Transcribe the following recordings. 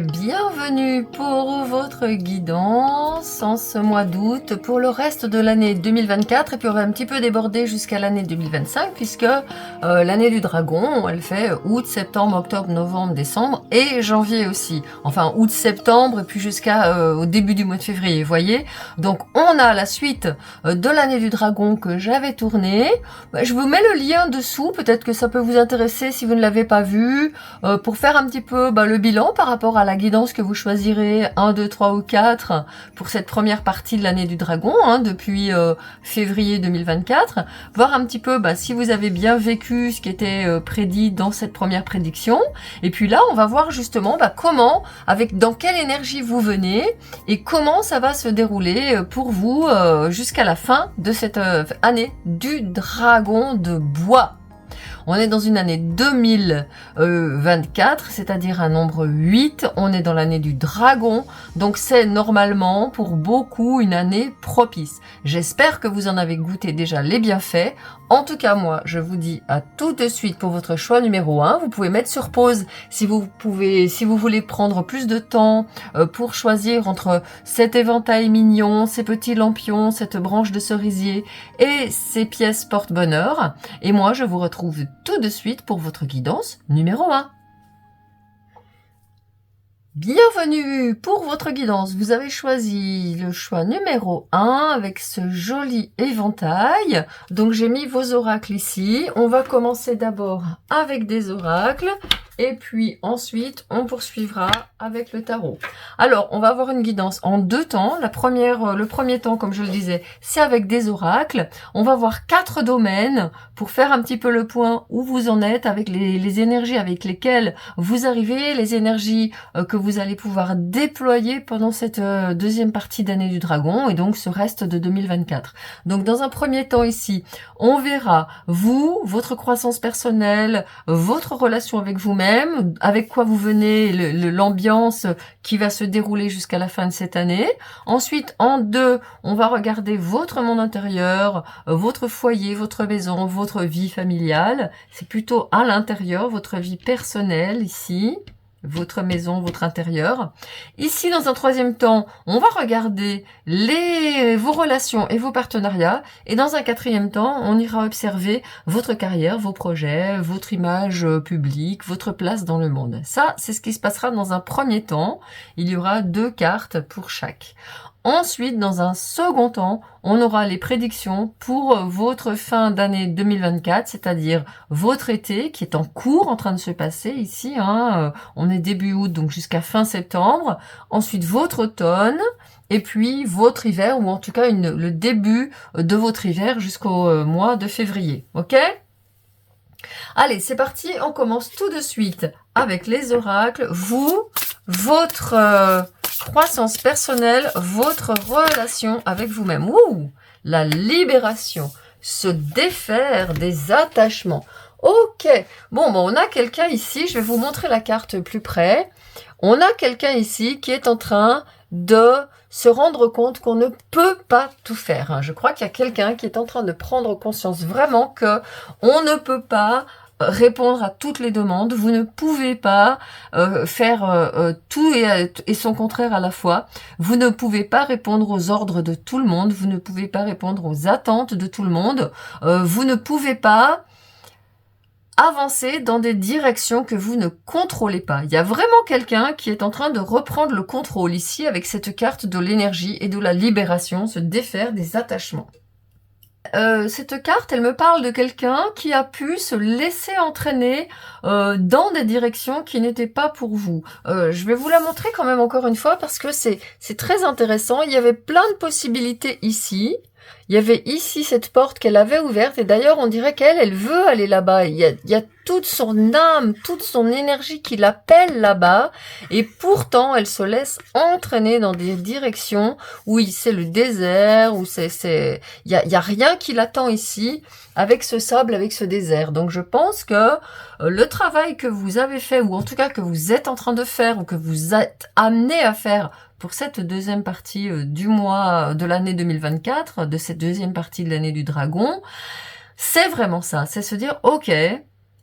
Bienvenue pour votre guidance en ce mois d'août pour le reste de l'année 2024 et puis on va un petit peu déborder jusqu'à l'année 2025 puisque l'année du dragon elle fait août, septembre, octobre, novembre, décembre et janvier aussi. Enfin août, septembre et puis jusqu'à au début du mois de février, vous voyez. Donc on a la suite de l'année du dragon que j'avais tournée. Je vous mets le lien dessous, peut-être que ça peut vous intéresser si vous ne l'avez pas vu, pour faire un petit peu le bilan par rapport à la guidance que vous choisirez 1, 2, 3 ou 4 pour cette première partie de l'année du dragon, depuis février 2024, voir un petit peu si vous avez bien vécu ce qui était prédit dans cette première prédiction, et puis là on va voir justement comment, dans quelle énergie vous venez et comment ça va se dérouler pour vous jusqu'à la fin de cette année du dragon de bois. On est dans une année 2024, c'est-à-dire un nombre 8. On est dans l'année du dragon. Donc c'est normalement pour beaucoup une année propice. J'espère que vous en avez goûté déjà les bienfaits. En tout cas, moi, je vous dis à tout de suite pour votre choix numéro 1. Vous pouvez mettre sur pause si vous voulez prendre plus de temps pour choisir entre cet éventail mignon, ces petits lampions, cette branche de cerisier et ces pièces porte-bonheur. Et moi, je vous retrouve tout de suite pour votre guidance numéro 1. Bienvenue pour votre guidance. Vous avez choisi le choix numéro 1 avec ce joli éventail. Donc j'ai mis vos oracles ici. On va commencer d'abord avec des oracles et puis ensuite on poursuivra avec le tarot. Alors on va avoir une guidance en 2 temps. Le premier temps, comme je le disais, c'est avec des oracles. On va voir 4 domaines pour faire un petit peu le point où vous en êtes avec les énergies avec lesquelles vous arrivez, les énergies que vous allez pouvoir déployer pendant cette deuxième partie d'année du dragon et donc ce reste de 2024. Donc dans un premier temps ici, on verra vous, votre croissance personnelle, votre relation avec vous-même, avec quoi vous venez, l'ambiance qui va se dérouler jusqu'à la fin de cette année. Ensuite, en 2, on va regarder votre monde intérieur, votre foyer, votre maison, votre vie familiale. C'est plutôt à l'intérieur, votre vie personnelle ici. Votre maison, votre intérieur. Ici, dans un 3e temps, on va regarder vos relations et vos partenariats. Et dans un 4e temps, on ira observer votre carrière, vos projets, votre image publique, votre place dans le monde. Ça, c'est ce qui se passera dans un premier temps. Il y aura 2 cartes pour chaque. Ensuite, dans un second temps, on aura les prédictions pour votre fin d'année 2024, c'est-à-dire votre été qui est en cours, en train de se passer ici. On est début août, donc jusqu'à fin septembre. Ensuite, votre automne. Et puis, votre hiver, ou en tout cas le début de votre hiver jusqu'au mois de février. Ok ? Allez, c'est parti. On commence tout de suite avec les oracles. Vous, votre croissance personnelle, votre relation avec vous-même. Ouh, la libération, se défaire des attachements. Ok, bon, on a quelqu'un ici, je vais vous montrer la carte plus près. On a quelqu'un ici qui est en train de se rendre compte qu'on ne peut pas tout faire. Je crois qu'il y a quelqu'un qui est en train de prendre conscience vraiment que on ne peut pas répondre à toutes les demandes. Vous ne pouvez pas faire tout et son contraire à la fois. Vous ne pouvez pas répondre aux ordres de tout le monde. Vous ne pouvez pas répondre aux attentes de tout le monde. Vous ne pouvez pas avancer dans des directions que vous ne contrôlez pas. Il y a vraiment quelqu'un qui est en train de reprendre le contrôle ici avec cette carte de l'énergie et de la libération, se défaire des attachements. Cette carte, elle me parle de quelqu'un qui a pu se laisser entraîner dans des directions qui n'étaient pas pour vous. Je vais vous la montrer quand même encore une fois parce que c'est très intéressant. Il y avait plein de possibilités ici. Il y avait ici cette porte qu'elle avait ouverte et d'ailleurs on dirait elle veut aller là-bas. Il y a toute son âme, toute son énergie qui l'appelle là-bas et pourtant elle se laisse entraîner dans des directions où c'est le désert, où il y a rien qui l'attend ici avec ce sable, avec ce désert. Donc je pense que le travail que vous avez fait ou en tout cas que vous êtes en train de faire ou que vous êtes amené à faire pour cette deuxième partie du mois de l'année 2024, de cette deuxième partie de l'année du dragon, c'est vraiment ça. C'est se dire, ok,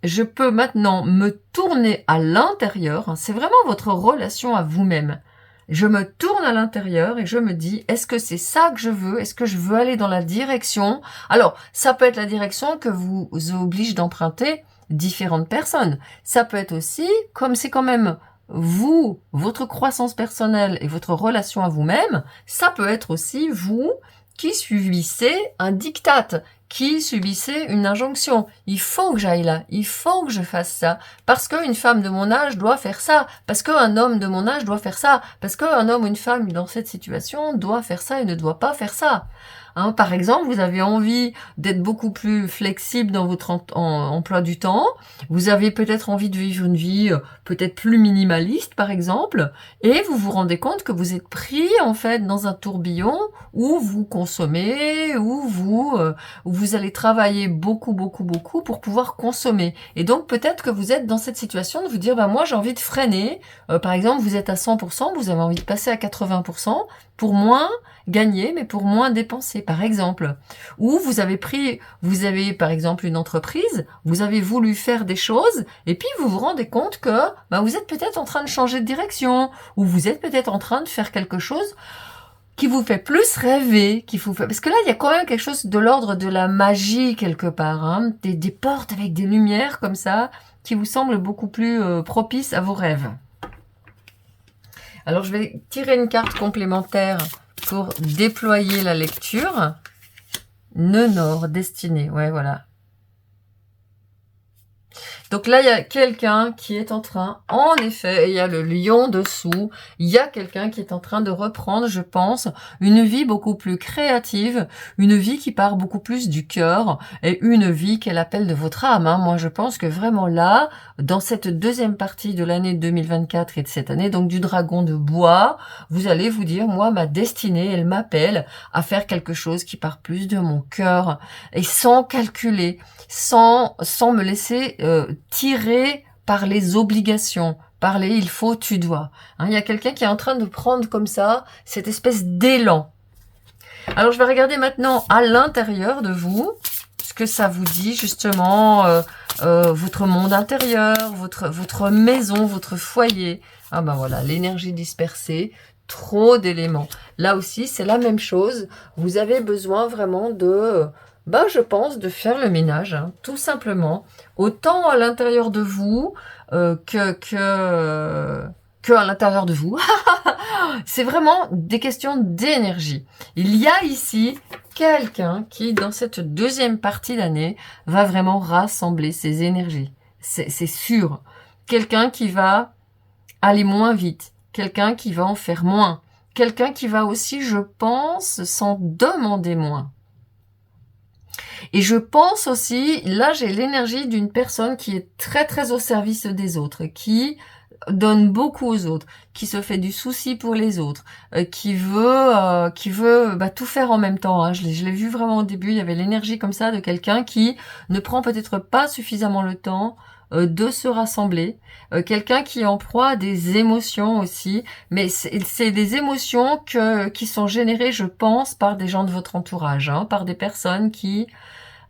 je peux maintenant me tourner à l'intérieur. C'est vraiment votre relation à vous-même. Je me tourne à l'intérieur et je me dis, est-ce que c'est ça que je veux? Est-ce que je veux aller dans la direction? Alors, ça peut être la direction que vous oblige d'emprunter différentes personnes. Ça peut être aussi, comme c'est quand même vous, votre croissance personnelle et votre relation à vous-même, ça peut être aussi vous qui subissez un diktat, qui subissait une injonction. Il faut que j'aille là, il faut que je fasse ça, parce qu'une femme de mon âge doit faire ça, parce qu'un homme de mon âge doit faire ça, parce qu'un homme ou une femme dans cette situation doit faire ça et ne doit pas faire ça. Hein, par exemple, vous avez envie d'être beaucoup plus flexible dans votre emploi du temps. Vous avez peut-être envie de vivre une vie peut-être plus minimaliste, par exemple, et vous vous rendez compte que vous êtes pris en fait dans un tourbillon où vous consommez, où vous allez travailler beaucoup pour pouvoir consommer. Et donc peut-être que vous êtes dans cette situation de vous dire, bah moi j'ai envie de freiner. Par exemple, vous êtes à 100%, vous avez envie de passer à 80% pour moins gagner, mais pour moins dépenser, par exemple. Ou vous avez par exemple une entreprise, vous avez voulu faire des choses, et puis vous vous rendez compte que bah, vous êtes peut-être en train de changer de direction, ou vous êtes peut-être en train de faire quelque chose qui vous fait plus rêver, parce que là il y a quand même quelque chose de l'ordre de la magie quelque part, hein, des portes avec des lumières comme ça, qui vous semblent beaucoup plus propices à vos rêves. Alors je vais tirer une carte complémentaire pour déployer la lecture. Nœud nord, destinée. Ouais, voilà. Donc là, il y a quelqu'un qui est en train, en effet, il y a le lion dessous, il y a quelqu'un qui est en train de reprendre, je pense, une vie beaucoup plus créative, une vie qui part beaucoup plus du cœur, et une vie qui est l'appel de votre âme. Hein. Moi, je pense que vraiment là, dans cette deuxième partie de l'année 2024 et de cette année, donc du dragon de bois, vous allez vous dire, moi, ma destinée, elle m'appelle à faire quelque chose qui part plus de mon cœur, et sans calculer, sans me laisser tirer par les obligations, par les il faut, tu dois. Hein, il y a quelqu'un qui est en train de prendre comme ça cette espèce d'élan. Alors je vais regarder maintenant à l'intérieur de vous ce que ça vous dit justement, votre monde intérieur, votre maison, votre foyer. Ah ben voilà, l'énergie dispersée, trop d'éléments. Là aussi, c'est la même chose. Vous avez besoin vraiment de... je pense de faire le ménage, hein, tout simplement, autant à l'intérieur de vous que à l'intérieur de vous. C'est vraiment des questions d'énergie. Il y a ici quelqu'un qui, dans cette deuxième partie d'année, va vraiment rassembler ses énergies. C'est sûr. Quelqu'un qui va aller moins vite. Quelqu'un qui va en faire moins. Quelqu'un qui va aussi, je pense, s'en demander moins. Et je pense aussi, là j'ai l'énergie d'une personne qui est très très au service des autres, qui donne beaucoup aux autres, qui se fait du souci pour les autres, qui veut tout faire en même temps. Hein. Je l'ai vu vraiment au début, il y avait l'énergie comme ça de quelqu'un qui ne prend peut-être pas suffisamment le temps de se rassembler, quelqu'un qui est en proie à des émotions aussi, mais c'est des émotions qui sont générées, je pense, par des gens de votre entourage, hein, par des personnes qui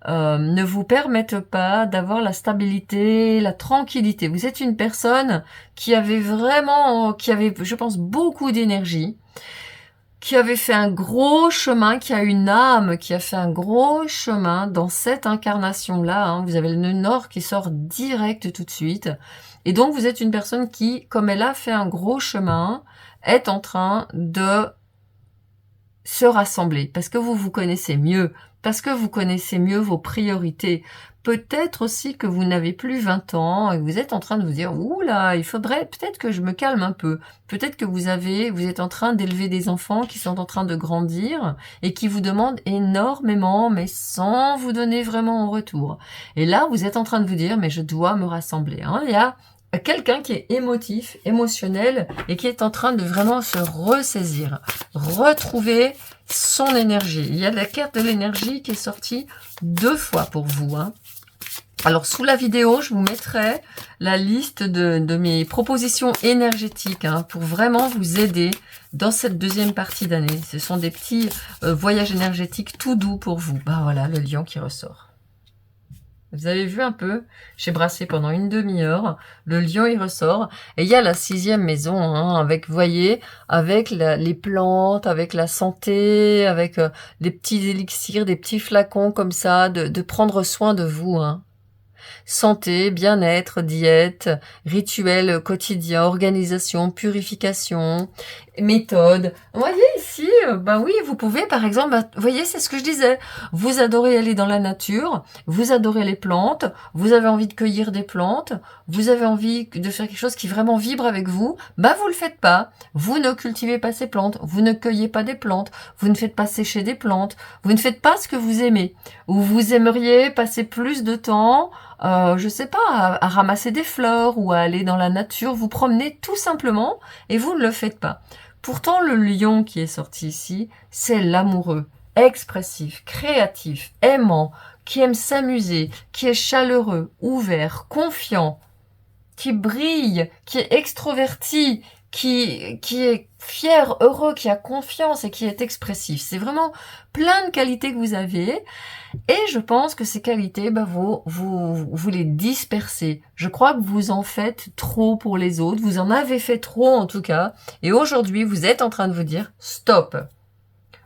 ne vous permettent pas d'avoir la stabilité, la tranquillité. Vous êtes une personne qui avait, je pense, beaucoup d'énergie, qui avait fait un gros chemin, qui a une âme, qui a fait un gros chemin dans cette incarnation-là. Hein. Vous avez le nœud nord qui sort direct tout de suite. Et donc, vous êtes une personne qui, comme elle a fait un gros chemin, est en train de se rassembler. Parce que vous vous connaissez mieux. Parce que vous connaissez mieux vos priorités. Peut-être aussi que vous n'avez plus 20 ans et que vous êtes en train de vous dire « Ouh là, il faudrait peut-être que je me calme un peu ». Peut-être que vous êtes en train d'élever des enfants qui sont en train de grandir et qui vous demandent énormément, mais sans vous donner vraiment en retour. Et là, vous êtes en train de vous dire « Mais je dois me rassembler hein. ». Il y a quelqu'un qui est émotif, émotionnel et qui est en train de vraiment se ressaisir, retrouver son énergie. Il y a la carte de l'énergie qui est sortie 2 fois pour vous. Hein. Alors, sous la vidéo, je vous mettrai la liste de mes propositions énergétiques hein, pour vraiment vous aider dans cette deuxième partie d'année. Ce sont des petits voyages énergétiques tout doux pour vous. Voilà, le lion qui ressort. Vous avez vu un peu? J'ai brassé pendant une demi-heure. Le lion, il ressort. Et il y a la 6e maison, hein, avec, vous voyez, avec les plantes, avec la santé, avec des petits élixirs, des petits flacons comme ça, de prendre soin de vous, hein. Santé, bien-être, diète, rituel quotidien, organisation, purification, méthode. Vous voyez ici, bah oui, vous pouvez par exemple, vous voyez, c'est ce que je disais, vous adorez aller dans la nature, vous adorez les plantes, vous avez envie de cueillir des plantes, vous avez envie de faire quelque chose qui vraiment vibre avec vous, bah vous le faites pas, vous ne cultivez pas ces plantes, vous ne cueillez pas des plantes, vous ne faites pas sécher des plantes, vous ne faites pas ce que vous aimez, ou vous aimeriez passer plus de temps je sais pas, à ramasser des fleurs ou à aller dans la nature, vous promener tout simplement et vous ne le faites pas. Pourtant, le lion qui est sorti ici, c'est l'amoureux, expressif, créatif, aimant, qui aime s'amuser, qui est chaleureux, ouvert, confiant, qui brille, qui est extroverti, qui est fier, heureux, qui a confiance et qui est expressif. C'est vraiment plein de qualités que vous avez. Et je pense que ces qualités, bah, vous les dispersez. Je crois que vous en faites trop pour les autres. Vous en avez fait trop en tout cas. Et aujourd'hui, vous êtes en train de vous dire, stop.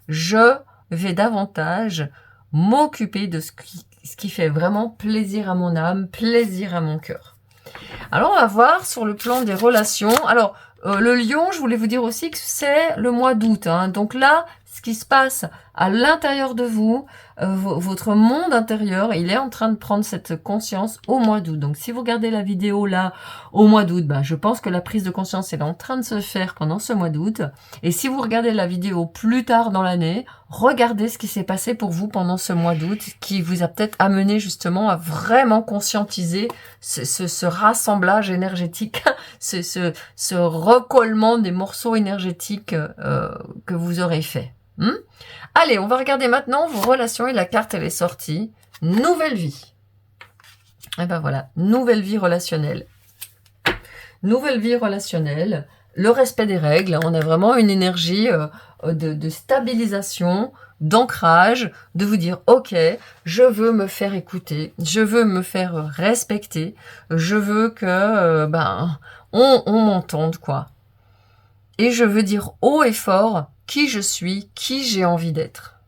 Je vais davantage m'occuper de ce qui fait vraiment plaisir à mon âme, plaisir à mon cœur. Alors, on va voir sur le plan des relations. Alors, le lion, je voulais vous dire aussi que c'est le mois d'août, hein. Donc là, ce qui se passe à l'intérieur de vous, votre monde intérieur, il est en train de prendre cette conscience au mois d'août. Donc si vous regardez la vidéo là au mois d'août, ben, je pense que la prise de conscience est en train de se faire pendant ce mois d'août. Et si vous regardez la vidéo plus tard dans l'année, regardez ce qui s'est passé pour vous pendant ce mois d'août, qui vous a peut-être amené justement à vraiment conscientiser ce rassemblage énergétique, ce recollement des morceaux énergétiques que vous aurez fait. Allez, on va regarder maintenant vos relations et la carte, elle est sortie. Nouvelle vie. Et ben voilà, nouvelle vie relationnelle. Nouvelle vie relationnelle, le respect des règles. On a vraiment une énergie de stabilisation, d'ancrage, de vous dire, ok, je veux me faire écouter, je veux me faire respecter, je veux que on m'entende, quoi. Et je veux dire haut et fort qui je suis, qui j'ai envie d'être.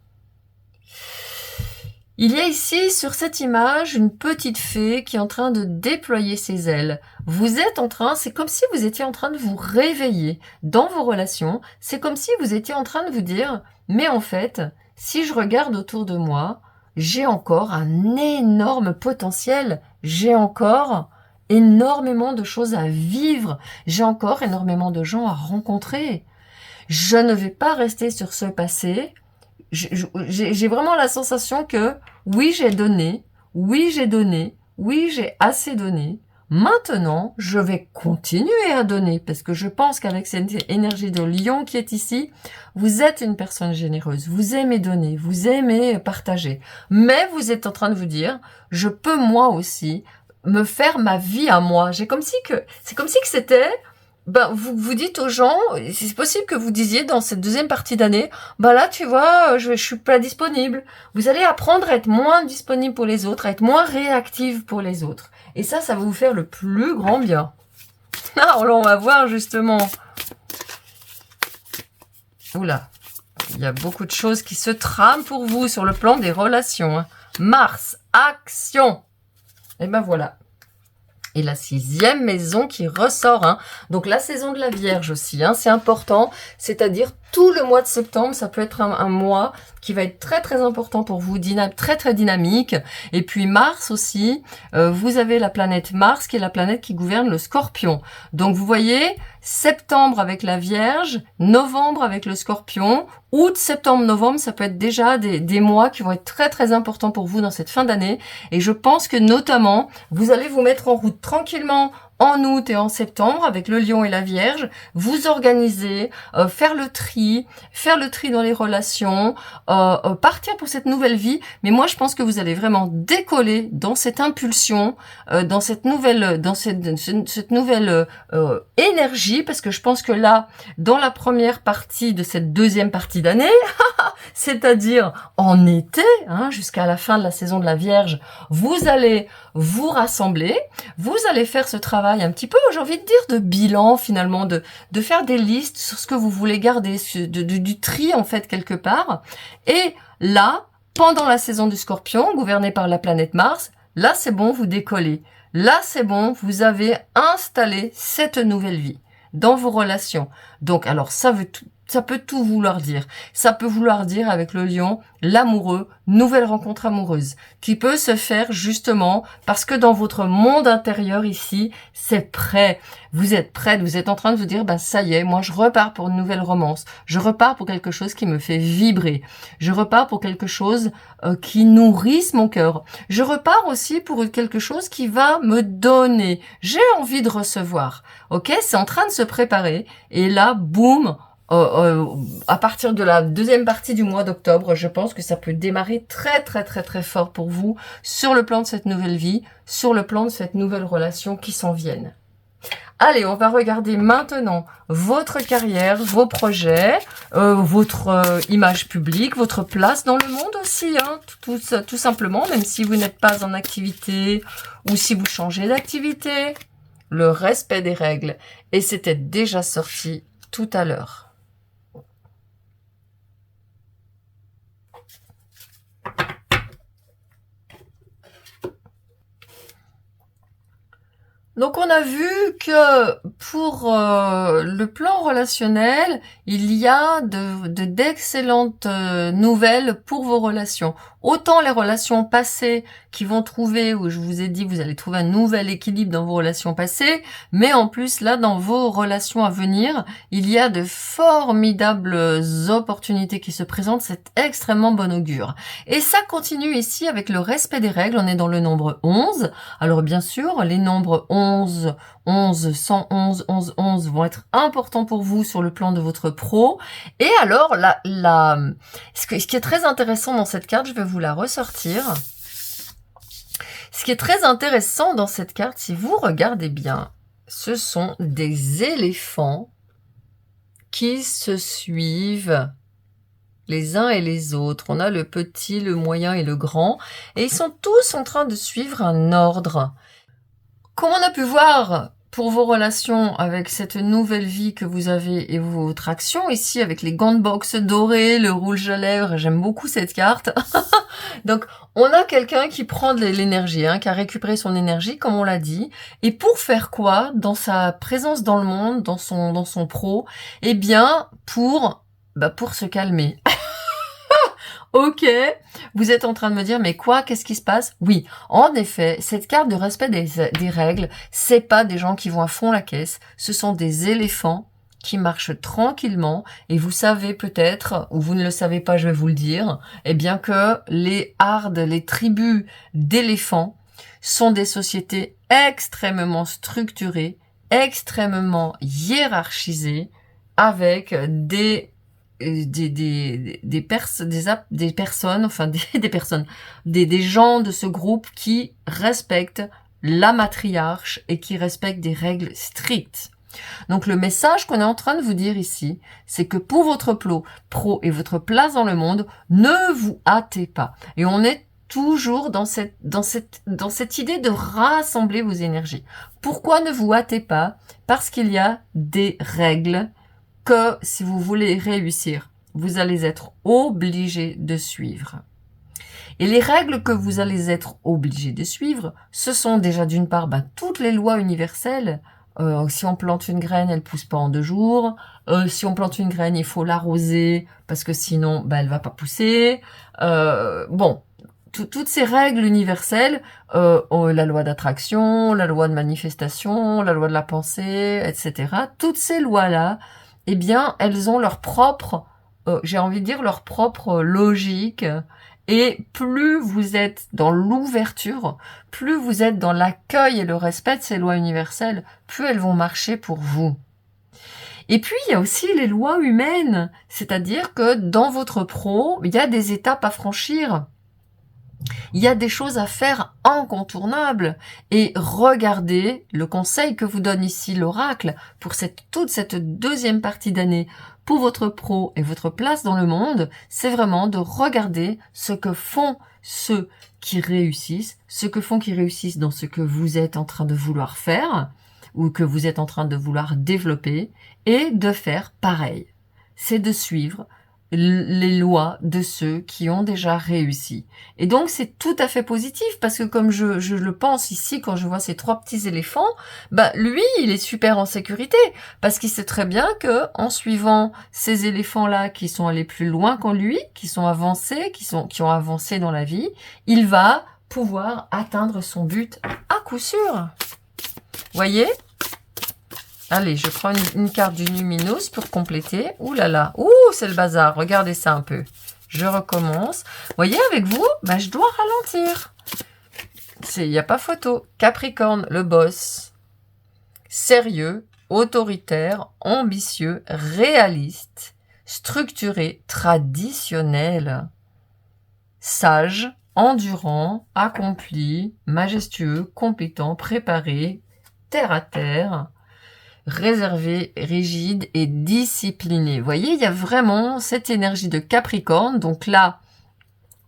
Il y a ici, sur cette image, une petite fée qui est en train de déployer ses ailes. Vous êtes en train, c'est comme si vous étiez en train de vous réveiller dans vos relations. C'est comme si vous étiez en train de vous dire, mais en fait, si je regarde autour de moi, j'ai encore un énorme potentiel. J'ai encore énormément de choses à vivre. J'ai encore énormément de gens à rencontrer. Je ne vais pas rester sur ce passé. J'ai vraiment la sensation que oui, j'ai donné, oui, j'ai assez donné. Maintenant, je vais continuer à donner parce que je pense qu'avec cette énergie de lion qui est ici, vous êtes une personne généreuse, vous aimez donner, vous aimez partager. Mais vous êtes en train de vous dire, je peux moi aussi me faire ma vie à moi. C'est comme si que c'était... vous dites aux gens, c'est possible que vous disiez dans cette deuxième partie d'année, là, tu vois, je suis pas disponible. Vous allez apprendre à être moins disponible pour les autres, à être moins réactive pour les autres. Et ça va vous faire le plus grand bien. Alors là, on va voir justement. Oula, il y a beaucoup de choses qui se trament pour vous sur le plan des relations. Hein. Mars, action. Et ben voilà. Et la 6e maison qui ressort. Hein. Donc la saison de la Vierge aussi, hein, c'est important. C'est-à-dire tout le mois de septembre, ça peut être un mois qui va être très très important pour vous, très très dynamique. Et puis Mars aussi, vous avez la planète Mars qui est la planète qui gouverne le Scorpion. Donc vous voyez, septembre avec la Vierge, novembre avec le Scorpion, août, septembre, novembre, ça peut être déjà des mois qui vont être très très importants pour vous dans cette fin d'année. Et je pense que notamment, vous allez vous mettre en route tranquillement en août et en septembre avec le Lion et la Vierge, vous organiser, faire le tri dans les relations, partir pour cette nouvelle vie. Mais moi, je pense que vous allez vraiment décoller dans cette impulsion, dans cette nouvelle énergie, parce que je pense que là, dans la première partie de cette deuxième partie d'année, c'est-à-dire en été, jusqu'à la fin de la saison de la Vierge, vous allez vous rassembler, vous allez faire ce travail un petit peu, j'ai envie de dire, de bilan finalement, de faire des listes sur ce que vous voulez garder, du tri en fait quelque part. Et là, pendant la saison du Scorpion, gouvernée par la planète Mars, là c'est bon, vous décollez. Là c'est bon, vous avez installé cette nouvelle vie dans vos relations. Donc alors ça peut tout vouloir dire. Ça peut vouloir dire avec le lion, l'amoureux, nouvelle rencontre amoureuse, qui peut se faire justement parce que dans votre monde intérieur ici, c'est prêt. Vous êtes prête, vous êtes en train de vous dire, ça y est, moi je repars pour une nouvelle romance. Je repars pour quelque chose qui me fait vibrer. Je repars pour quelque chose qui nourrisse mon cœur. Je repars aussi pour quelque chose qui va me donner. J'ai envie de recevoir. Ok, c'est en train de se préparer. Et là, boum, à partir de la deuxième partie du mois d'octobre, je pense que ça peut démarrer très très très très fort pour vous sur le plan de cette nouvelle vie, sur le plan de cette nouvelle relation qui s'en viennent. Allez, on va regarder maintenant votre carrière, vos projets, votre image publique, votre place dans le monde aussi, tout simplement, même si vous n'êtes pas en activité ou si vous changez d'activité. Le respect des règles. Et c'était déjà sorti tout à l'heure. Donc on a vu que pour le plan relationnel, il y a d'excellentes nouvelles pour vos relations. Autant les relations passées qui vont trouver, où je vous ai dit, vous allez trouver un nouvel équilibre dans vos relations passées, mais en plus là, dans vos relations à venir, il y a de formidables opportunités qui se présentent, c'est extrêmement bon augure. Et ça continue ici avec le respect des règles, on est dans le nombre 11. Alors bien sûr, les nombres 11, 11, 111, 11, 11 vont être importants pour vous sur le plan de votre pro. Et alors, ce qui est très intéressant dans cette carte, je vais vous la ressortir. Ce qui est très intéressant dans cette carte, si vous regardez bien, ce sont des éléphants qui se suivent les uns et les autres. On a le petit, le moyen et le grand. Et ils sont tous en train de suivre un ordre. Comme on a pu voir pour vos relations avec cette nouvelle vie que vous avez et votre action, ici avec les gants de boxe dorés, le rouge à lèvres, j'aime beaucoup cette carte. Donc on a quelqu'un qui prend de l'énergie, qui a récupéré son énergie, comme on l'a dit. Et pour faire quoi dans sa présence dans le monde, dans son pro? Eh bien, pour se calmer. Ok, vous êtes en train de me dire, mais quoi, qu'est-ce qui se passe? Oui, en effet, cette carte de respect des règles, c'est pas des gens qui vont à fond la caisse, ce sont des éléphants qui marchent tranquillement, et vous savez peut-être, ou vous ne le savez pas, je vais vous le dire, eh bien que les tribus d'éléphants sont des sociétés extrêmement structurées, extrêmement hiérarchisées, avec des gens de ce groupe qui respectent la matriarche et qui respectent des règles strictes. Donc le message qu'on est en train de vous dire ici, c'est que pour votre pro et votre place dans le monde, ne vous hâtez pas. Et on est toujours dans cette idée de rassembler vos énergies. Pourquoi ne vous hâtez pas? Parce qu'il y a des règles que si vous voulez réussir, vous allez être obligé de suivre. Et les règles que vous allez être obligé de suivre, ce sont déjà d'une part toutes les lois universelles. Si on plante une graine, elle pousse pas en 2 jours. Si on plante une graine, il faut l'arroser parce que sinon, elle va pas pousser. Toutes ces règles universelles, la loi d'attraction, la loi de manifestation, la loi de la pensée, etc. Toutes ces lois-là, eh bien, elles ont leur propre, j'ai envie de dire, leur propre logique. Et plus vous êtes dans l'ouverture, plus vous êtes dans l'accueil et le respect de ces lois universelles, plus elles vont marcher pour vous. Et puis, il y a aussi les lois humaines, c'est-à-dire que dans votre pro, il y a des étapes à franchir. Il y a des choses à faire incontournables. Et regardez le conseil que vous donne ici l'oracle pour toute cette deuxième partie d'année. pour votre pro et votre place dans le monde, c'est vraiment de regarder ce que font ceux qui réussissent, dans ce que vous êtes en train de vouloir faire ou que vous êtes en train de vouloir développer et de faire pareil. C'est de suivre les lois de ceux qui ont déjà réussi. Et donc c'est tout à fait positif parce que comme je le pense ici quand je vois ces 3 petits éléphants, bah lui il est super en sécurité parce qu'il sait très bien que en suivant ces éléphants là qui sont allés plus loin qu'en lui, qui sont avancés, qui ont avancé dans la vie, il va pouvoir atteindre son but à coup sûr. Voyez ? Allez, je prends une carte du Luminous pour compléter. Ouh là là, ouh, c'est le bazar. Regardez ça un peu. Je recommence. Vous voyez, avec vous, bah, je dois ralentir. Il n'y a pas photo. Capricorne, le boss. Sérieux, autoritaire, ambitieux, réaliste, structuré, traditionnel, sage, endurant, accompli, majestueux, compétent, préparé, terre à terre, réservé, rigide et discipliné. Vous voyez, il y a vraiment cette énergie de Capricorne. Donc là,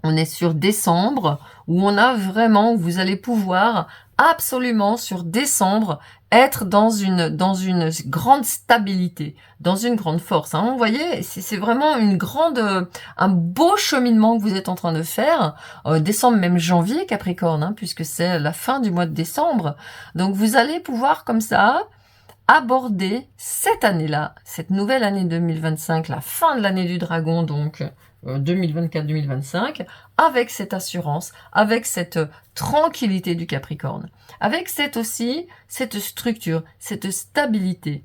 on est sur décembre, où on a vraiment, vous allez pouvoir absolument sur décembre être dans une grande stabilité, dans une grande force. Hein. Vous voyez, c'est vraiment un beau cheminement que vous êtes en train de faire. Décembre, même janvier, Capricorne, hein, puisque c'est la fin du mois de décembre. Donc vous allez pouvoir comme ça aborder cette année-là, cette nouvelle année 2025, la fin de l'année du dragon, donc 2024-2025, avec cette assurance, avec cette tranquillité du Capricorne, avec cette structure, cette stabilité,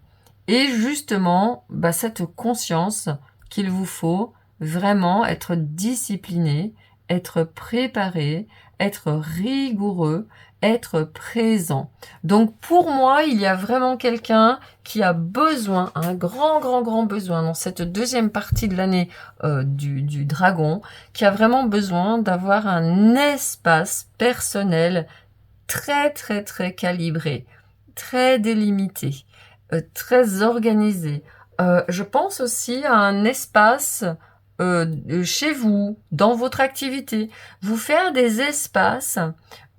et justement cette conscience qu'il vous faut vraiment être discipliné, être préparé, être rigoureux, être présent. Donc pour moi, il y a vraiment quelqu'un qui a besoin, un grand besoin dans cette deuxième partie de l'année du dragon, qui a vraiment besoin d'avoir un espace personnel très calibré, très délimité, très organisé. Je pense aussi à un espace chez vous, dans votre activité, vous faire des espaces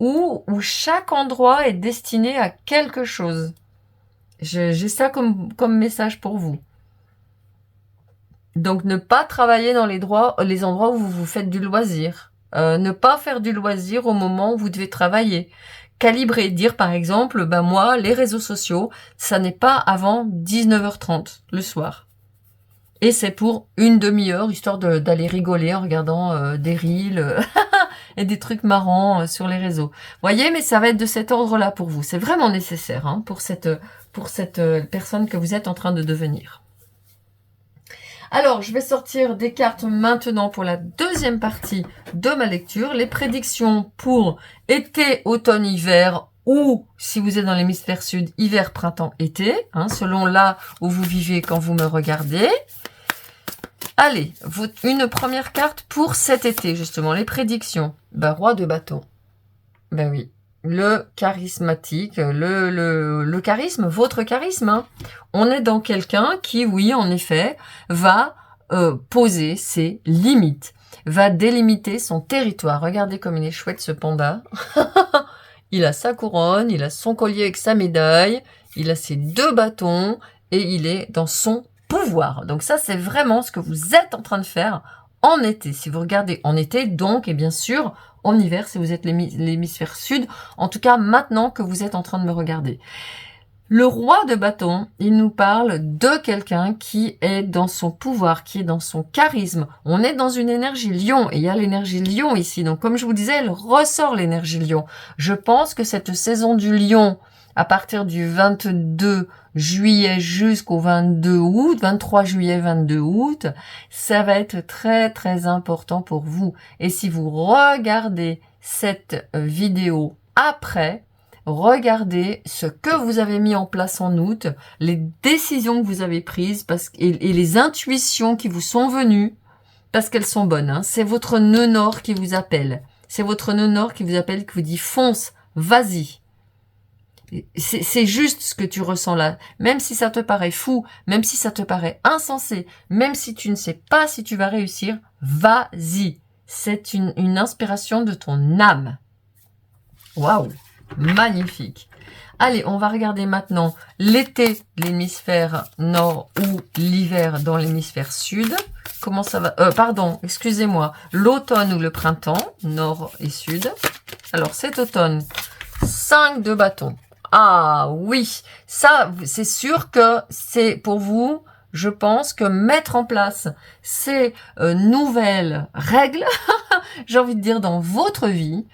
où chaque endroit est destiné à quelque chose. J'ai ça comme message pour vous. Donc ne pas travailler dans les endroits où vous faites du loisir. Ne pas faire du loisir au moment où vous devez travailler. Calibrer, dire par exemple, moi, les réseaux sociaux, ça n'est pas avant 19h30 le soir. Et c'est pour une demi-heure, histoire d'aller rigoler en regardant des reels et des trucs marrants sur les réseaux. Voyez, mais ça va être de cet ordre-là pour vous. C'est vraiment nécessaire hein, pour cette personne que vous êtes en train de devenir. Alors, je vais sortir des cartes maintenant pour la deuxième partie de ma lecture. Les prédictions pour été, automne, hiver ou, si vous êtes dans l'hémisphère sud, hiver, printemps, été, hein, selon là où vous vivez quand vous me regardez. Allez, une première carte pour cet été, justement, les prédictions. Roi de bâton. Ben oui, le charismatique, le charisme, votre charisme. Hein. On est dans quelqu'un qui, oui, en effet, va poser ses limites, va délimiter son territoire. Regardez comme il est chouette ce panda. Il a sa couronne, il a son collier avec sa médaille, il a ses 2 bâtons et il est dans son pouvoir. Donc ça, c'est vraiment ce que vous êtes en train de faire en été. Si vous regardez en été, donc, et bien sûr, en hiver, si vous êtes l'hémisphère sud, en tout cas, maintenant que vous êtes en train de me regarder. Le roi de bâton, il nous parle de quelqu'un qui est dans son pouvoir, qui est dans son charisme. On est dans une énergie lion, et il y a l'énergie lion ici. Donc, comme je vous disais, elle ressort l'énergie lion. Je pense que cette saison du lion, à partir du 22 juillet jusqu'au 22 août, 23 juillet, 22 août, ça va être très important pour vous. Et si vous regardez cette vidéo après, regardez ce que vous avez mis en place en août, les décisions que vous avez prises et les intuitions qui vous sont venues, parce qu'elles sont bonnes. Hein. C'est votre nœud nord qui vous appelle. C'est votre nœud nord qui vous appelle, qui vous dit fonce, vas-y. C'est juste ce que tu ressens là. Même si ça te paraît fou, même si ça te paraît insensé, même si tu ne sais pas si tu vas réussir, vas-y. C'est une inspiration de ton âme. Waouh, magnifique. Allez, on va regarder maintenant l'été de l'hémisphère nord ou l'hiver dans l'hémisphère sud. Comment ça va? Pardon, excusez-moi. L'automne ou le printemps, nord et sud. Alors, cet automne, 5 de bâton. Ah oui, ça, c'est sûr que c'est pour vous, je pense que mettre en place ces nouvelles règles, j'ai envie de dire dans votre vie,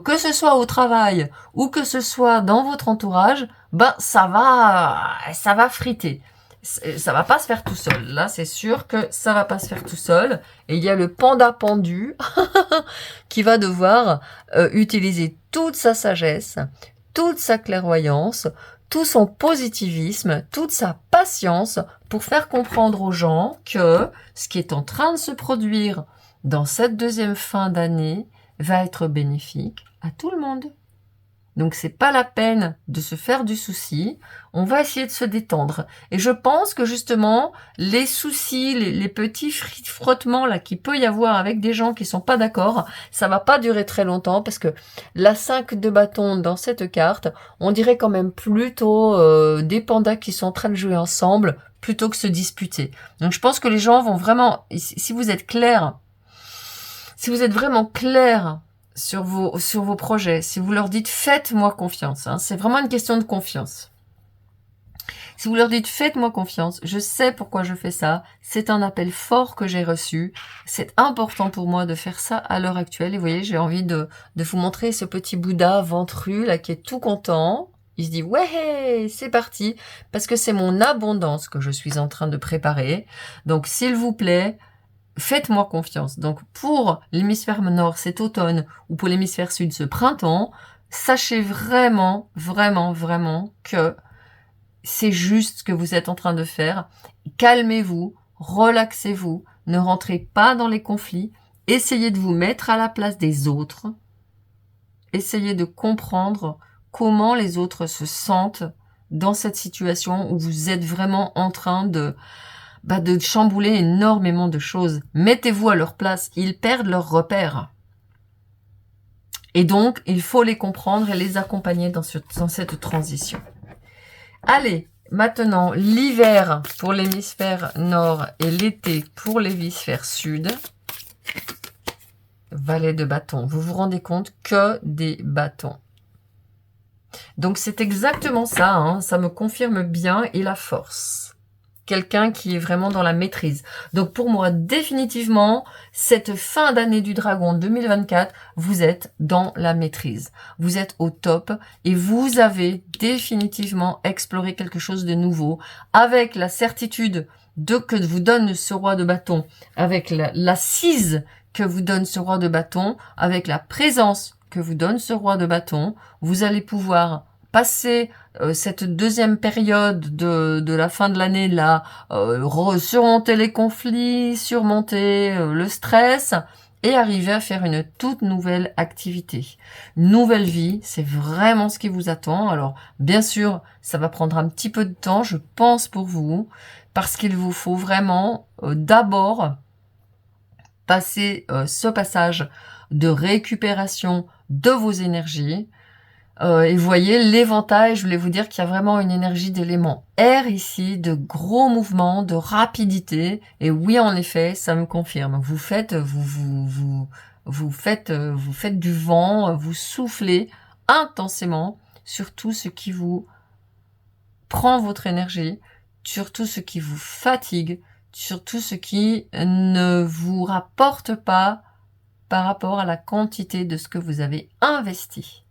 que ce soit au travail ou que ce soit dans votre entourage, ben ça va friter. Ça va pas se faire tout seul. Là, c'est sûr que ça va pas se faire tout seul. Et il y a le panda pendu qui va devoir utiliser toute sa sagesse, toute sa clairvoyance, tout son positivisme, toute sa patience pour faire comprendre aux gens que ce qui est en train de se produire dans cette deuxième fin d'année va être bénéfique à tout le monde. Donc c'est pas la peine de se faire du souci, on va essayer de se détendre. Et je pense que justement, les soucis, les petits frottements là qu'il peut y avoir avec des gens qui sont pas d'accord, ça va pas durer très longtemps parce que la 5 de bâton dans cette carte, on dirait quand même plutôt des pandas qui sont en train de jouer ensemble plutôt que se disputer. Donc je pense que les gens vont vraiment, si vous êtes clair, si vous êtes vraiment clair sur vos projets, si vous leur dites faites-moi confiance, hein, c'est vraiment une question de confiance. Si vous leur dites faites-moi confiance, je sais pourquoi je fais ça, c'est un appel fort que j'ai reçu, c'est important pour moi de faire ça à l'heure actuelle. Et vous voyez, j'ai envie de vous montrer ce petit Bouddha ventru là qui est tout content. Il se dit ouais, c'est parti, parce que c'est mon abondance que je suis en train de préparer. Donc s'il vous plaît, faites-moi confiance. Donc, pour l'hémisphère nord, cet automne, ou pour l'hémisphère sud, ce printemps, sachez vraiment, vraiment, vraiment que c'est juste ce que vous êtes en train de faire. Calmez-vous, relaxez-vous, ne rentrez pas dans les conflits, essayez de vous mettre à la place des autres, essayez de comprendre comment les autres se sentent dans cette situation où vous êtes vraiment en train de chambouler énormément de choses. Mettez-vous à leur place, ils perdent leurs repères. Et donc, il faut les comprendre et les accompagner dans cette transition. Allez, maintenant, l'hiver pour l'hémisphère nord et l'été pour l'hémisphère sud. Valet de bâton. Vous vous rendez compte que des bâtons. Donc, c'est exactement ça, hein, ça me confirme bien et la force. Quelqu'un qui est vraiment dans la maîtrise. Donc pour moi, définitivement, cette fin d'année du dragon 2024, vous êtes dans la maîtrise. Vous êtes au top et vous avez définitivement exploré quelque chose de nouveau avec la certitude que vous donne ce roi de bâton, avec l'assise que vous donne ce roi de bâton, avec la présence que vous donne ce roi de bâton. Vous allez pouvoir passer cette deuxième période de la fin de l'année là, surmonter les conflits, surmonter le stress et arriver à faire une toute nouvelle activité. Nouvelle vie, c'est vraiment ce qui vous attend. Alors bien sûr, ça va prendre un petit peu de temps, je pense, pour vous, parce qu'il vous faut vraiment d'abord passer ce passage de récupération de vos énergies. Et vous voyez l'éventail, je voulais vous dire qu'il y a vraiment une énergie d'élément air ici, de gros mouvements, de rapidité. Et oui, en effet, ça me confirme. Vous faites du vent, vous soufflez intensément sur tout ce qui vous prend votre énergie, sur tout ce qui vous fatigue, sur tout ce qui ne vous rapporte pas par rapport à la quantité de ce que vous avez investi.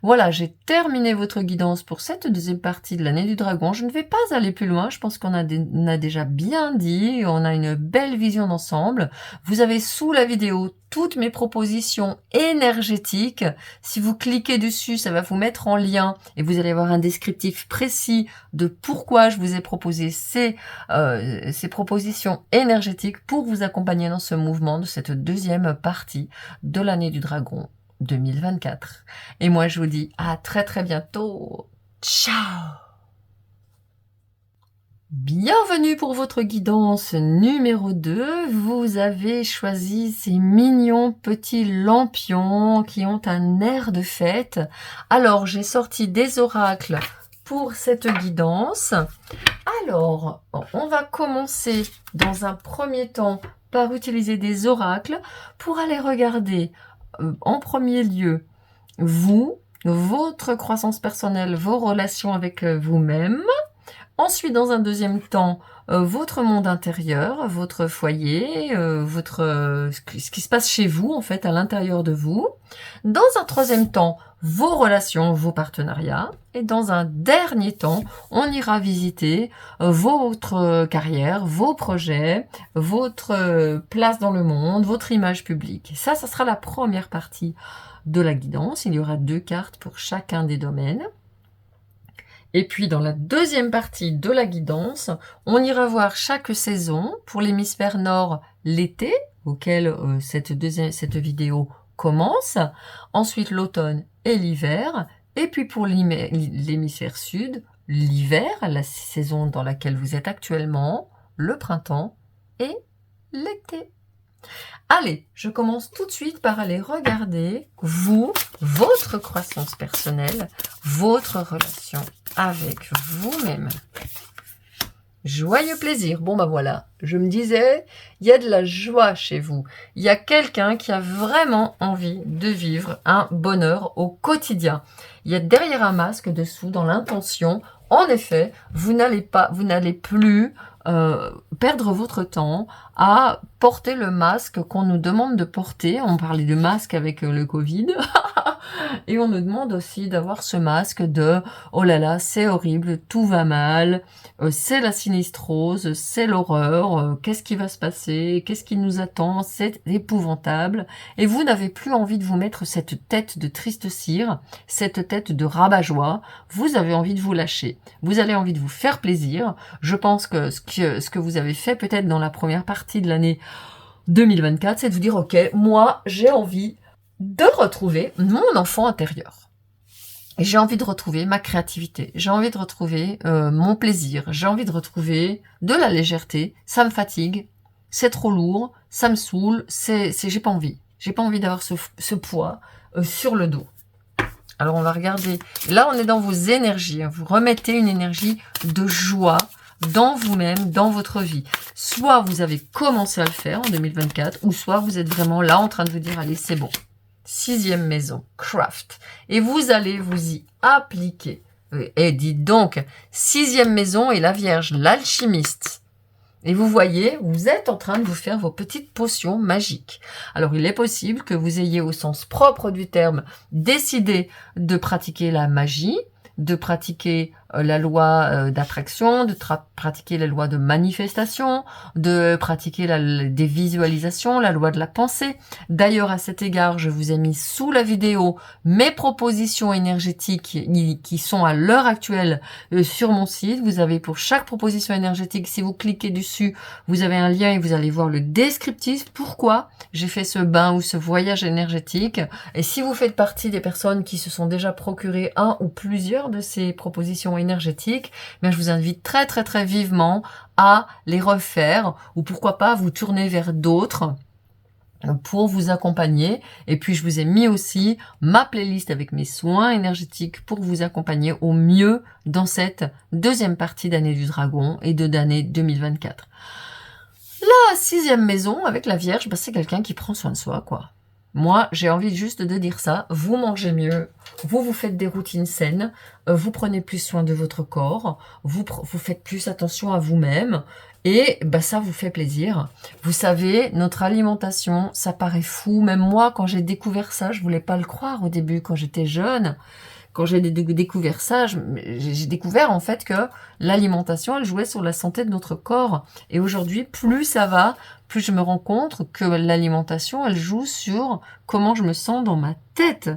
Voilà, j'ai terminé votre guidance pour cette deuxième partie de l'année du dragon. Je ne vais pas aller plus loin, je pense qu'on a déjà bien dit, on a une belle vision d'ensemble. Vous avez sous la vidéo toutes mes propositions énergétiques. Si vous cliquez dessus, ça va vous mettre en lien et vous allez avoir un descriptif précis de pourquoi je vous ai proposé ces propositions énergétiques pour vous accompagner dans ce mouvement de cette deuxième partie de l'année du dragon. 2024. Et moi, je vous dis à très très bientôt. Ciao! Bienvenue pour votre guidance numéro 2. Vous avez choisi ces mignons petits lampions qui ont un air de fête. Alors, j'ai sorti des oracles pour cette guidance. Alors, on va commencer dans un premier temps par utiliser des oracles pour aller regarder en premier lieu vous, votre croissance personnelle, vos relations avec vous-même. Ensuite, dans un deuxième temps, votre monde intérieur, votre foyer, ce qui se passe chez vous, en fait, à l'intérieur de vous. Dans un troisième temps, vos relations, vos partenariats. Et dans un dernier temps, on ira visiter votre carrière, vos projets, votre place dans le monde, votre image publique. Ça sera la première partie de la guidance. Il y aura 2 cartes pour chacun des domaines. Et puis, dans la deuxième partie de la guidance, on ira voir chaque saison pour l'hémisphère nord l'été, auquel cette vidéo commence. Ensuite, l'automne et l'hiver. Et puis, pour l'hémisphère sud, l'hiver, la saison dans laquelle vous êtes actuellement, le printemps et l'été. Allez, je commence tout de suite par aller regarder vous, votre croissance personnelle, votre relation avec vous-même. Joyeux plaisir. Bon, bah voilà, je me disais, il y a de la joie chez vous. Il y a quelqu'un qui a vraiment envie de vivre un bonheur au quotidien. Il y a derrière un masque dessous, dans l'intention. En effet, vous n'allez plus perdre votre temps à porter le masque qu'on nous demande de porter. On parlait de masque avec le Covid. Et on nous demande aussi d'avoir ce masque de « Oh là là, c'est horrible, tout va mal, c'est la sinistrose, c'est l'horreur, qu'est-ce qui va se passer, qu'est-ce qui nous attend, c'est épouvantable. » Et vous n'avez plus envie de vous mettre cette tête de triste cire, cette tête de rabat-joie. Vous avez envie de vous lâcher. Vous avez envie de vous faire plaisir. Je pense que ce que vous avez fait peut-être dans la première partie de l'année 2024, c'est de vous dire « Ok, moi, j'ai envie de retrouver mon enfant intérieur. Et j'ai envie de retrouver ma créativité, j'ai envie de retrouver mon plaisir, j'ai envie de retrouver de la légèreté, ça me fatigue, c'est trop lourd, ça me saoule, j'ai pas envie d'avoir ce poids sur le dos. » Alors on va regarder, là on est dans vos énergies, vous remettez une énergie de joie dans vous-même, dans votre vie. Soit vous avez commencé à le faire en 2024, ou soit vous êtes vraiment là en train de vous dire « Allez, c'est bon. » 6e maison, craft. Et vous allez vous y appliquer. Et dites donc, 6e maison et la Vierge, l'alchimiste. Et vous voyez, vous êtes en train de vous faire vos petites potions magiques. Alors, il est possible que vous ayez, au sens propre du terme, décidé de pratiquer la magie, de pratiquer la loi d'attraction, de pratiquer la loi de manifestation, de pratiquer des visualisations, la loi de la pensée. D'ailleurs, à cet égard, je vous ai mis sous la vidéo mes propositions énergétiques qui sont à l'heure actuelle sur mon site. Vous avez pour chaque proposition énergétique, si vous cliquez dessus, vous avez un lien et vous allez voir le descriptif. Pourquoi j'ai fait ce bain ou ce voyage énergétique. Et si vous faites partie des personnes qui se sont déjà procuré un ou plusieurs de ces propositions énergétiques, je vous invite très très très vivement à les refaire ou pourquoi pas vous tourner vers d'autres pour vous accompagner. Et puis je vous ai mis aussi ma playlist avec mes soins énergétiques pour vous accompagner au mieux dans cette deuxième partie d'année du dragon et d'année 2024. La 6e maison avec la Vierge, c'est quelqu'un qui prend soin de soi, quoi. Moi, j'ai envie juste de dire ça. Vous mangez mieux, vous faites des routines saines, vous prenez plus soin de votre corps, vous faites plus attention à vous-même et ça vous fait plaisir. Vous savez, notre alimentation, ça paraît fou. Même moi, quand j'ai découvert ça, je voulais pas le croire au début quand j'étais jeune. Quand j'ai découvert ça, j'ai découvert en fait que l'alimentation, elle jouait sur la santé de notre corps. Et aujourd'hui, plus ça va, plus je me rends compte que l'alimentation, elle joue sur comment je me sens dans ma tête.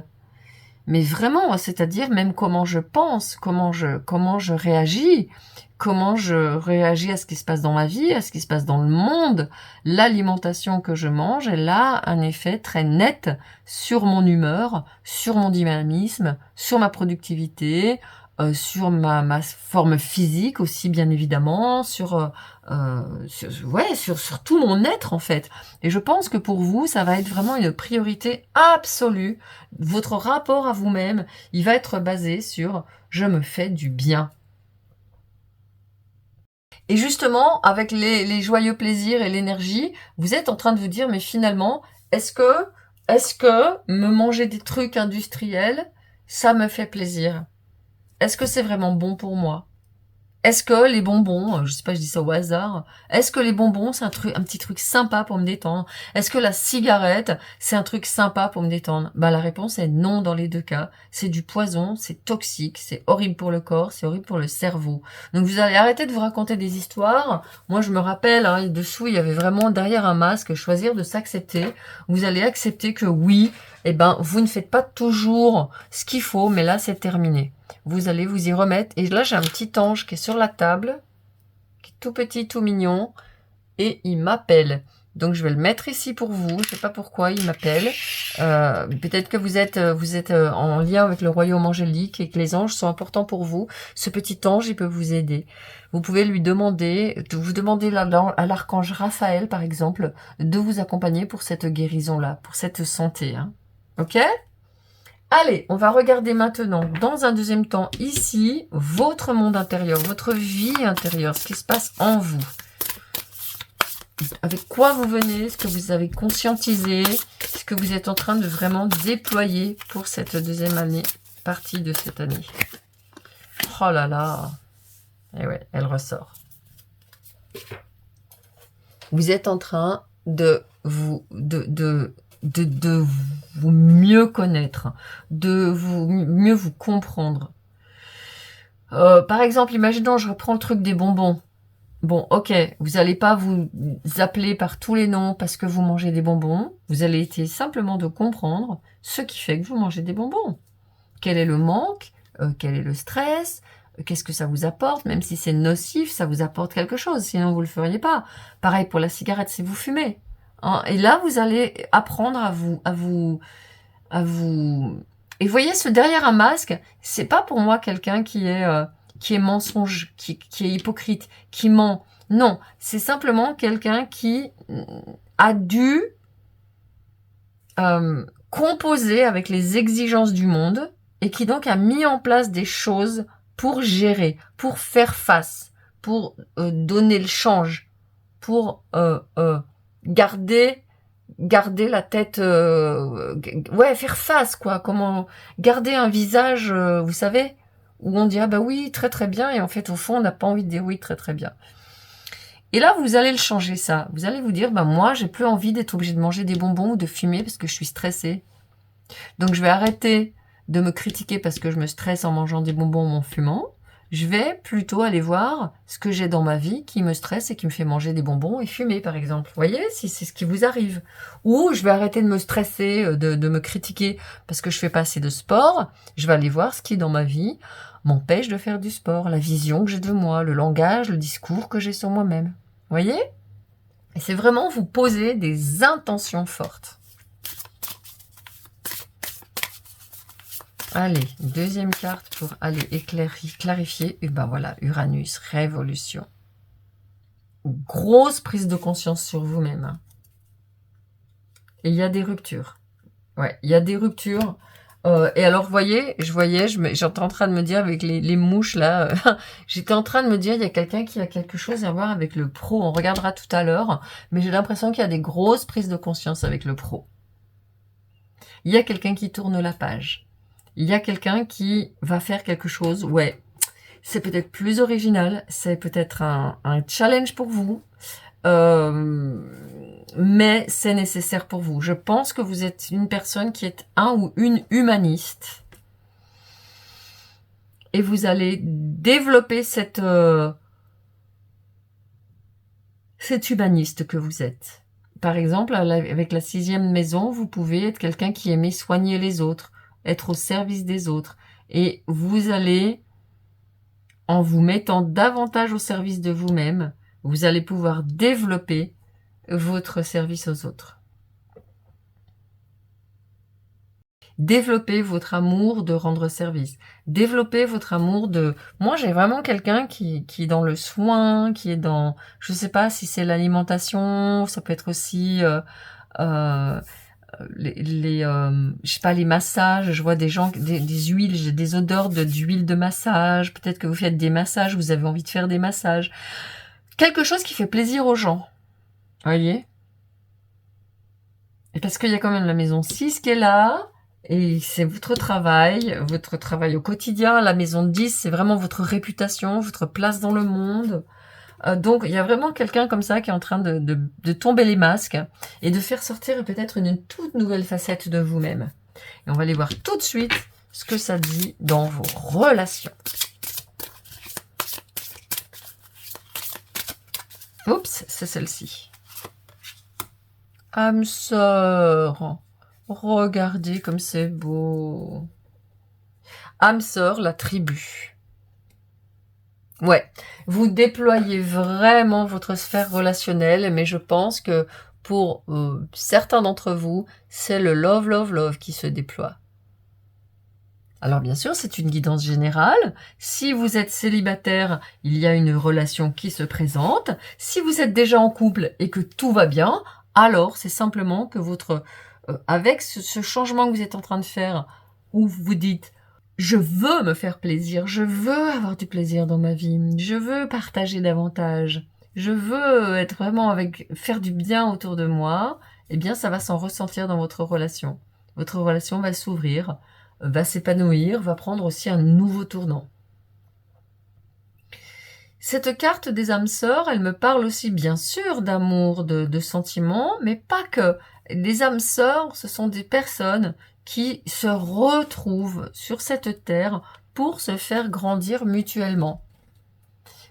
Mais vraiment, c'est-à-dire même comment je pense, comment je réagis, comment je réagis à ce qui se passe dans ma vie, à ce qui se passe dans le monde. L'alimentation que je mange, elle a un effet très net sur mon humeur, sur mon dynamisme, sur ma productivité, sur ma forme physique aussi, bien évidemment, sur tout mon être, en fait. Et je pense que pour vous, ça va être vraiment une priorité absolue. Votre rapport à vous-même, il va être basé sur « je me fais du bien ». Et justement, avec les joyeux plaisirs et l'énergie, vous êtes en train de vous dire, mais finalement, est-ce que me manger des trucs industriels, ça me fait plaisir? Est-ce que c'est vraiment bon pour moi? Est-ce que les bonbons, je sais pas, je dis ça au hasard, est-ce que les bonbons, c'est un petit truc sympa pour me détendre? Est-ce que la cigarette, c'est un truc sympa pour me détendre? Bah, la réponse est non dans les deux cas. C'est du poison, c'est toxique, c'est horrible pour le corps, c'est horrible pour le cerveau. Donc, vous allez arrêter de vous raconter des histoires. Moi, je me rappelle, hein, dessous, il y avait vraiment derrière un masque, choisir de s'accepter. Vous allez accepter que oui, eh ben, vous ne faites pas toujours ce qu'il faut, mais là, c'est terminé. Vous allez vous y remettre. Et là, j'ai un petit ange qui est sur la table, qui est tout petit, tout mignon, et il m'appelle. Donc, je vais le mettre ici pour vous. Je sais pas pourquoi il m'appelle. Peut-être que vous êtes en lien avec le royaume angélique et que les anges sont importants pour vous. Ce petit ange, il peut vous aider. Vous pouvez lui demander, vous demandez à l'archange Raphaël, par exemple, de vous accompagner pour cette guérison-là, pour cette santé. Hein. Ok ? Allez, on va regarder maintenant, dans un deuxième temps, ici, votre monde intérieur, votre vie intérieure, ce qui se passe en vous. Avec quoi vous venez, ce que vous avez conscientisé, ce que vous êtes en train de vraiment déployer pour cette deuxième partie de cette année. Oh là là. Et ouais, elle ressort. Vous êtes en train de vous mieux connaître, de mieux vous comprendre. Par exemple, imaginons, je reprends le truc des bonbons. Bon, ok, vous n'allez pas vous appeler par tous les noms parce que vous mangez des bonbons. Vous allez essayer simplement de comprendre ce qui fait que vous mangez des bonbons. Quel est le manque? Quel est le stress? Qu'est-ce que ça vous apporte? Même si c'est nocif, ça vous apporte quelque chose. Sinon, vous le feriez pas. Pareil pour la cigarette si vous fumez. Hein, et là, vous allez apprendre à vous. Et voyez, ce derrière un masque, c'est pas pour moi quelqu'un qui est mensonge, qui est hypocrite, qui ment. Non, c'est simplement quelqu'un qui a dû composer avec les exigences du monde et qui donc a mis en place des choses pour gérer, pour faire face, pour donner le change, pour garder la tête, faire face, quoi. Comment garder un visage, vous savez, où on dit ah bah oui, très très bien, et en fait au fond on n'a pas envie de dire oui, très très bien. Et là vous allez le changer ça. Vous allez vous dire bah moi j'ai plus envie d'être obligé de manger des bonbons ou de fumer parce que je suis stressée. Donc je vais arrêter de me critiquer parce que je me stresse en mangeant des bonbons ou en fumant. Je vais plutôt aller voir ce que j'ai dans ma vie qui me stresse et qui me fait manger des bonbons et fumer, par exemple. Vous voyez, si c'est ce qui vous arrive. Ou je vais arrêter de me stresser, de me critiquer parce que je fais pas assez de sport. Je vais aller voir ce qui, dans ma vie, m'empêche de faire du sport. La vision que j'ai de moi, le langage, le discours que j'ai sur moi-même. Vous voyez? Et c'est vraiment vous poser des intentions fortes. Allez, deuxième carte pour aller clarifier. Et ben voilà, Uranus, révolution. Grosse prise de conscience sur vous-même. Hein. Et il y a des ruptures. Ouais, il y a des ruptures. Et alors, vous voyez, j'étais en train de me dire avec les mouches là, j'étais en train de me dire, il y a quelqu'un qui a quelque chose à voir avec le pro. On regardera tout à l'heure, mais j'ai l'impression qu'il y a des grosses prises de conscience avec le pro. Il y a quelqu'un qui tourne la page. Il y a quelqu'un qui va faire quelque chose, ouais, c'est peut-être plus original, c'est peut-être un challenge pour vous, mais c'est nécessaire pour vous. Je pense que vous êtes une personne qui est un ou une humaniste, et vous allez développer cet humaniste que vous êtes. Par exemple, avec la 6e maison, vous pouvez être quelqu'un qui aimait soigner les autres, être au service des autres. Et vous allez, en vous mettant davantage au service de vous-même, vous allez pouvoir développer votre service aux autres. Développez votre amour de rendre service. Développez votre amour de... Moi, j'ai vraiment quelqu'un qui est dans le soin, qui est dans... Je sais pas si c'est l'alimentation, ça peut être aussi... je sais pas, les massages. Je vois des gens, des huiles, j'ai des odeurs d'huile de massage. Peut-être que vous faites des massages, vous avez envie de faire des massages. Quelque chose qui fait plaisir aux gens. Vous voyez? Et parce qu'il y a quand même la maison 6 qui est là, et c'est votre travail au quotidien. La maison 10, c'est vraiment votre réputation, votre place dans le monde. Donc, il y a vraiment quelqu'un comme ça qui est en train de tomber les masques et de faire sortir peut-être une toute nouvelle facette de vous-même. Et on va aller voir tout de suite ce que ça dit dans vos relations. Oups, c'est celle-ci. Âme sœur, regardez comme c'est beau. Âme sœur, la tribu. Ouais, vous déployez vraiment votre sphère relationnelle, mais je pense que pour certains d'entre vous, c'est le love, love, love qui se déploie. Alors bien sûr, c'est une guidance générale. Si vous êtes célibataire, il y a une relation qui se présente. Si vous êtes déjà en couple et que tout va bien, alors c'est simplement que avec ce changement que vous êtes en train de faire, où vous dites « je veux me faire plaisir, je veux avoir du plaisir dans ma vie, je veux partager davantage, je veux être vraiment faire du bien autour de moi », eh bien ça va s'en ressentir dans votre relation. Votre relation va s'ouvrir, va s'épanouir, va prendre aussi un nouveau tournant. Cette carte des âmes sœurs, elle me parle aussi bien sûr d'amour, de sentiments, mais pas que. Les âmes sœurs, ce sont des personnes qui se retrouvent sur cette terre pour se faire grandir mutuellement.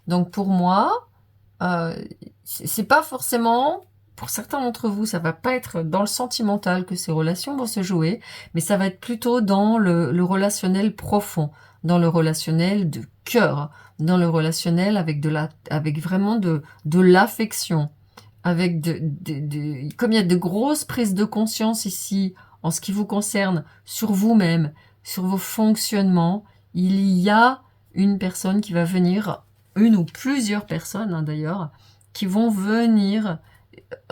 Donc pour moi, c'est pas forcément... Pour certains d'entre vous, ça va pas être dans le sentimental que ces relations vont se jouer, mais ça va être plutôt dans le relationnel profond, dans le relationnel de cœur, dans le relationnel avec vraiment de l'affection, avec comme il y a de grosses prises de conscience ici, en ce qui vous concerne, sur vous-même, sur vos fonctionnements, il y a une personne qui va venir, une ou plusieurs personnes d'ailleurs, qui vont venir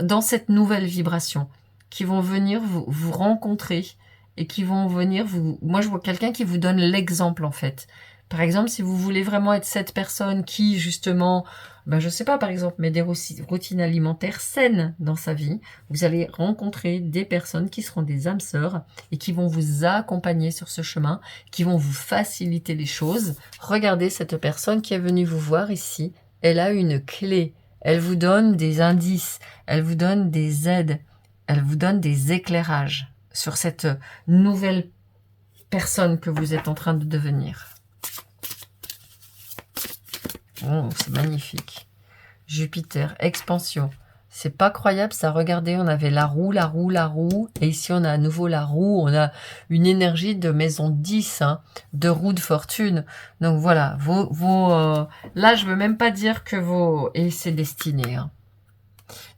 dans cette nouvelle vibration, qui vont venir vous rencontrer et qui vont venir moi je vois quelqu'un qui vous donne l'exemple en fait. Par exemple, si vous voulez vraiment être cette personne qui justement, je sais pas, par exemple, met des routines alimentaires saines dans sa vie, vous allez rencontrer des personnes qui seront des âmes sœurs et qui vont vous accompagner sur ce chemin, qui vont vous faciliter les choses. Regardez cette personne qui est venue vous voir ici, elle a une clé. Elle vous donne des indices, elle vous donne des aides, elle vous donne des éclairages sur cette nouvelle personne que vous êtes en train de devenir. Oh, c'est magnifique. Jupiter, expansion. C'est pas croyable ça, regardez, on avait la roue, et ici on a à nouveau la roue, on a une énergie de maison 10, de roue de fortune. Donc voilà, là je veux même pas dire que et c'est destiné.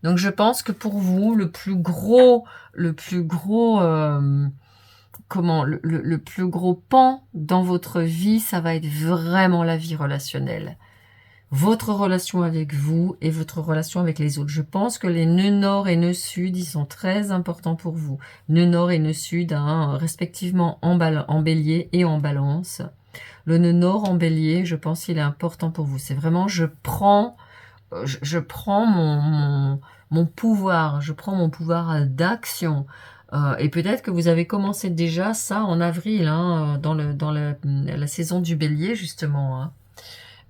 Donc je pense que pour vous, le plus gros pan dans votre vie, ça va être vraiment la vie relationnelle. Votre relation avec vous et votre relation avec les autres. Je pense que les nœuds nord et nœuds sud, ils sont très importants pour vous. Nœud nord et nœud sud, respectivement en bélier et en balance. Le nœud nord en bélier, je pense qu'il est important pour vous. C'est vraiment, je prends mon pouvoir, je prends mon pouvoir d'action. Et peut-être que vous avez commencé déjà ça en avril, dans la saison du bélier, justement.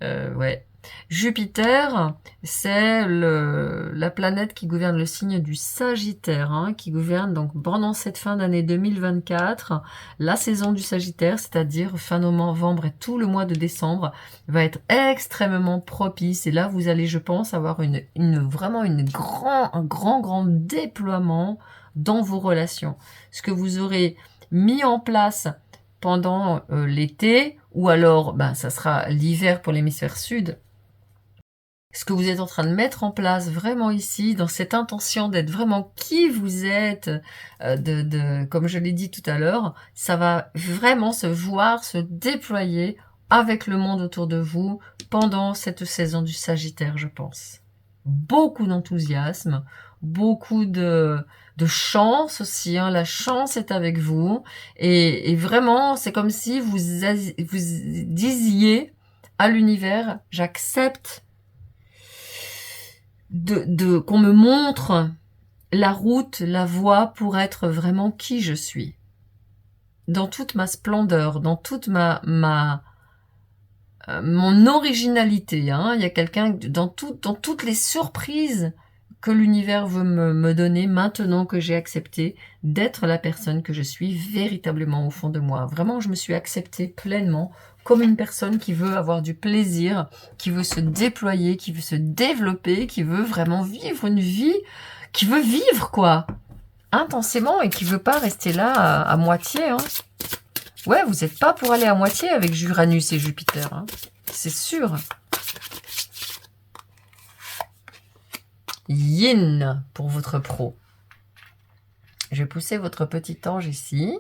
Ouais. Jupiter, c'est la planète qui gouverne le signe du Sagittaire, qui gouverne donc pendant cette fin d'année 2024, la saison du Sagittaire, c'est-à-dire fin novembre et tout le mois de décembre, va être extrêmement propice. Et là, vous allez, je pense, avoir vraiment un grand déploiement dans vos relations. Ce que vous aurez mis en place pendant l'été, ou alors ça sera l'hiver pour l'hémisphère sud, ce que vous êtes en train de mettre en place vraiment ici, dans cette intention d'être vraiment qui vous êtes, comme je l'ai dit tout à l'heure, ça va vraiment se voir, se déployer avec le monde autour de vous pendant cette saison du Sagittaire, je pense. Beaucoup d'enthousiasme, beaucoup de chance aussi, hein. La chance est avec vous, et vraiment, c'est comme si vous disiez à l'univers, j'accepte qu'on me montre la route, la voie pour être vraiment qui je suis. Dans toute ma splendeur, dans toute mon originalité, hein. Il y a quelqu'un dans toutes les surprises que l'univers veut me donner maintenant que j'ai accepté d'être la personne que je suis véritablement au fond de moi. Vraiment, je me suis acceptée pleinement comme une personne qui veut avoir du plaisir, qui veut se déployer, qui veut se développer, qui veut vraiment vivre une vie, qui veut vivre quoi, intensément, et qui veut pas rester là à moitié, hein. Ouais, vous n'êtes pas pour aller à moitié avec Uranus et Jupiter, hein. C'est sûr. Yin pour votre pro. Je vais pousser votre petit ange ici.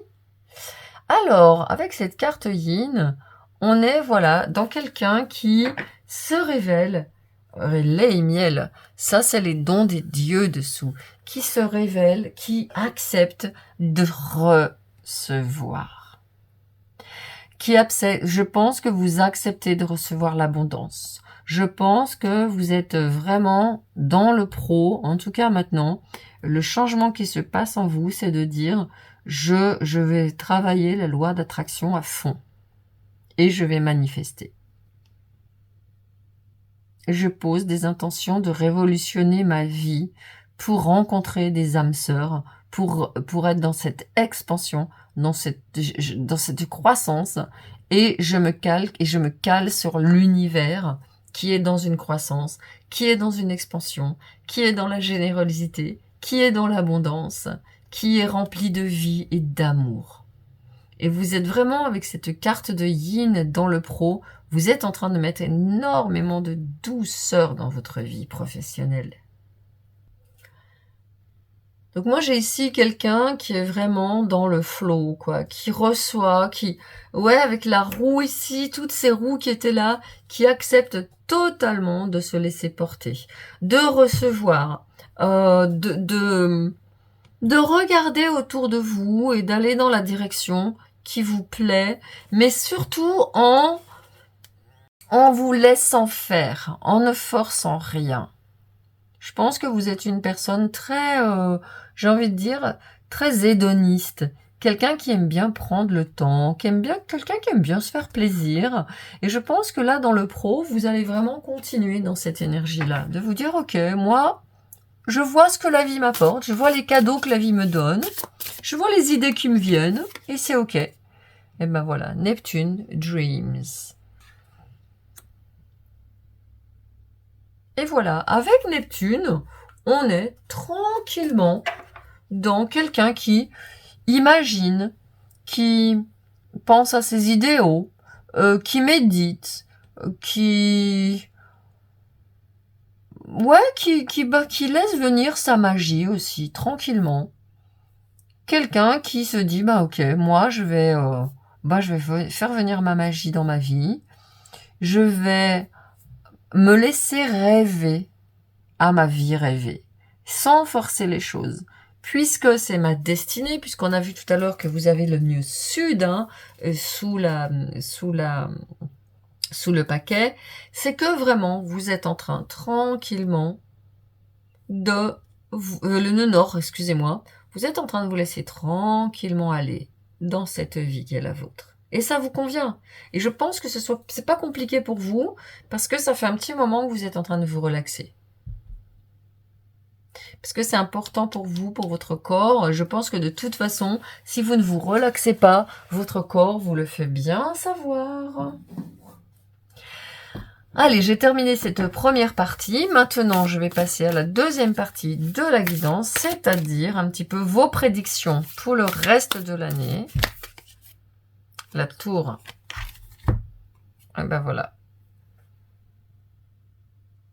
Alors, avec cette carte Yin, on est, voilà, dans quelqu'un qui se révèle, lait et miel, ça c'est les dons des dieux dessous, qui se révèle, qui accepte de recevoir. Je pense que vous acceptez de recevoir l'abondance. Je pense que vous êtes vraiment dans le pro, en tout cas maintenant. Le changement qui se passe en vous, c'est de dire, je vais travailler la loi d'attraction à fond. Et je vais manifester. Je pose des intentions de révolutionner ma vie pour rencontrer des âmes sœurs, pour être dans cette expansion, dans cette croissance, et je me cale sur l'univers qui est dans une croissance, qui est dans une expansion, qui est dans la générosité, qui est dans l'abondance, qui est rempli de vie et d'amour. Et vous êtes vraiment, avec cette carte de Yin dans le pro, vous êtes en train de mettre énormément de douceur dans votre vie professionnelle. Donc moi j'ai ici quelqu'un qui est vraiment dans le flow, quoi, qui reçoit, avec la roue ici, toutes ces roues qui étaient là, qui acceptent totalement de se laisser porter, de recevoir, de regarder autour de vous et d'aller dans la direction qui vous plaît, mais surtout en vous laissant faire, en ne forçant rien. Je pense que vous êtes une personne très, j'ai envie de dire, très hédoniste. Quelqu'un qui aime bien prendre le temps, quelqu'un qui aime bien se faire plaisir. Et je pense que là, dans le pro, vous allez vraiment continuer dans cette énergie-là. De vous dire, ok, moi, je vois ce que la vie m'apporte, je vois les cadeaux que la vie me donne, je vois les idées qui me viennent, et c'est ok. Et ben voilà, Neptune Dreams. Et voilà, avec Neptune, on est tranquillement dans quelqu'un qui imagine, qui pense à ses idéaux, qui médite, qui laisse venir sa magie aussi, tranquillement. Quelqu'un qui se dit, ok, moi je vais faire venir ma magie dans ma vie, je vais me laisser rêver à ma vie rêvée, sans forcer les choses, puisque c'est ma destinée, puisqu'on a vu tout à l'heure que vous avez le nœud sud, hein, sous le paquet, c'est que vraiment vous êtes en train tranquillement le nœud nord, excusez-moi, vous êtes en train de vous laisser tranquillement aller dans cette vie qui est la vôtre. Et ça vous convient. Et je pense que c'est pas compliqué pour vous, parce que ça fait un petit moment que vous êtes en train de vous relaxer. Parce que c'est important pour vous, pour votre corps. Je pense que de toute façon, si vous ne vous relaxez pas, votre corps vous le fait bien savoir. Allez, j'ai terminé cette première partie. Maintenant, je vais passer à la deuxième partie de la guidance, c'est-à-dire un petit peu vos prédictions pour le reste de l'année. La tour. Et ben voilà.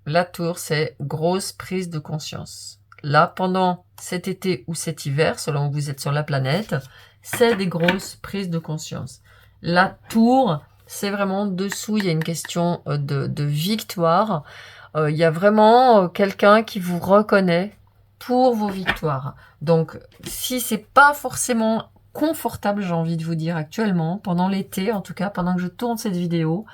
La tour, c'est grosse prise de conscience. Là, pendant cet été ou cet hiver, selon où vous êtes sur la planète, c'est des grosses prises de conscience. La tour, c'est vraiment dessous, il y a une question de victoire. Il y a vraiment quelqu'un qui vous reconnaît pour vos victoires. Donc, si c'est pas forcément confortable, j'ai envie de vous dire actuellement, pendant l'été, en tout cas, pendant que je tourne cette vidéo,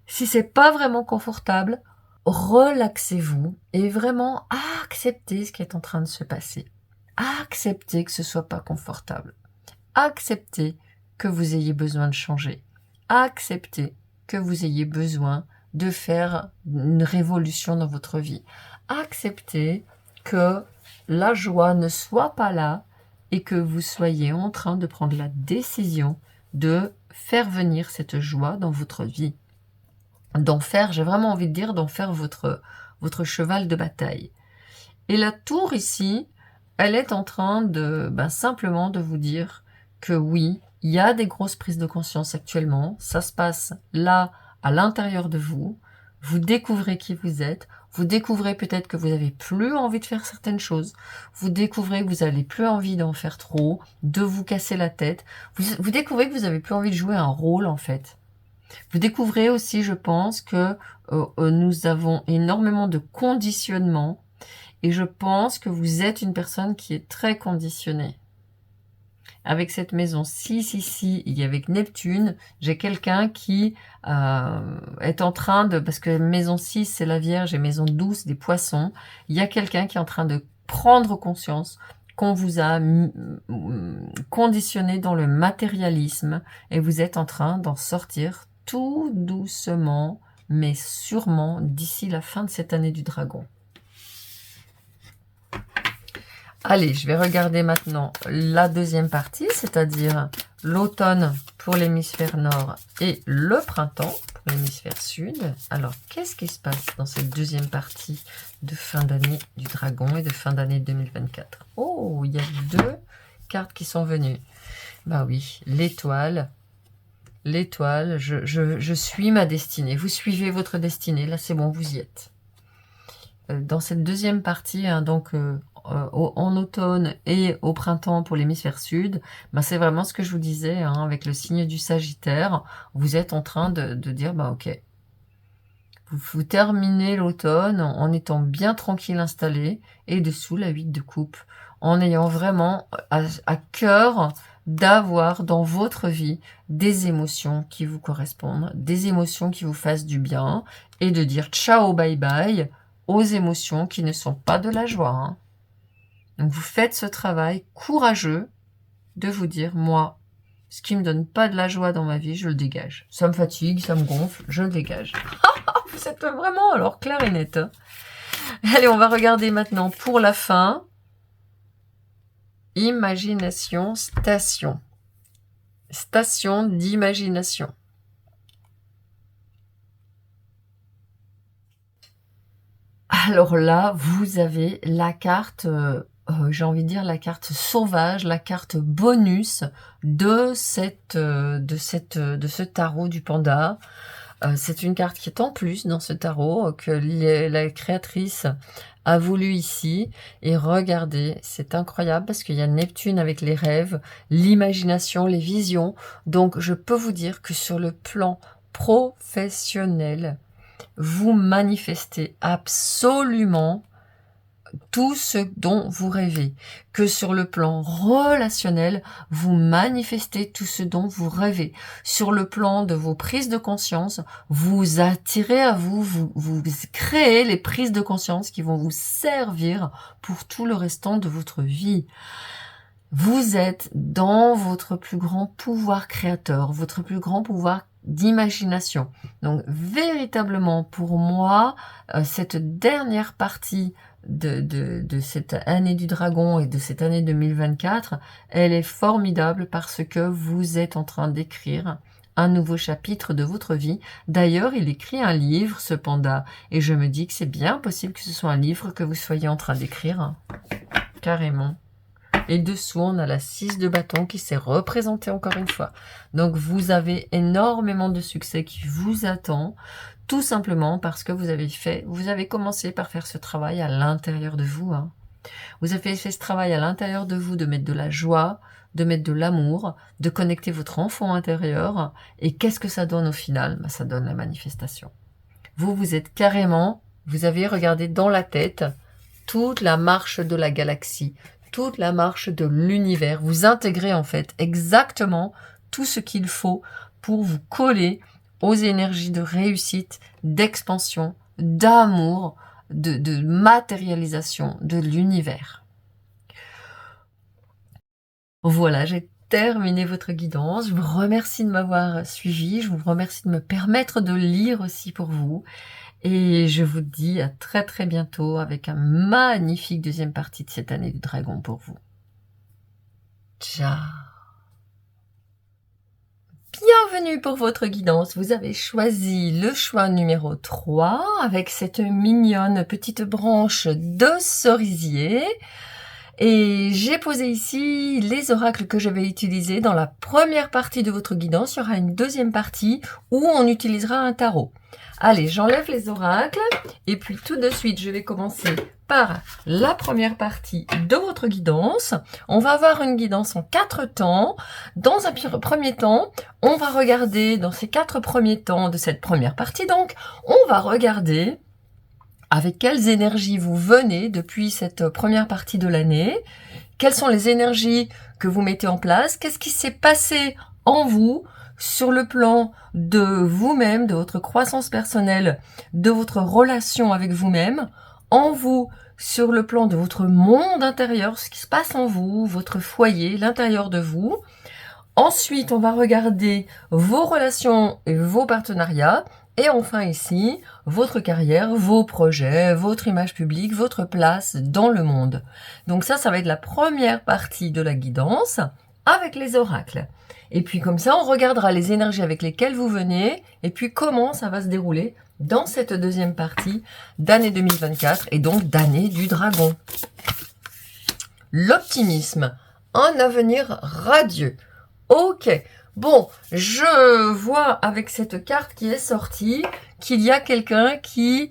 si c'est pas vraiment confortable, relaxez-vous et vraiment acceptez ce qui est en train de se passer. Acceptez que ce soit pas confortable. Acceptez que vous ayez besoin de changer. Acceptez que vous ayez besoin de faire une révolution dans votre vie. Acceptez que la joie ne soit pas là et que vous soyez en train de prendre la décision de faire venir cette joie dans votre vie. D'en faire, j'ai vraiment envie de dire, d'en faire votre cheval de bataille. Et la tour ici, elle est en train de simplement de vous dire que oui, il y a des grosses prises de conscience actuellement, ça se passe là, à l'intérieur de vous, vous découvrez qui vous êtes, vous découvrez peut-être que vous n'avez plus envie de faire certaines choses, vous découvrez que vous n'avez plus envie d'en faire trop, de vous casser la tête, vous découvrez que vous n'avez plus envie de jouer un rôle en fait. Vous découvrez aussi, je pense, que nous avons énormément de conditionnement et je pense que vous êtes une personne qui est très conditionnée. Avec cette maison 6 ici, et avec Neptune, j'ai quelqu'un qui est en train de... Parce que maison 6, c'est la Vierge et maison 12, des poissons. Il y a quelqu'un qui est en train de prendre conscience qu'on vous a conditionné dans le matérialisme et vous êtes en train d'en sortir tout doucement, mais sûrement d'ici la fin de cette année du dragon. Allez, je vais regarder maintenant la deuxième partie, c'est-à-dire l'automne pour l'hémisphère nord et le printemps pour l'hémisphère sud. Alors, qu'est-ce qui se passe dans cette deuxième partie de fin d'année du dragon et de fin d'année 2024? Oh, il y a deux cartes qui sont venues. Bah oui, l'étoile. L'étoile, je suis ma destinée. Vous suivez votre destinée, là c'est bon, vous y êtes. Dans cette deuxième partie, hein, donc en automne et au printemps pour l'hémisphère sud, ben c'est vraiment ce que je vous disais, hein, avec le signe du Sagittaire, vous êtes en train de dire, bah ok, vous terminez l'automne en étant bien tranquille installé, et dessous la 8 de coupe, en ayant vraiment à cœur d'avoir dans votre vie des émotions qui vous correspondent, des émotions qui vous fassent du bien, et de dire ciao, bye bye aux émotions qui ne sont pas de la joie. Hein. Donc vous faites ce travail courageux de vous dire, moi, ce qui me donne pas de la joie dans ma vie, je le dégage. Ça me fatigue, ça me gonfle, je le dégage. Vous êtes vraiment alors clair et net. Hein. Allez, on va regarder maintenant pour la fin. Imagination, station. Station d'imagination. Alors là, vous avez la carte, j'ai envie de dire la carte sauvage, la carte bonus de ce tarot du panda. C'est une carte qui est en plus dans ce tarot que la créatrice a voulu ici. Et regardez, c'est incroyable parce qu'il y a Neptune avec les rêves, l'imagination, les visions. Donc je peux vous dire que sur le plan professionnel, vous manifestez absolument tout ce dont vous rêvez. Que sur le plan relationnel, vous manifestez tout ce dont vous rêvez. Sur le plan de vos prises de conscience, vous attirez à vous, vous créez les prises de conscience qui vont vous servir pour tout le restant de votre vie. Vous êtes dans votre plus grand pouvoir créateur, votre plus grand pouvoir d'imagination. Donc véritablement pour moi, cette dernière partie de cette année du dragon et de cette année 2024, elle est formidable parce que vous êtes en train d'écrire un nouveau chapitre de votre vie. D'ailleurs, il écrit un livre, ce panda, et je me dis que c'est bien possible que ce soit un livre que vous soyez en train d'écrire, carrément. Et dessous, on a la 6 de bâton qui s'est représentée encore une fois. Donc, vous avez énormément de succès qui vous attend, tout simplement parce que vous avez commencé par faire ce travail à l'intérieur de vous. Vous avez fait ce travail à l'intérieur de vous, de mettre de la joie, de mettre de l'amour, de connecter votre enfant intérieur. Et qu'est-ce que ça donne au final? Ça donne la manifestation. Vous êtes carrément, vous avez regardé dans la tête toute la marche de la galaxie, toute la marche de l'univers. Vous intégrez en fait exactement tout ce qu'il faut pour vous coller aux énergies de réussite, d'expansion, d'amour, de matérialisation de l'univers. Voilà, j'ai terminé votre guidance. Je vous remercie de m'avoir suivi. Je vous remercie de me permettre de lire aussi pour vous. Et je vous dis à très très bientôt avec un magnifique deuxième partie de cette année du dragon pour vous. Ciao. Bienvenue pour votre guidance. Vous avez choisi le choix numéro 3 avec cette mignonne petite branche de cerisier. Et j'ai posé ici les oracles que je vais utiliser dans la première partie de votre guidance. Il y aura une deuxième partie où on utilisera un tarot. Allez, j'enlève les oracles et puis tout de suite, je vais commencer par la première partie de votre guidance. On va avoir une guidance en 4 temps. Dans un premier temps, on va regarder dans ces 4 premiers temps de cette première partie. Donc, on va regarder avec quelles énergies vous venez depuis cette première partie de l'année. Quelles sont les énergies que vous mettez en place? Qu'est-ce qui s'est passé en vous sur le plan de vous-même, de votre croissance personnelle, de votre relation avec vous-même, en vous, sur le plan de votre monde intérieur, ce qui se passe en vous, votre foyer, l'intérieur de vous. Ensuite, on va regarder vos relations et vos partenariats. Et enfin ici, votre carrière, vos projets, votre image publique, votre place dans le monde. Donc ça va être la première partie de la guidance avec les oracles. Et puis comme ça, on regardera les énergies avec lesquelles vous venez et puis comment ça va se dérouler dans cette deuxième partie d'année 2024 et donc d'année du dragon. L'optimisme, un avenir radieux. Ok, bon, je vois avec cette carte qui est sortie qu'il y a quelqu'un qui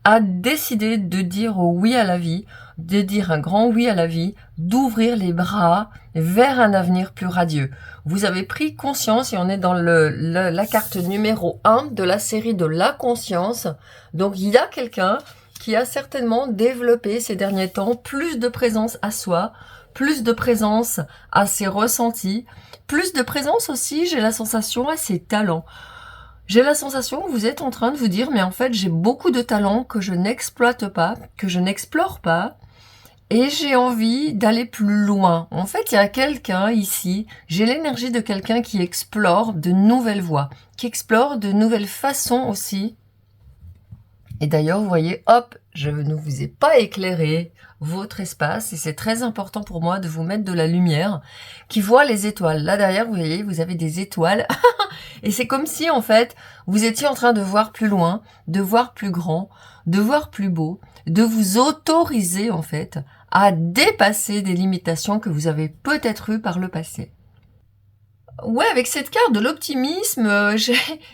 a décidé de dire oui à la vie, de dire un grand oui à la vie, d'ouvrir les bras vers un avenir plus radieux. Vous avez pris conscience, et on est dans la carte numéro 1 de la série de la conscience. Donc il y a quelqu'un qui a certainement développé ces derniers temps plus de présence à soi, plus de présence à ses ressentis, plus de présence aussi, j'ai la sensation, à ses talents. J'ai la sensation que vous êtes en train de vous dire, mais en fait, j'ai beaucoup de talents que je n'exploite pas, que je n'explore pas, et j'ai envie d'aller plus loin. En fait, il y a quelqu'un ici, j'ai l'énergie de quelqu'un qui explore de nouvelles voies, qui explore de nouvelles façons aussi. Et d'ailleurs, vous voyez, hop, je ne vous ai pas éclairé votre espace, et c'est très important pour moi de vous mettre de la lumière qui voit les étoiles. Là derrière, vous voyez, vous avez des étoiles. Et c'est comme si, en fait, vous étiez en train de voir plus loin, de voir plus grand, de voir plus beau, de vous autoriser, en fait, à dépasser des limitations que vous avez peut-être eues par le passé. Ouais, avec cette carte de l'optimisme,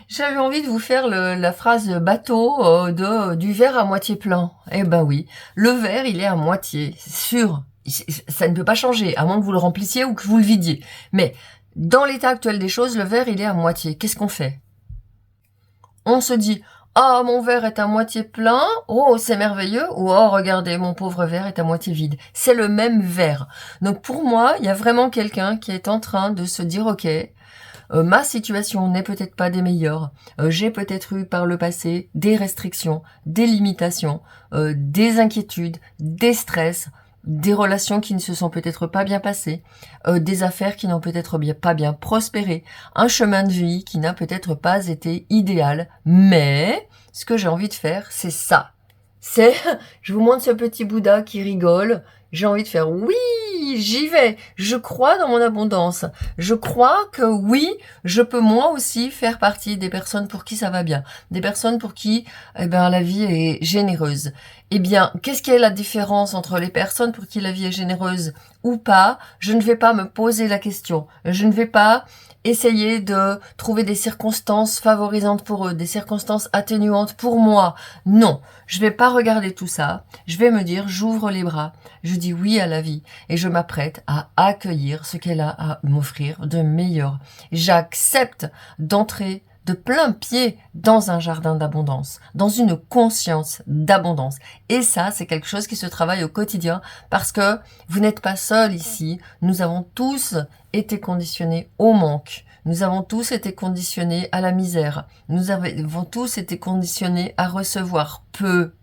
j'avais envie de vous faire la phrase bateau du verre à moitié plein. Eh ben oui, le verre, il est à moitié, c'est sûr. Ça ne peut pas changer, à moins que vous le remplissiez ou que vous le vidiez. Mais dans l'état actuel des choses, le verre, il est à moitié. Qu'est-ce qu'on fait? On se dit, ah, mon verre est à moitié plein, oh, c'est merveilleux, ou oh, regardez, mon pauvre verre est à moitié vide. C'est le même verre. Donc pour moi, il y a vraiment quelqu'un qui est en train de se dire, ok, ma situation n'est peut-être pas des meilleures, j'ai peut-être eu par le passé des restrictions, des limitations, des inquiétudes, des stress, des relations qui ne se sont peut-être pas bien passées, des affaires qui n'ont peut-être pas bien prospéré, un chemin de vie qui n'a peut-être pas été idéal, mais ce que j'ai envie de faire, c'est ça. Je vous montre ce petit Bouddha qui rigole, j'ai envie de faire oui, oui, j'y vais. Je crois dans mon abondance. Je crois que oui, je peux moi aussi faire partie des personnes pour qui ça va bien. Des personnes pour qui, eh ben, la vie est généreuse. Eh bien, qu'est-ce qui est la différence entre les personnes pour qui la vie est généreuse ou pas? Je ne vais pas me poser la question. Je ne vais pas essayer de trouver des circonstances favorisantes pour eux, des circonstances atténuantes pour moi. Non, je vais pas regarder tout ça. Je vais me dire, j'ouvre les bras, je dis oui à la vie et je m'apprête à accueillir ce qu'elle a à m'offrir de meilleur. J'accepte d'entrer de plein pied dans un jardin d'abondance, dans une conscience d'abondance. Et ça, c'est quelque chose qui se travaille au quotidien parce que vous n'êtes pas seul ici. Nous avons tous été conditionnés au manque. Nous avons tous été conditionnés à la misère. Nous avons tous été conditionnés à recevoir peu,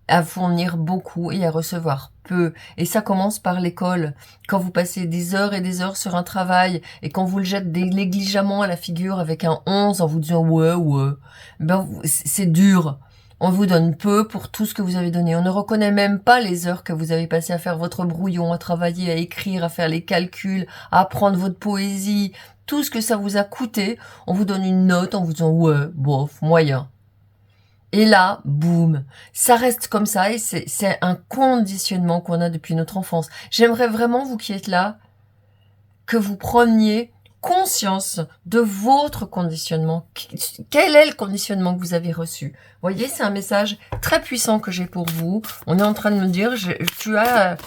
à fournir beaucoup et à recevoir peu. Et ça commence par l'école. Quand vous passez des heures et des heures sur un travail et quand vous le jetez négligemment à la figure avec un 11 en vous disant ouais, ben c'est dur. On vous donne peu pour tout ce que vous avez donné. On ne reconnaît même pas les heures que vous avez passées à faire votre brouillon, à travailler, à écrire, à faire les calculs, à apprendre votre poésie. Tout ce que ça vous a coûté, on vous donne une note en vous disant ouais, bof, moyen. Et là, boum, ça reste comme ça et c'est un conditionnement qu'on a depuis notre enfance. J'aimerais vraiment, vous qui êtes là, que vous preniez conscience de votre conditionnement. Quel est le conditionnement que vous avez reçu? Vous voyez, c'est un message très puissant que j'ai pour vous. On est en train de me dire, tu as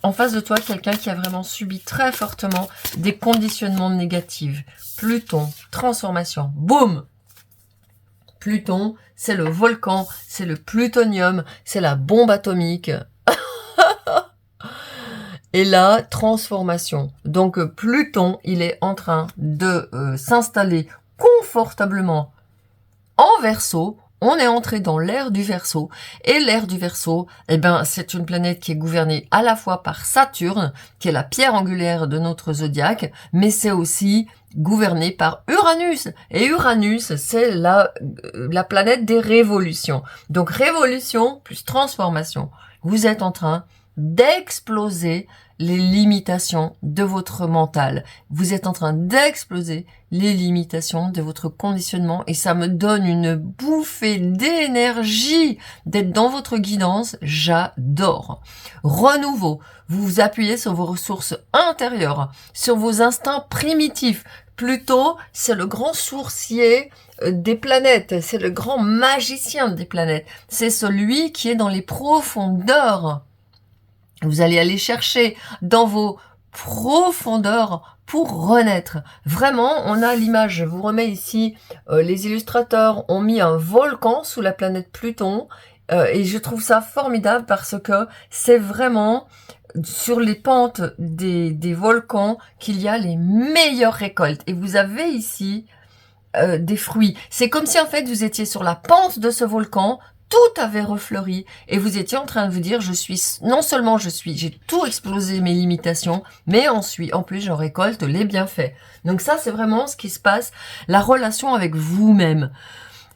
en face de toi quelqu'un qui a vraiment subi très fortement des conditionnements négatifs. Pluton, transformation, boum! Pluton, c'est le volcan, c'est le plutonium, c'est la bombe atomique. Et la transformation. Donc Pluton, il est en train de s'installer confortablement en Verseau. On est entré dans l'ère du Verseau. Et l'ère du Verseau, eh ben, c'est une planète qui est gouvernée à la fois par Saturne, qui est la pierre angulaire de notre zodiaque, mais c'est aussi gouverné par Uranus. Et Uranus, c'est la planète des révolutions. Donc révolution plus transformation. Vous êtes en train d'exploser les limitations de votre mental. Vous êtes en train d'exploser les limitations de votre conditionnement et ça me donne une bouffée d'énergie d'être dans votre guidance. J'adore. Renouveau. Vous vous appuyez sur vos ressources intérieures, sur vos instincts primitifs. Pluton, c'est le grand sourcier des planètes, c'est le grand magicien des planètes. C'est celui qui est dans les profondeurs. Vous allez aller chercher dans vos profondeurs pour renaître. Vraiment, on a l'image, je vous remets ici, les illustrateurs ont mis un volcan sous la planète Pluton et je trouve ça formidable parce que c'est vraiment sur les pentes des volcans qu'il y a les meilleures récoltes. Et vous avez ici des fruits. C'est comme si en fait vous étiez sur la pente de ce volcan, tout avait refleuri et vous étiez en train de vous dire non seulement j'ai tout explosé mes limitations, mais ensuite en plus j'en récolte les bienfaits. Donc ça c'est vraiment ce qui se passe, la relation avec vous-même.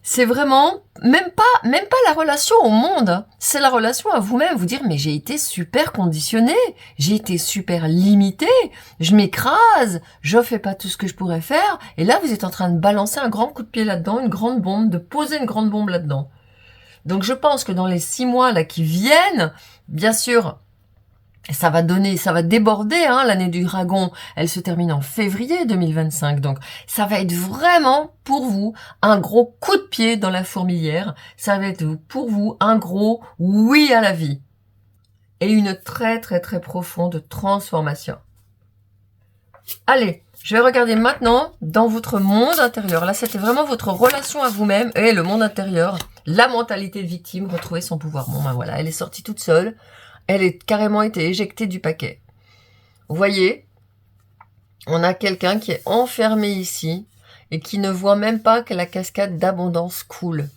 C'est vraiment même pas la relation au monde, c'est la relation à vous-même, vous dire mais j'ai été super conditionné, j'ai été super limité, je m'écrase, je fais pas tout ce que je pourrais faire et là vous êtes en train de balancer un grand coup de pied là-dedans, une grande bombe, de poser une grande bombe là-dedans. Donc je pense que dans les 6 mois là qui viennent, bien sûr, ça va déborder, hein, l'année du dragon, elle se termine en février 2025, donc ça va être vraiment pour vous un gros coup de pied dans la fourmilière, ça va être pour vous un gros oui à la vie et une très très très profonde transformation. Allez, je vais regarder maintenant dans votre monde intérieur. Là, c'était vraiment votre relation à vous-même et le monde intérieur. La mentalité de victime, retrouver son pouvoir. Bon, ben voilà, elle est sortie toute seule. Elle est carrément été éjectée du paquet. Vous voyez, on a quelqu'un qui est enfermé ici et qui ne voit même pas que la cascade d'abondance coule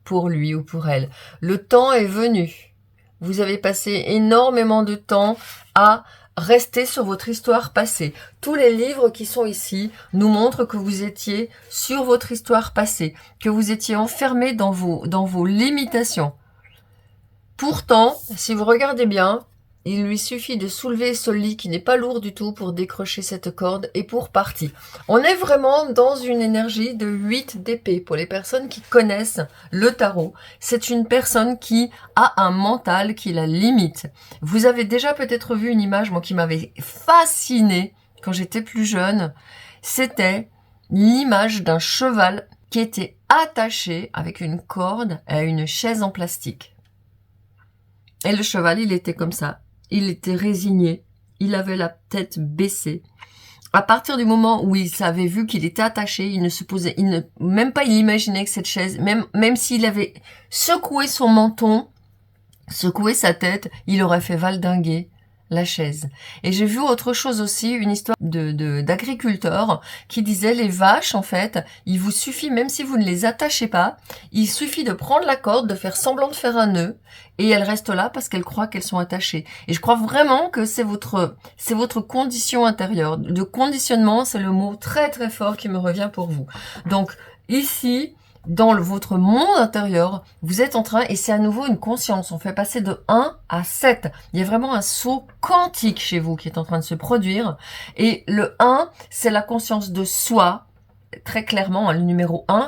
pour lui ou pour elle. Le temps est venu. Vous avez passé énormément de temps à restez sur votre histoire passée. Tous les livres qui sont ici nous montrent que vous étiez sur votre histoire passée, que vous étiez enfermé dans vos limitations. Pourtant, si vous regardez bien, il lui suffit de soulever ce lit qui n'est pas lourd du tout pour décrocher cette corde et pour partir. On est vraiment dans une énergie de 8 d'épée. Pour les personnes qui connaissent le tarot, c'est une personne qui a un mental qui la limite. Vous avez déjà peut-être vu une image, moi, qui m'avait fascinée quand j'étais plus jeune. C'était l'image d'un cheval qui était attaché avec une corde à une chaise en plastique. Et le cheval, il était comme ça. Il était résigné, il avait la tête baissée. À partir du moment où il avait vu qu'il était attaché, il imaginait que cette chaise, même s'il avait secoué son menton, secoué sa tête, il aurait fait valdinguer la chaise. Et j'ai vu autre chose aussi, une histoire d'agriculteur qui disait les vaches, en fait, il vous suffit, même si vous ne les attachez pas, il suffit de prendre la corde, de faire semblant de faire un nœud, et elles restent là parce qu'elles croient qu'elles sont attachées. Et je crois vraiment que c'est votre condition intérieure. De conditionnement, c'est le mot très très fort qui me revient pour vous. Donc, ici, dans votre monde intérieur, vous êtes en train, et c'est à nouveau une conscience, on fait passer de 1 à 7. Il y a vraiment un saut quantique chez vous qui est en train de se produire. Et le 1, c'est la conscience de soi, très clairement, le numéro 1.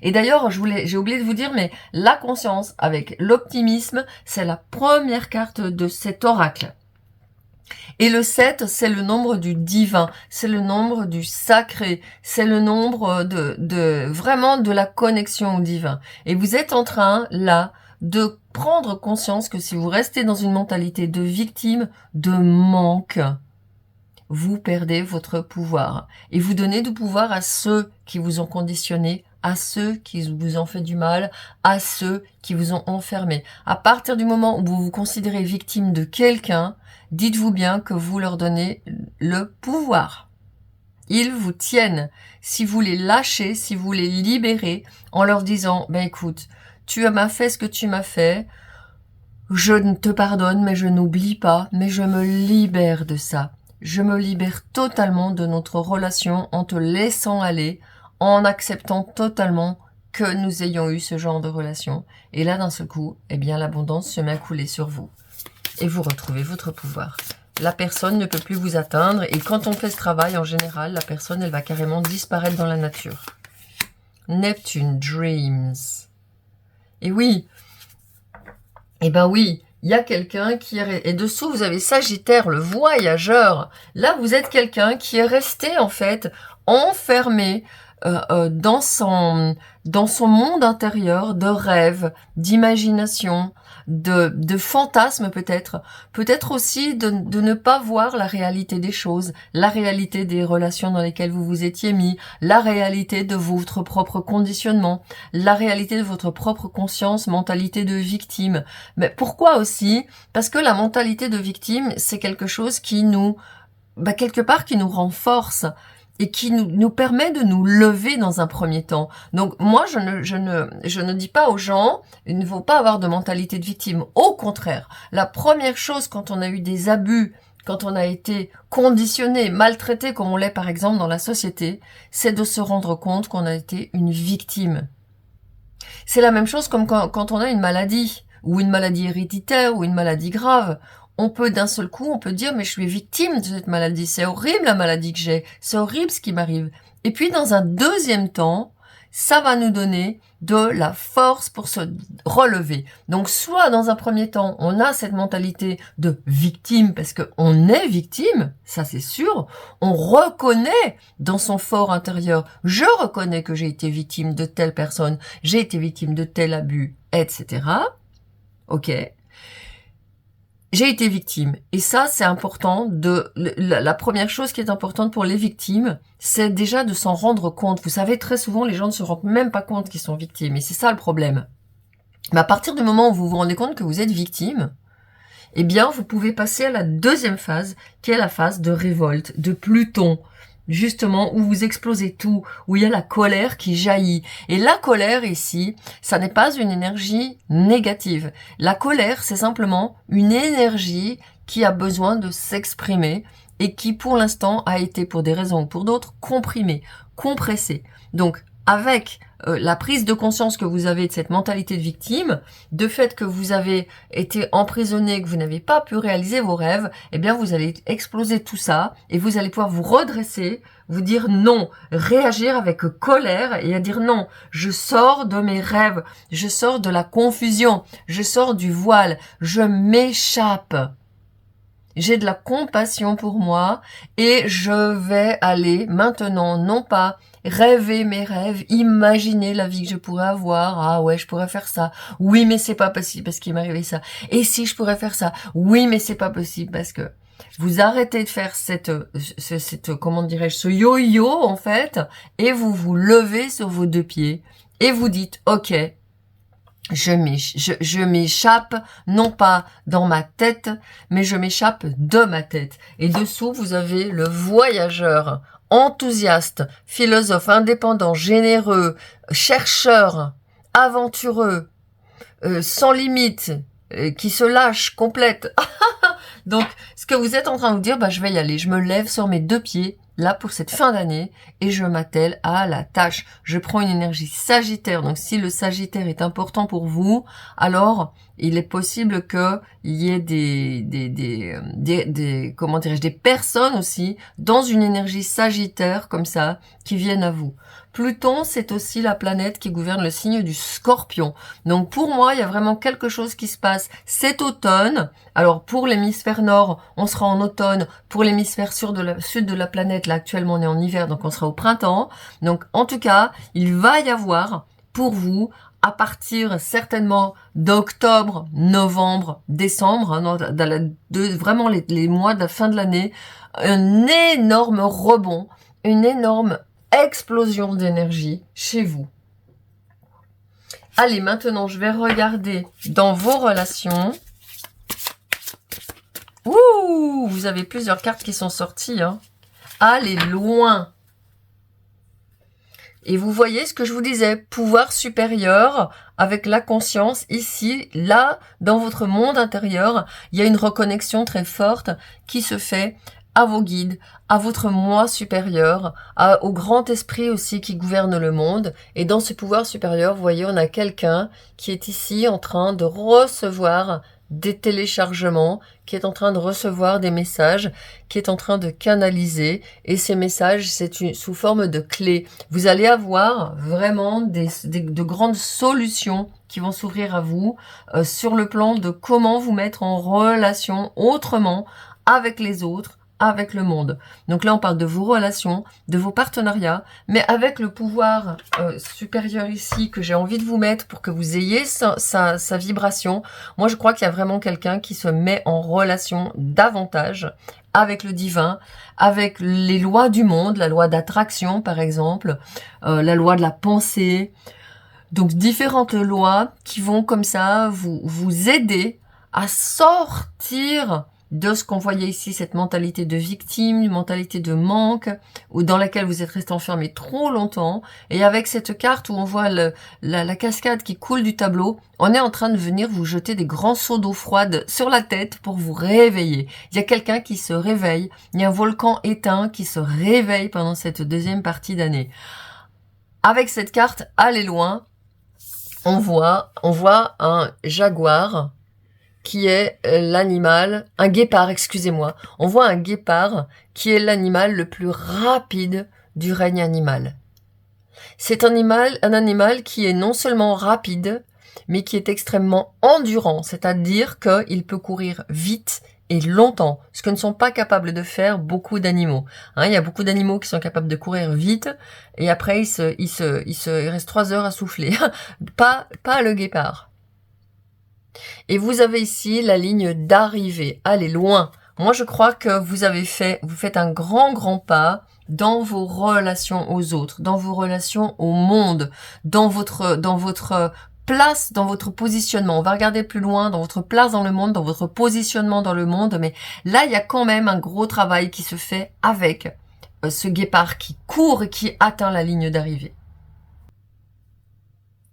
Et d'ailleurs, j'ai oublié de vous dire, mais la conscience avec l'optimisme, c'est la première carte de cet oracle. Et le 7, c'est le nombre du divin, c'est le nombre du sacré, c'est le nombre vraiment de la connexion au divin. Et vous êtes en train, là, de prendre conscience que si vous restez dans une mentalité de victime, de manque, vous perdez votre pouvoir. Et vous donnez du pouvoir à ceux qui vous ont conditionné, à ceux qui vous ont fait du mal, à ceux qui vous ont enfermé. À partir du moment où vous vous considérez victime de quelqu'un, dites-vous bien que vous leur donnez le pouvoir. Ils vous tiennent. Si vous les lâchez, si vous les libérez, en leur disant, ben écoute, tu m'as fait ce que tu m'as fait, je te pardonne, mais je n'oublie pas, mais je me libère de ça. Je me libère totalement de notre relation en te laissant aller, en acceptant totalement que nous ayons eu ce genre de relation. Et là, d'un seul coup, eh bien, l'abondance se met à couler sur vous. Et vous retrouvez votre pouvoir. La personne ne peut plus vous atteindre. Et quand on fait ce travail, en général, la personne, elle va carrément disparaître dans la nature. Neptune Dreams. Et oui. Eh ben oui. Il y a quelqu'un qui est... Et dessous, vous avez Sagittaire, le voyageur. Là, vous êtes quelqu'un qui est resté, en fait, enfermé dans son monde intérieur de rêve, d'imagination, de fantasme peut-être aussi de ne pas voir la réalité des choses, la réalité des relations dans lesquelles vous vous étiez mis, la réalité de votre propre conditionnement, la réalité de votre propre conscience, mentalité de victime. Mais pourquoi aussi? Parce que la mentalité de victime, c'est quelque chose qui nous, quelque part, qui nous renforce et qui nous permet de nous lever dans un premier temps. Donc moi, je ne dis pas aux gens, il ne faut pas avoir de mentalité de victime. Au contraire, la première chose quand on a eu des abus, quand on a été conditionné, maltraité comme on l'est par exemple dans la société, c'est de se rendre compte qu'on a été une victime. C'est la même chose comme quand on a une maladie, ou une maladie héréditaire, ou une maladie grave. On peut d'un seul coup, on peut dire mais je suis victime de cette maladie, c'est horrible la maladie que j'ai, c'est horrible ce qui m'arrive. Et puis dans un deuxième temps, ça va nous donner de la force pour se relever. Donc soit dans un premier temps, on a cette mentalité de victime parce que on est victime, ça c'est sûr, on reconnaît dans son fort intérieur, je reconnais que j'ai été victime de telle personne, j'ai été victime de tel abus, etc. Ok. J'ai été victime. Et ça, c'est important la première chose qui est importante pour les victimes, c'est déjà de s'en rendre compte. Vous savez, très souvent, les gens ne se rendent même pas compte qu'ils sont victimes. Et c'est ça le problème. Mais à partir du moment où vous vous rendez compte que vous êtes victime, eh bien, vous pouvez passer à la deuxième phase, qui est la phase de révolte, de Pluton. Justement, où vous explosez tout, où il y a la colère qui jaillit. Et la colère ici, ça n'est pas une énergie négative. La colère, c'est simplement une énergie qui a besoin de s'exprimer et qui, pour l'instant, a été, pour des raisons ou pour d'autres, comprimée, compressée. Donc, avec la prise de conscience que vous avez de cette mentalité de victime, de fait que vous avez été emprisonné, que vous n'avez pas pu réaliser vos rêves, eh bien vous allez exploser tout ça et vous allez pouvoir vous redresser, vous dire non, réagir avec colère et à dire non, je sors de mes rêves, je sors de la confusion, je sors du voile, je m'échappe. J'ai de la compassion pour moi et je vais aller maintenant, non pas rêver mes rêves, imaginer la vie que je pourrais avoir. Ah ouais, je pourrais faire ça. Oui, mais c'est pas possible parce qu'il m'est arrivé ça. Et si je pourrais faire ça? Oui, mais c'est pas possible parce que vous arrêtez de faire cette comment dirais-je, ce yo-yo en fait, et vous vous levez sur vos deux pieds et vous dites, ok, je m'échappe, non pas dans ma tête, mais je m'échappe de ma tête. Et dessous, vous avez le voyageur, enthousiaste, philosophe indépendant, généreux, chercheur, aventureux, sans limite, qui se lâche, complète. Donc, ce que vous êtes en train de vous dire, je vais y aller, je me lève sur mes deux pieds, là pour cette fin d'année, et je m'attelle à la tâche. Je prends une énergie sagittaire, donc si le sagittaire est important pour vous, alors il est possible qu'il y ait des comment dirais-je, des personnes aussi dans une énergie sagittaire comme ça, qui viennent à vous. Pluton, c'est aussi la planète qui gouverne le signe du Scorpion. Donc pour moi, il y a vraiment quelque chose qui se passe cet automne. Alors pour l'hémisphère nord, on sera en automne. Pour l'hémisphère sud de la planète, là actuellement on est en hiver, donc on sera au printemps. Donc en tout cas, il va y avoir pour vous, à partir certainement d'octobre, novembre, décembre, vraiment les mois de la fin de l'année, un énorme rebond, une énorme explosion d'énergie chez vous. Allez, maintenant, je vais regarder dans vos relations. Ouh, vous avez plusieurs cartes qui sont sorties. Hein. Allez loin. Et vous voyez ce que je vous disais, pouvoir supérieur avec la conscience. Ici, là, dans votre monde intérieur, il y a une reconnexion très forte qui se fait à vos guides, à votre moi supérieur, au grand esprit aussi qui gouverne le monde. Et dans ce pouvoir supérieur, vous voyez, on a quelqu'un qui est ici en train de recevoir des téléchargements, qui est en train de recevoir des messages, qui est en train de canaliser. Et ces messages, c'est sous forme de clés. Vous allez avoir vraiment de grandes solutions qui vont s'ouvrir à vous sur le plan de comment vous mettre en relation autrement avec les autres, avec le monde. Donc là, on parle de vos relations, de vos partenariats, mais avec le pouvoir supérieur ici que j'ai envie de vous mettre pour que vous ayez sa vibration. Moi, je crois qu'il y a vraiment quelqu'un qui se met en relation davantage avec le divin, avec les lois du monde, la loi d'attraction, par exemple, la loi de la pensée. Donc, différentes lois qui vont comme ça vous aider à sortir de ce qu'on voyait ici, cette mentalité de victime, une mentalité de manque, ou dans laquelle vous êtes resté enfermé trop longtemps. Et avec cette carte où on voit la cascade qui coule du tableau, on est en train de venir vous jeter des grands seaux d'eau froide sur la tête pour vous réveiller. Il y a quelqu'un qui se réveille, il y a un volcan éteint qui se réveille pendant cette deuxième partie d'année. Avec cette carte, allez loin, on voit un jaguar qui est l'animal, un guépard, excusez-moi. On voit un guépard qui est l'animal le plus rapide du règne animal. C'est un animal qui est non seulement rapide, mais qui est extrêmement endurant, c'est-à-dire qu'il peut courir vite et longtemps, ce que ne sont pas capables de faire beaucoup d'animaux. Hein, il y a beaucoup d'animaux qui sont capables de courir vite, et après il reste 3 heures à souffler. pas le guépard. Et vous avez ici la ligne d'arrivée. Allez loin. Moi, je crois que vous faites un grand pas dans vos relations aux autres, dans vos relations au monde, dans votre place, dans votre positionnement. On va regarder plus loin dans votre place dans le monde, dans votre positionnement dans le monde. Mais là, il y a quand même un gros travail qui se fait avec ce guépard qui court et qui atteint la ligne d'arrivée.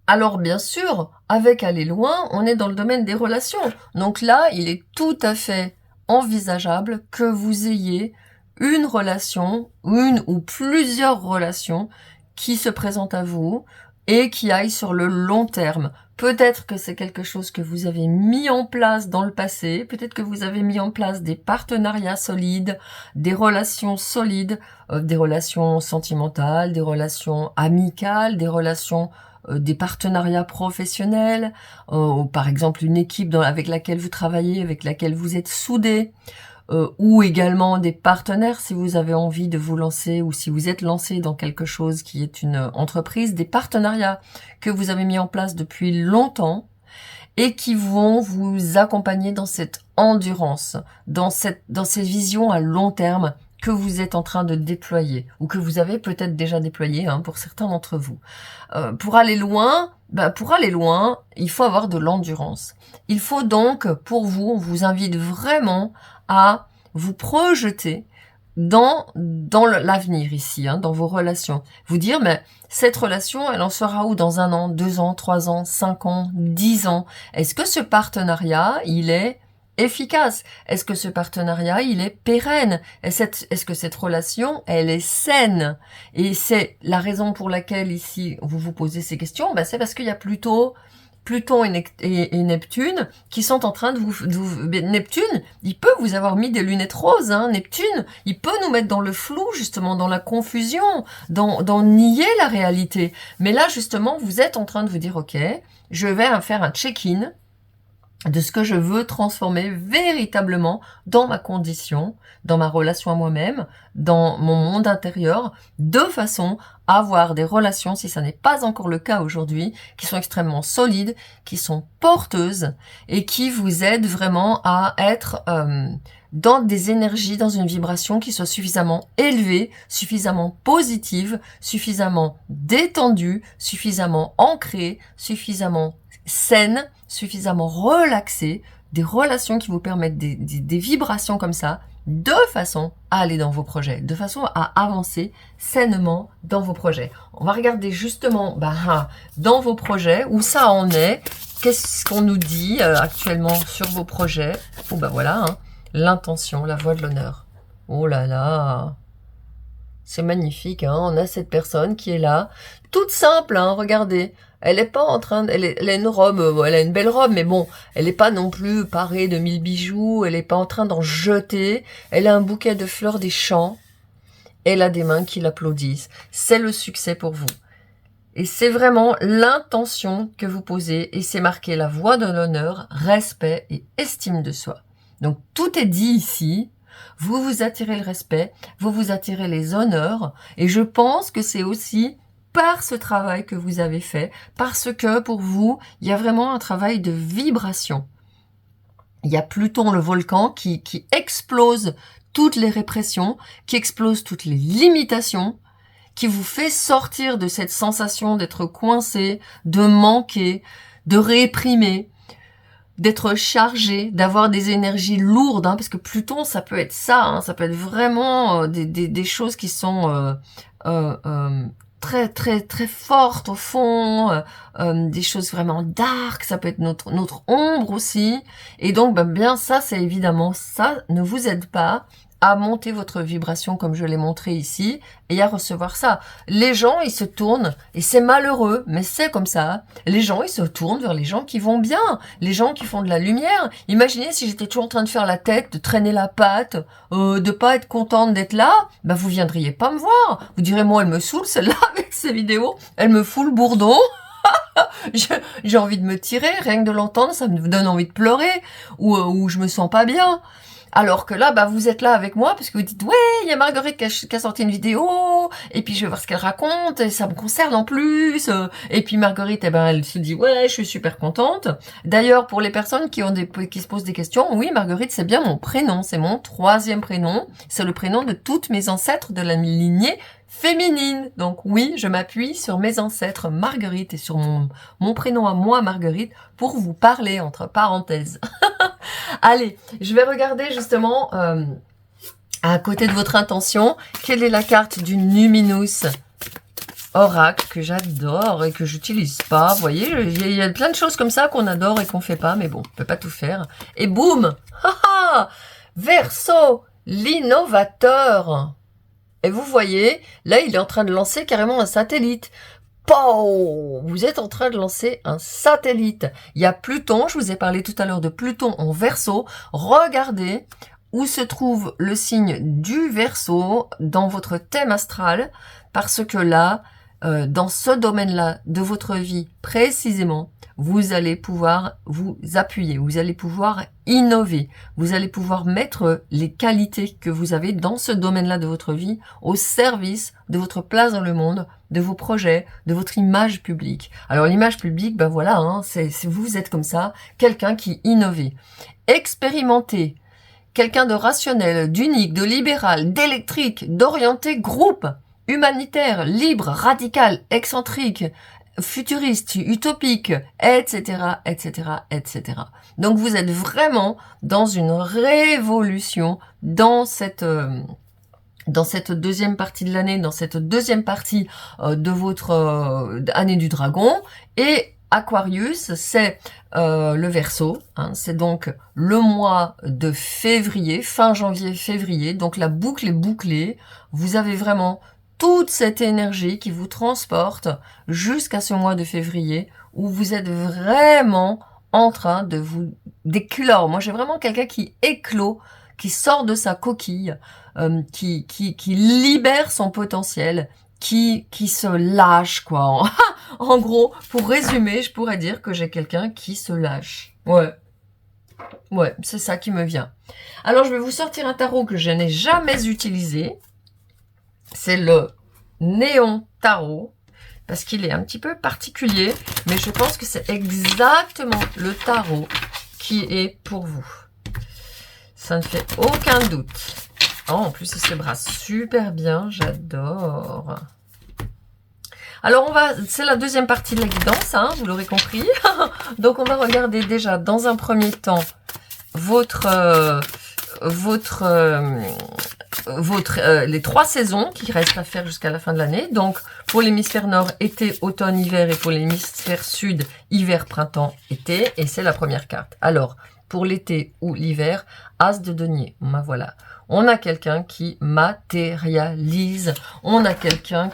Alors bien sûr, avec aller loin, on est dans le domaine des relations. Donc là, il est tout à fait envisageable que vous ayez une relation, une ou plusieurs relations qui se présente à vous et qui aille sur le long terme. Peut-être que c'est quelque chose que vous avez mis en place dans le passé, peut-être que vous avez mis en place des partenariats solides, des relations solides, des relations sentimentales, des relations amicales, des relations, des partenariats professionnels, par exemple une équipe avec laquelle vous travaillez, avec laquelle vous êtes soudés, ou également des partenaires si vous avez envie de vous lancer ou si vous êtes lancé dans quelque chose qui est une entreprise, des partenariats que vous avez mis en place depuis longtemps et qui vont vous accompagner dans cette endurance, dans cette vision à long terme que vous êtes en train de déployer ou que vous avez peut-être déjà déployé pour certains d'entre vous. Pour aller loin, il faut avoir de l'endurance. Il faut donc, pour vous, on vous invite vraiment à vous projeter dans l'avenir ici, dans vos relations. Vous dire, mais cette relation, elle en sera où dans 1 an, 2 ans, 3 ans, 5 ans, 10 ans? Est-ce que ce partenariat, il est efficace? Est-ce que ce partenariat, il est pérenne? Est-ce que cette relation, elle est saine? Et c'est la raison pour laquelle ici, vous vous posez ces questions, c'est parce qu'il y a Pluton et Neptune qui sont en train de Neptune, il peut vous avoir mis des lunettes roses, Neptune, il peut nous mettre dans le flou, justement, dans la confusion, dans nier la réalité. Mais là, justement, vous êtes en train de vous dire, ok, je vais faire un check-in de ce que je veux transformer véritablement dans ma condition, dans ma relation à moi-même, dans mon monde intérieur, de façon à avoir des relations, si ça n'est pas encore le cas aujourd'hui, qui sont extrêmement solides, qui sont porteuses et qui vous aident vraiment à être dans des énergies, dans une vibration qui soit suffisamment élevée, suffisamment positive, suffisamment détendue, suffisamment ancrée, suffisamment saine, suffisamment relaxée, des relations qui vous permettent des vibrations comme ça, de façon à aller dans vos projets, de façon à avancer sainement dans vos projets. On va regarder justement dans vos projets où ça en est, qu'est-ce qu'on nous dit actuellement sur vos projets. Voilà, l'intention, la voie de l'honneur. Oh là là, c'est magnifique, on a cette personne qui est là, toute simple, regardez. Elle est pas en train elle a une robe, elle a une belle robe, mais bon, elle est pas non plus parée de 1000 bijoux, elle est pas en train d'en jeter, elle a un bouquet de fleurs des champs, elle a des mains qui l'applaudissent. C'est le succès pour vous. Et c'est vraiment l'intention que vous posez, et c'est marqué la voie de l'honneur, respect et estime de soi. Donc tout est dit ici, vous vous attirez le respect, vous vous attirez les honneurs, et je pense que c'est aussi par ce travail que vous avez fait, parce que pour vous, il y a vraiment un travail de vibration. Il y a Pluton, le volcan, qui explose toutes les répressions, qui explose toutes les limitations, qui vous fait sortir de cette sensation d'être coincé, de manquer, de réprimer, d'être chargé, d'avoir des énergies lourdes, parce que Pluton, ça peut être ça, ça peut être vraiment des choses qui sont très très très fortes au fond, des choses vraiment dark, ça peut être notre ombre aussi, et donc bien ça, c'est évidemment, ça ne vous aide pas à monter votre vibration comme je l'ai montré ici, et à recevoir ça. Les gens, ils se tournent, et c'est malheureux, mais c'est comme ça, les gens, ils se tournent vers les gens qui vont bien, les gens qui font de la lumière. Imaginez si j'étais toujours en train de faire la tête, de traîner la patte, de pas être contente d'être là, vous viendriez pas me voir. Vous direz, moi, elle me saoule, celle-là, avec ses vidéos, elle me fout le bourdon. J'ai envie de me tirer, rien que de l'entendre, ça me donne envie de pleurer, ou je me sens pas bien. Alors que là, vous êtes là avec moi parce que vous dites, ouais, il y a Marguerite qui a sorti une vidéo, et puis je vais voir ce qu'elle raconte, et ça me concerne en plus. Et puis Marguerite, elle se dit, ouais, je suis super contente. D'ailleurs, pour les personnes qui se posent des questions, oui, Marguerite, c'est bien mon prénom, c'est mon 3e prénom, c'est le prénom de toutes mes ancêtres de la lignée féminine. Donc oui, je m'appuie sur mes ancêtres Marguerite et sur mon prénom à moi, Marguerite, pour vous parler entre parenthèses. Allez, je vais regarder justement à côté de votre intention, quelle est la carte du Numinous Oracle que j'adore et que j'utilise pas. Vous voyez, il y a plein de choses comme ça qu'on adore et qu'on fait pas, mais bon, on peut pas tout faire. Et boum, Verseau, l'innovateur. Et vous voyez, là, il est en train de lancer carrément un satellite. Pow! Vous êtes en train de lancer un satellite. Il y a Pluton, je vous ai parlé tout à l'heure de Pluton en Verseau. Regardez où se trouve le signe du Verseau dans votre thème astral, parce que là, dans ce domaine-là de votre vie précisément, vous allez pouvoir vous appuyer, vous allez pouvoir innover, vous allez pouvoir mettre les qualités que vous avez dans ce domaine-là de votre vie au service de votre place dans le monde, de vos projets, de votre image publique. Alors l'image publique, ben voilà, hein, c'est vous êtes comme ça, quelqu'un qui innove. Expérimentez, quelqu'un de rationnel, d'unique, de libéral, d'électrique, d'orienté groupe, humanitaire, libre, radical, excentrique, futuriste, utopique, etc., etc., etc. Donc vous êtes vraiment dans une révolution dans cette deuxième partie de l'année, dans cette deuxième partie de votre année du dragon. Et Aquarius, c'est le Verseau, hein, c'est donc le mois de février, fin janvier-février, donc la boucle est bouclée. Vous avez vraiment toute cette énergie qui vous transporte jusqu'à ce mois de février où vous êtes vraiment en train de vous d'éclore. Moi, j'ai vraiment quelqu'un qui éclot, qui sort de sa coquille, qui libère son potentiel, qui se lâche, quoi. En gros, pour résumer, je pourrais dire que j'ai quelqu'un qui se lâche. Ouais, c'est ça qui me vient. Alors, je vais vous sortir un tarot que je n'ai jamais utilisé. C'est le Néon Tarot, parce qu'il est un petit peu particulier, mais je pense que c'est exactement le tarot qui est pour vous. Ça ne fait aucun doute. Oh, en plus, il se brasse super bien, j'adore. Alors, c'est la deuxième partie de la guidance, hein, vous l'aurez compris. Donc, on va regarder déjà, dans un premier temps, les 3 saisons qui restent à faire jusqu'à la fin de l'année. Donc, pour l'hémisphère nord, été, automne, hiver, et pour l'hémisphère sud, hiver, printemps, été. Et c'est la première carte. Alors, pour l'été ou l'hiver, As de denier. Ben voilà. On a quelqu'un qui matérialise. On a quelqu'un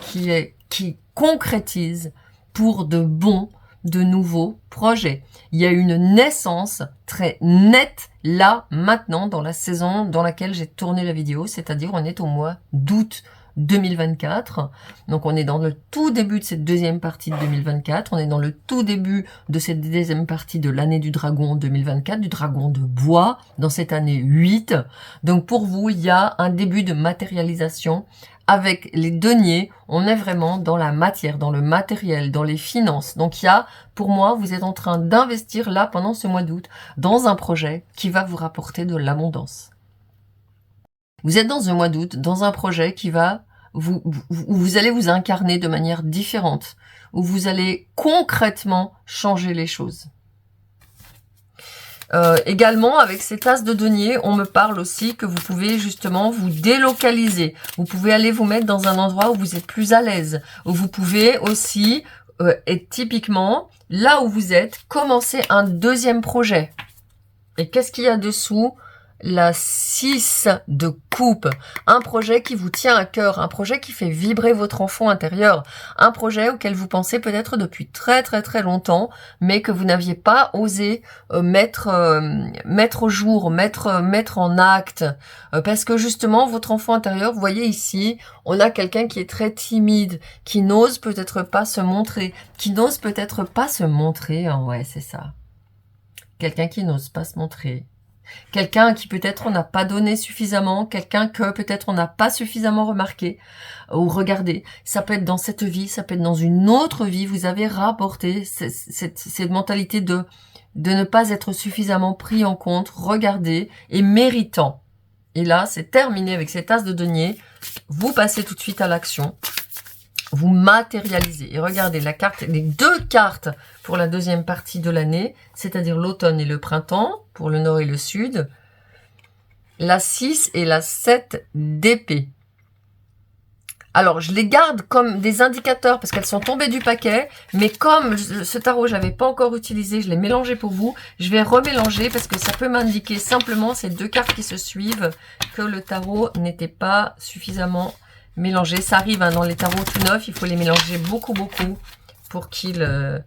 qui concrétise pour de bons, de nouveaux projets. Il y a une naissance très nette là, maintenant, dans la saison dans laquelle j'ai tourné la vidéo, c'est-à-dire on est au mois d'août 2024. Donc on est dans le tout début de cette deuxième partie de 2024, on est dans le tout début de cette deuxième partie de l'année du dragon 2024, du dragon de bois, dans cette année 8. Donc pour vous, il y a un début de matérialisation. Avec les deniers, on est vraiment dans la matière, dans le matériel, dans les finances. Donc il y a, pour moi, vous êtes en train d'investir là, pendant ce mois d'août, dans un projet qui va vous rapporter de l'abondance. Vous êtes dans un mois d'août, dans un projet qui va où vous allez vous incarner de manière différente, où vous allez concrètement changer les choses. Également, avec ces tasses de denier, on me parle aussi que vous pouvez justement vous délocaliser. Vous pouvez aller vous mettre dans un endroit où vous êtes plus à l'aise. Vous pouvez aussi, et typiquement, là où vous êtes, commencer un deuxième projet. Et qu'est-ce qu'il y a dessous ? La 6 de coupe, un projet qui vous tient à cœur, un projet qui fait vibrer votre enfant intérieur, un projet auquel vous pensez peut-être depuis très très très longtemps, mais que vous n'aviez pas osé mettre au jour, mettre en acte, parce que justement votre enfant intérieur, vous voyez ici, on a quelqu'un qui est très timide, qui n'ose peut-être pas se montrer, hein, ouais c'est ça, quelqu'un qui n'ose pas se montrer. Quelqu'un qui peut-être on n'a pas donné suffisamment, quelqu'un que peut-être on n'a pas suffisamment remarqué ou regardé. Ça peut être dans cette vie, ça peut être dans une autre vie. Vous avez rapporté cette mentalité de ne pas être suffisamment pris en compte, regardé et méritant. Et là, c'est terminé avec cette tasse de denier. Vous passez tout de suite à l'action. Vous matérialisez. Et regardez la carte, les 2 cartes pour la deuxième partie de l'année, c'est-à-dire l'automne et le printemps, pour le nord et le sud. La 6 et la 7 d'épée. Alors, je les garde comme des indicateurs parce qu'elles sont tombées du paquet. Mais comme ce tarot, je l'avais pas encore utilisé, je l'ai mélangé pour vous. Je vais remélanger parce que ça peut m'indiquer simplement ces 2 cartes qui se suivent que le tarot n'était pas suffisamment mélanger. Ça arrive hein, dans les tarots tout neufs, il faut les mélanger beaucoup, beaucoup pour qu'ils...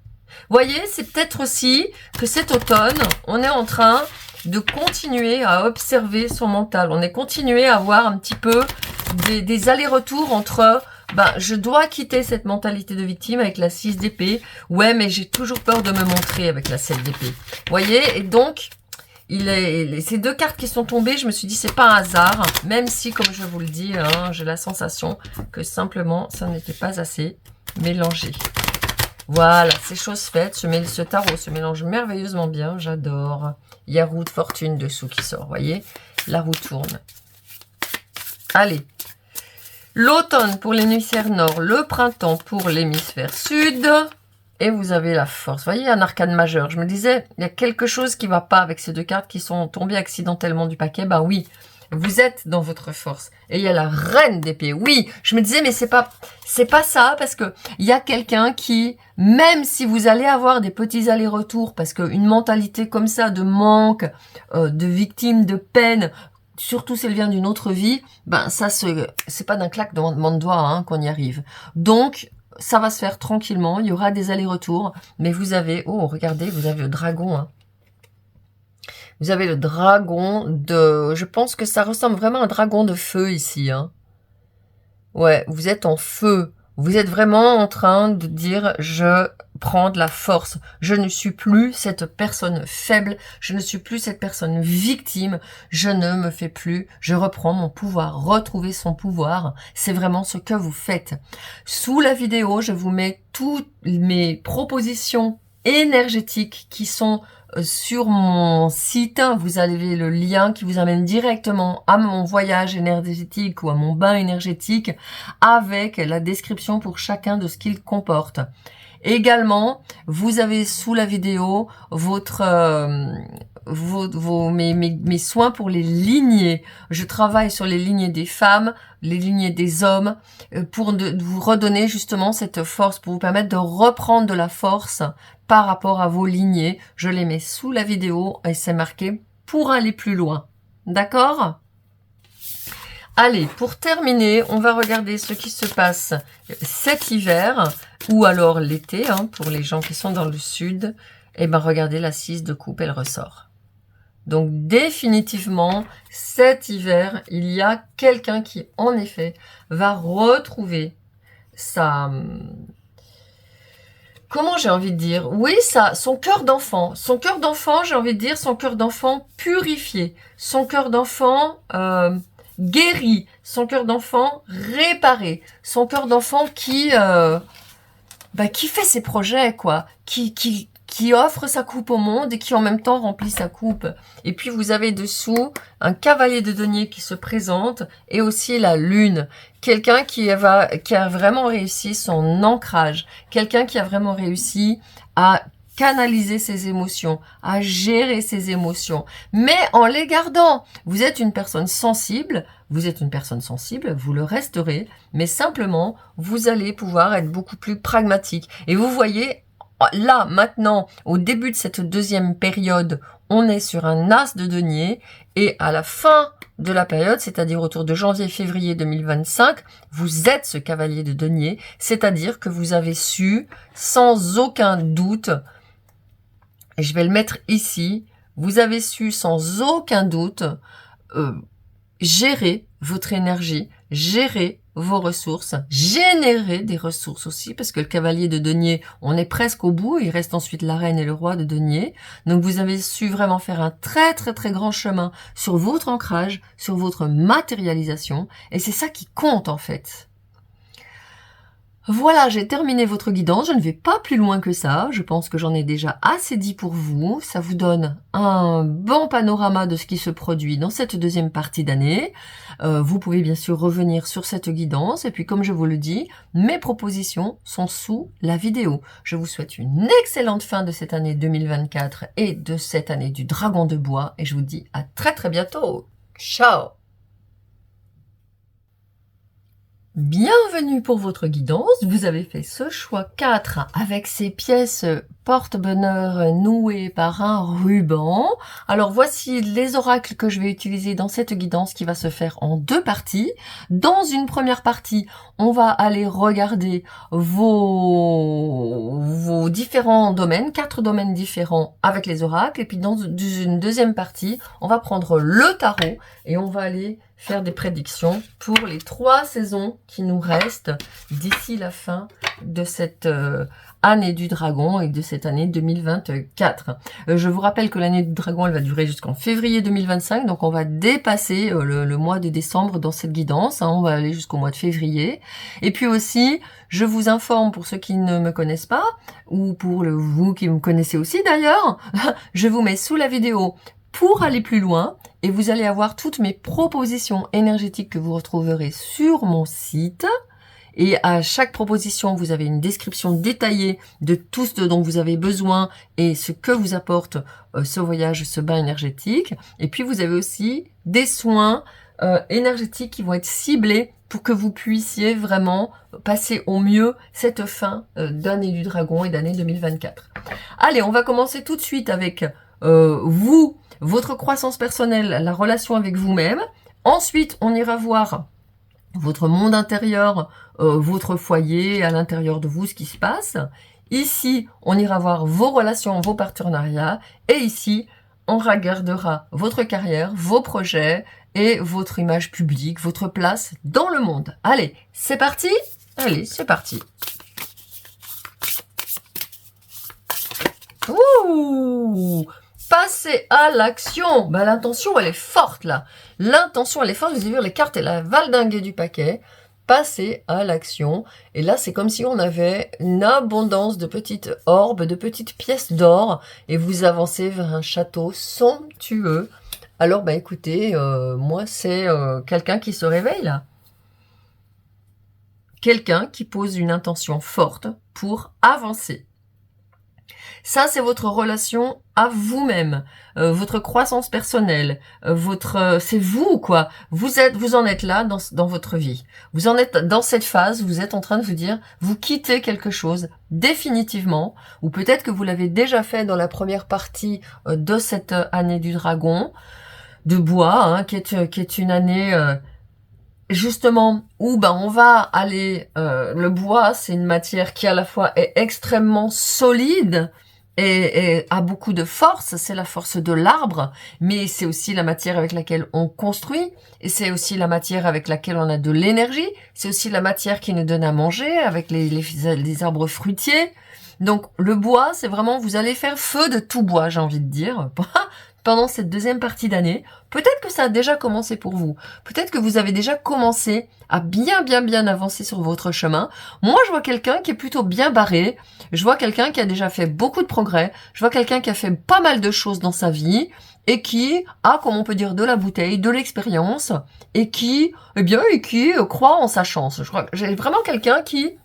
Voyez, c'est peut-être aussi que cet automne, on est en train de continuer à observer son mental. On est continué à avoir un petit peu des allers-retours entre... Ben, je dois quitter cette mentalité de victime avec la 6 d'épée. Ouais, mais j'ai toujours peur de me montrer avec la 7 d'épée. Voyez, et donc... ces deux cartes qui sont tombées, je me suis dit c'est pas un hasard, même si comme je vous le dis, hein, j'ai la sensation que simplement ça n'était pas assez mélangé. Voilà, c'est chose faite, ce tarot se mélange merveilleusement bien, j'adore. Il y a roue de fortune dessous qui sort, voyez, la roue tourne. Allez, l'automne pour l'hémisphère nord, le printemps pour l'hémisphère sud. Et vous avez la force. Vous voyez, un arcane majeur. Je me disais, il y a quelque chose qui va pas avec ces deux cartes qui sont tombées accidentellement du paquet. Ben oui, vous êtes dans votre force. Et il y a la reine d'épée. Oui, je me disais, mais c'est pas ça, parce que il y a quelqu'un qui, même si vous allez avoir des petits allers-retours, parce qu'une mentalité comme ça, de manque, de victime, de peine, surtout si elle vient d'une autre vie, ben ça c'est pas d'un claquement de doigts hein, qu'on y arrive. Donc, ça va se faire tranquillement, il y aura des allers-retours, mais vous avez, oh regardez, vous avez le dragon, hein. Vous avez le dragon de, je pense que ça ressemble vraiment à un dragon de feu ici, hein. Ouais, vous êtes en feu, vous êtes vraiment en train de dire, je prends de la force, je ne suis plus cette personne faible, je ne suis plus cette personne victime, je ne me fais plus, je reprends mon pouvoir, retrouver son pouvoir, c'est vraiment ce que vous faites. Sous la vidéo, je vous mets toutes mes propositions énergétiques qui sont sur mon site. Vous avez le lien qui vous amène directement à mon voyage énergétique ou à mon bain énergétique avec la description pour chacun de ce qu'il comporte. Également, vous avez sous la vidéo mes soins pour les lignées. Je travaille sur les lignées des femmes, les lignées des hommes, pour vous redonner justement cette force, pour vous permettre de reprendre de la force par rapport à vos lignées. Je les mets sous la vidéo et c'est marqué pour aller plus loin. D'accord ? Allez, pour terminer, on va regarder ce qui se passe cet hiver ou alors l'été, hein, pour les gens qui sont dans le sud. Et ben regardez, la 6 de coupe, elle ressort. Donc définitivement, cet hiver, il y a quelqu'un qui, en effet, va retrouver sa... Comment j'ai envie de dire? Oui, son cœur d'enfant. Son cœur d'enfant, j'ai envie de dire, son cœur d'enfant purifié. Son cœur d'enfant... guéri, son cœur d'enfant réparé, son cœur d'enfant qui fait ses projets, quoi, qui offre sa coupe au monde et qui en même temps remplit sa coupe. Et puis vous avez dessous un cavalier de denier qui se présente et aussi la lune. Quelqu'un qui a vraiment réussi son ancrage, quelqu'un qui a vraiment réussi à canaliser ses émotions, à gérer ses émotions, mais en les gardant. Vous êtes une personne sensible, vous le resterez, mais simplement, vous allez pouvoir être beaucoup plus pragmatique. Et vous voyez, là, maintenant, au début de cette deuxième période, on est sur un as de denier, et à la fin de la période, c'est-à-dire autour de janvier-février 2025, vous êtes ce cavalier de denier, c'est-à-dire que vous avez su, sans aucun doute, et je vais le mettre ici, vous avez su sans aucun doute gérer votre énergie, gérer vos ressources, générer des ressources aussi, parce que le cavalier de denier, on est presque au bout, il reste ensuite la reine et le roi de denier. Donc vous avez su vraiment faire un très très très grand chemin sur votre ancrage, sur votre matérialisation, et c'est ça qui compte en fait. Voilà, j'ai terminé votre guidance, je ne vais pas plus loin que ça, je pense que j'en ai déjà assez dit pour vous, ça vous donne un bon panorama de ce qui se produit dans cette deuxième partie d'année. Vous pouvez bien sûr revenir sur cette guidance, et puis comme je vous le dis, mes propositions sont sous la vidéo. Je vous souhaite une excellente fin de cette année 2024 et de cette année du dragon de bois, et je vous dis à très très bientôt. Ciao! Bienvenue pour votre guidance. Vous avez fait ce choix 4 avec ces pièces porte-bonheur nouées par un ruban. Alors voici les oracles que je vais utiliser dans cette guidance qui va se faire en 2 parties. Dans une première partie, on va aller regarder vos différents domaines, 4 domaines différents avec les oracles. Et puis dans une deuxième partie, on va prendre le tarot et on va aller faire des prédictions pour les 3 saisons qui nous restent d'ici la fin de cette année du dragon et de cette année 2024. Je vous rappelle que l'année du dragon, elle va durer jusqu'en février 2025, donc on va dépasser le mois de décembre dans cette guidance, hein, on va aller jusqu'au mois de février. Et puis aussi, je vous informe pour ceux qui ne me connaissent pas, ou pour vous qui me connaissez aussi d'ailleurs, je vous mets sous la vidéo pour aller plus loin, et vous allez avoir toutes mes propositions énergétiques que vous retrouverez sur mon site. Et à chaque proposition, vous avez une description détaillée de tout ce dont vous avez besoin et ce que vous apporte ce voyage, ce bain énergétique. Et puis vous avez aussi des soins énergétiques qui vont être ciblés pour que vous puissiez vraiment passer au mieux cette fin d'année du dragon et d'année 2024. Allez, on va commencer tout de suite avec vous, votre croissance personnelle, la relation avec vous-même. Ensuite, on ira voir votre monde intérieur, votre foyer, à l'intérieur de vous, ce qui se passe. Ici, on ira voir vos relations, vos partenariats. Et ici, on regardera votre carrière, vos projets et votre image publique, votre place dans le monde. Allez, c'est parti? Allez, c'est parti. Ouh! Passer à l'action. Ben, l'intention, elle est forte, là. L'intention, elle est forte. Vous avez vu, les cartes, elle a valdingué du paquet. Passer à l'action. Et là, c'est comme si on avait une abondance de petites orbes, de petites pièces d'or. Et vous avancez vers un château somptueux. Alors, ben, écoutez, moi, c'est quelqu'un qui se réveille, là. Quelqu'un qui pose une intention forte pour avancer. Ça, c'est votre relation à vous-même, votre croissance personnelle, c'est vous, quoi. Vous en êtes là dans votre vie. Vous en êtes dans cette phase, vous êtes en train de vous dire, vous quittez quelque chose définitivement, ou peut-être que vous l'avez déjà fait dans la première partie de cette année du dragon, de bois, hein, qui est une année justement où on va aller. Le bois, c'est une matière qui à la fois est extrêmement solide et a beaucoup de force, c'est la force de l'arbre, mais c'est aussi la matière avec laquelle on construit, et c'est aussi la matière avec laquelle on a de l'énergie, c'est aussi la matière qui nous donne à manger avec les arbres fruitiers. Donc le bois, c'est vraiment, vous allez faire feu de tout bois, j'ai envie de dire, pendant cette deuxième partie d'année. Peut-être que ça a déjà commencé pour vous. Peut-être que vous avez déjà commencé à bien avancer sur votre chemin. Moi, je vois quelqu'un qui est plutôt bien barré. Je vois quelqu'un qui a déjà fait beaucoup de progrès. Je vois quelqu'un qui a fait pas mal de choses dans sa vie et qui a, comme on peut dire, de la bouteille, de l'expérience et qui croit en sa chance. Je crois que j'ai vraiment quelqu'un qui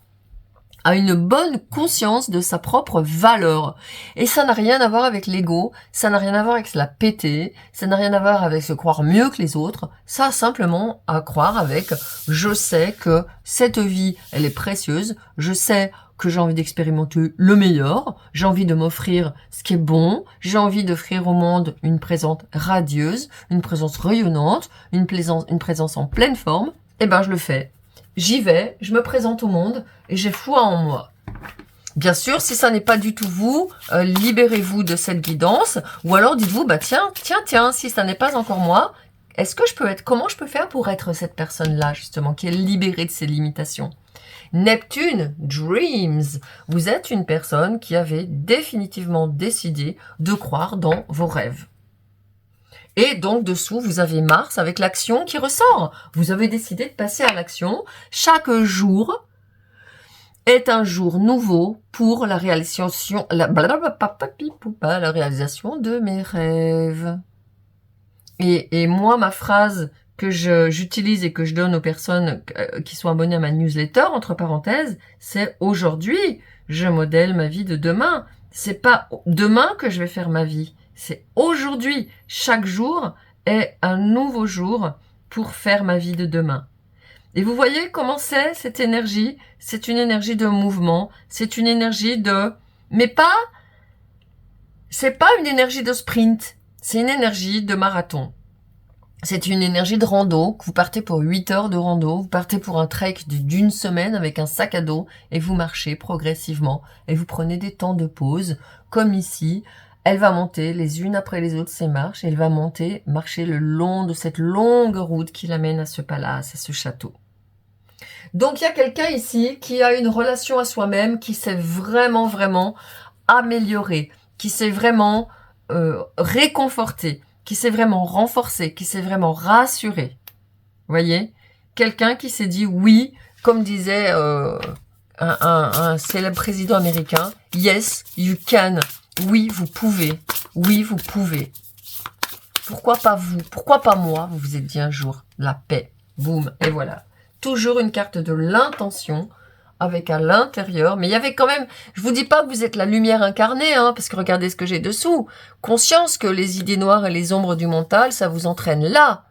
a une bonne conscience de sa propre valeur. Et ça n'a rien à voir avec l'ego, ça n'a rien à voir avec se la péter, ça n'a rien à voir avec se croire mieux que les autres, ça a simplement à croire avec « je sais que cette vie, elle est précieuse, je sais que j'ai envie d'expérimenter le meilleur, j'ai envie de m'offrir ce qui est bon, j'ai envie d'offrir au monde une présence radieuse, une présence rayonnante, une présence en pleine forme, et je le fais. J'y vais, je me présente au monde et j'ai foi en moi. Bien sûr, si ça n'est pas du tout vous, libérez-vous de cette guidance ou alors dites-vous, tiens, si ça n'est pas encore moi, comment je peux faire pour être cette personne-là, justement, qui est libérée de ses limitations? Neptune, Dreams. Vous êtes une personne qui avait définitivement décidé de croire dans vos rêves. Et donc, dessous, vous avez Mars avec l'action qui ressort. Vous avez décidé de passer à l'action. Chaque jour est un jour nouveau pour la réalisation de mes rêves. Et moi, ma phrase que j'utilise et que je donne aux personnes qui sont abonnées à ma newsletter, entre parenthèses, c'est aujourd'hui, je modèle ma vie de demain. C'est pas demain que je vais faire ma vie. C'est aujourd'hui. Chaque jour est un nouveau jour pour faire ma vie de demain. Et vous voyez comment c'est cette énergie? C'est une énergie de mouvement, c'est une énergie de... Mais pas... C'est pas une énergie de sprint, c'est une énergie de marathon. C'est une énergie de rando, que vous partez pour 8 heures de rando, vous partez pour un trek d'une semaine avec un sac à dos et vous marchez progressivement et vous prenez des temps de pause, comme ici. Elle va monter les unes après les autres ces marches et elle va monter, marcher le long de cette longue route qui l'amène à ce palace, à ce château. Donc il y a quelqu'un ici qui a une relation à soi-même, qui s'est vraiment, vraiment amélioré, qui s'est vraiment réconforté, qui s'est vraiment renforcé, qui s'est vraiment rassuré. Vous voyez? Quelqu'un qui s'est dit oui, comme disait un célèbre président américain, yes, you can. Oui, vous pouvez. Oui, vous pouvez. Pourquoi pas vous? Pourquoi pas moi? Vous vous êtes dit un jour, la paix. Boum, et voilà. Toujours une carte de l'intention avec à l'intérieur, mais il y avait quand même, je vous dis pas que vous êtes la lumière incarnée, hein, parce que regardez ce que j'ai dessous. Conscience que les idées noires et les ombres du mental, ça vous entraîne là.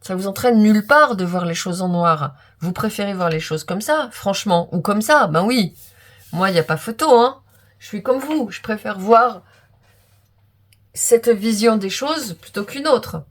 Ça vous entraîne nulle part de voir les choses en noir. Vous préférez voir les choses comme ça, franchement, ou comme ça, ben oui. Moi, il n'y a pas photo, hein. Je suis comme vous, je préfère voir cette vision des choses plutôt qu'une autre.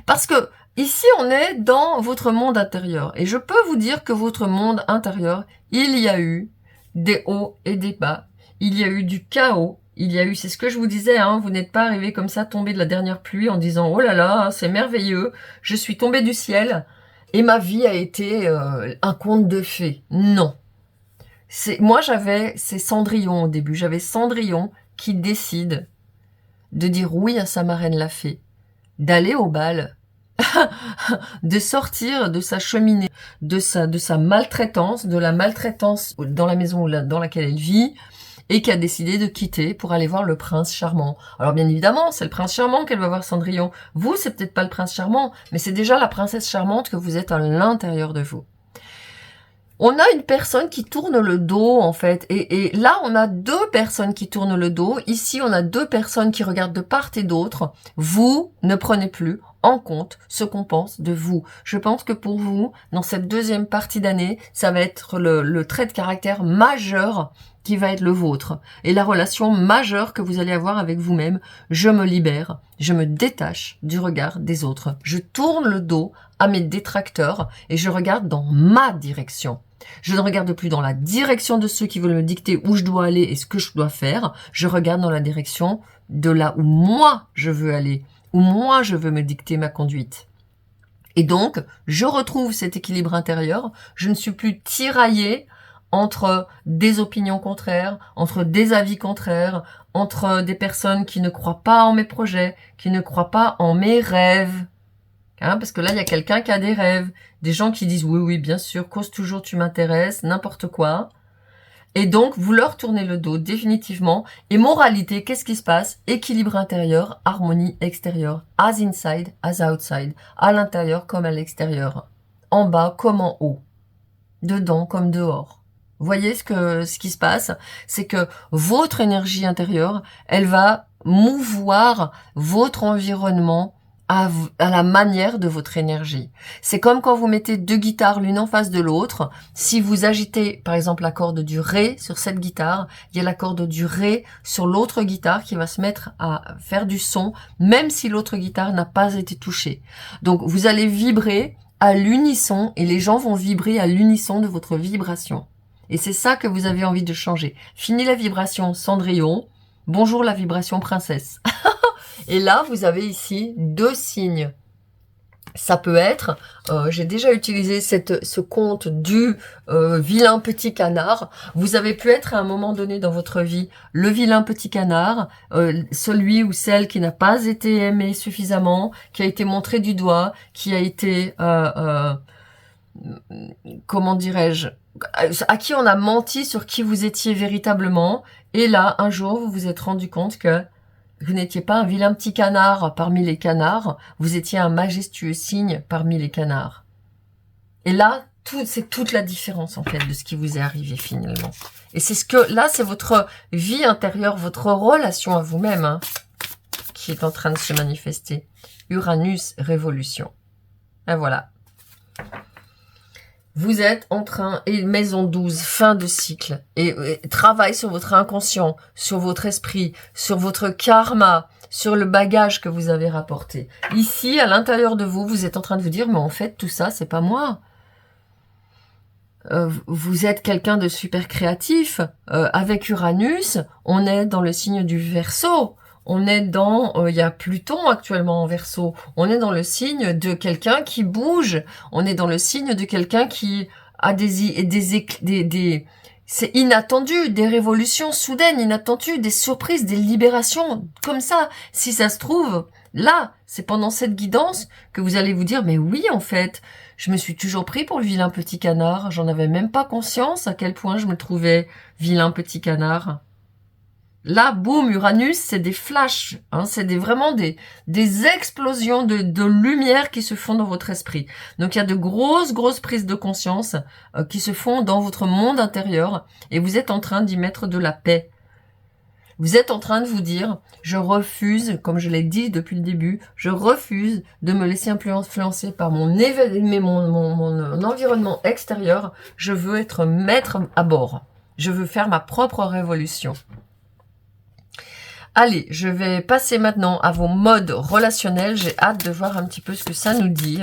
Parce que ici, on est dans votre monde intérieur. Et je peux vous dire que votre monde intérieur, il y a eu des hauts et des bas. Il y a eu du chaos. Il y a eu, c'est ce que je vous disais, hein, vous n'êtes pas arrivé comme ça, tombé de la dernière pluie en disant « Oh là là, c'est merveilleux, je suis tombé du ciel et ma vie a été un conte de fées. » Non. Moi, c'est Cendrillon au début. J'avais Cendrillon qui décide de dire oui à sa marraine la fée, d'aller au bal, de sortir de sa cheminée, de sa maltraitance, de la maltraitance dans la maison dans laquelle elle vit, et qui a décidé de quitter pour aller voir le prince charmant. Alors bien évidemment, c'est le prince charmant qu'elle va voir Cendrillon. Vous, c'est peut-être pas le prince charmant, mais c'est déjà la princesse charmante que vous êtes à l'intérieur de vous. On a une personne qui tourne le dos, en fait. Et là, on a deux personnes qui tournent le dos. Ici, on a deux personnes qui regardent de part et d'autre. Vous ne prenez plus en compte ce qu'on pense de vous. Je pense que pour vous, dans cette deuxième partie d'année, ça va être le trait de caractère majeur qui va être le vôtre. Et la relation majeure que vous allez avoir avec vous-même. Je me libère, je me détache du regard des autres. Je tourne le dos à mes détracteurs et je regarde dans ma direction. Je ne regarde plus dans la direction de ceux qui veulent me dicter où je dois aller et ce que je dois faire. Je regarde dans la direction de là où moi je veux aller, où moi je veux me dicter ma conduite. Et donc, je retrouve cet équilibre intérieur. Je ne suis plus tiraillée entre des opinions contraires, entre des avis contraires, entre des personnes qui ne croient pas en mes projets, qui ne croient pas en mes rêves. Hein, parce que là, il y a quelqu'un qui a des rêves. Des gens qui disent « Oui, oui, bien sûr, cause toujours, tu m'intéresses, n'importe quoi. » Et donc, vous leur tournez le dos définitivement. Et moralité, qu'est-ce qui se passe? Équilibre intérieur, harmonie extérieure. As inside, as outside. À l'intérieur comme à l'extérieur. En bas comme en haut. Dedans comme dehors. Vous voyez ce qui se passe? C'est que votre énergie intérieure, elle va mouvoir votre environnement à la manière de votre énergie. C'est comme quand vous mettez deux guitares l'une en face de l'autre. Si vous agitez, par exemple, la corde du Ré sur cette guitare, il y a la corde du Ré sur l'autre guitare qui va se mettre à faire du son, même si l'autre guitare n'a pas été touchée. Donc, vous allez vibrer à l'unisson et les gens vont vibrer à l'unisson de votre vibration. Et c'est ça que vous avez envie de changer. Fini la vibration Cendrillon, bonjour la vibration princesse. Et là, vous avez ici deux signes. Ça peut être, j'ai déjà utilisé ce conte du vilain petit canard. Vous avez pu être à un moment donné dans votre vie le vilain petit canard, celui ou celle qui n'a pas été aimé suffisamment, qui a été montré du doigt, qui a été, comment dirais-je, à qui on a menti sur qui vous étiez véritablement. Et là, un jour, vous vous êtes rendu compte que vous n'étiez pas un vilain petit canard parmi les canards, vous étiez un majestueux cygne parmi les canards. Et là, c'est toute la différence en fait de ce qui vous est arrivé finalement. Et c'est là, c'est votre vie intérieure, votre relation à vous-même hein, qui est en train de se manifester. Uranus, révolution. Et voilà. vous êtes en train, et maison 12, fin de cycle, et travail sur votre inconscient, sur votre esprit, sur votre karma, sur le bagage que vous avez rapporté. Ici, à l'intérieur de vous, vous êtes en train de vous dire, mais en fait, tout ça, c'est pas moi. Vous êtes quelqu'un de super créatif. Avec Uranus, on est dans le signe du Verseau. On est dans, il y a Pluton actuellement en Verseau. On est dans le signe de quelqu'un qui bouge. On est dans le signe de quelqu'un qui a c'est inattendu, des révolutions soudaines, inattendues, des surprises, des libérations, comme ça. Si ça se trouve, là, c'est pendant cette guidance que vous allez vous dire, mais oui, en fait, je me suis toujours pris pour le vilain petit canard. J'en avais même pas conscience à quel point je me trouvais vilain petit canard. Là, boum, Uranus, c'est des flashs, hein, c'est vraiment des explosions de lumière qui se font dans votre esprit. Donc, il y a de grosses prises de conscience qui se font dans votre monde intérieur et vous êtes en train d'y mettre de la paix. Vous êtes en train de vous dire, je refuse, comme je l'ai dit depuis le début, je refuse de me laisser influencer par mon environnement extérieur. Je veux être maître à bord. Je veux faire ma propre révolution. Allez, je vais passer maintenant à vos modes relationnels. J'ai hâte de voir un petit peu ce que ça nous dit.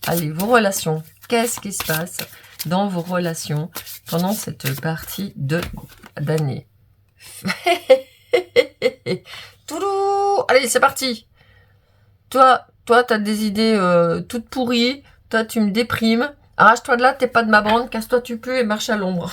Allez, vos relations. Qu'est-ce qui se passe dans vos relations pendant cette partie d'année? Toulou. Allez, c'est parti. Toi, t'as des idées toutes pourries. Toi, tu me déprimes. Arrache-toi de là, t'es pas de ma bande. Casse-toi, tu peux et marche à l'ombre.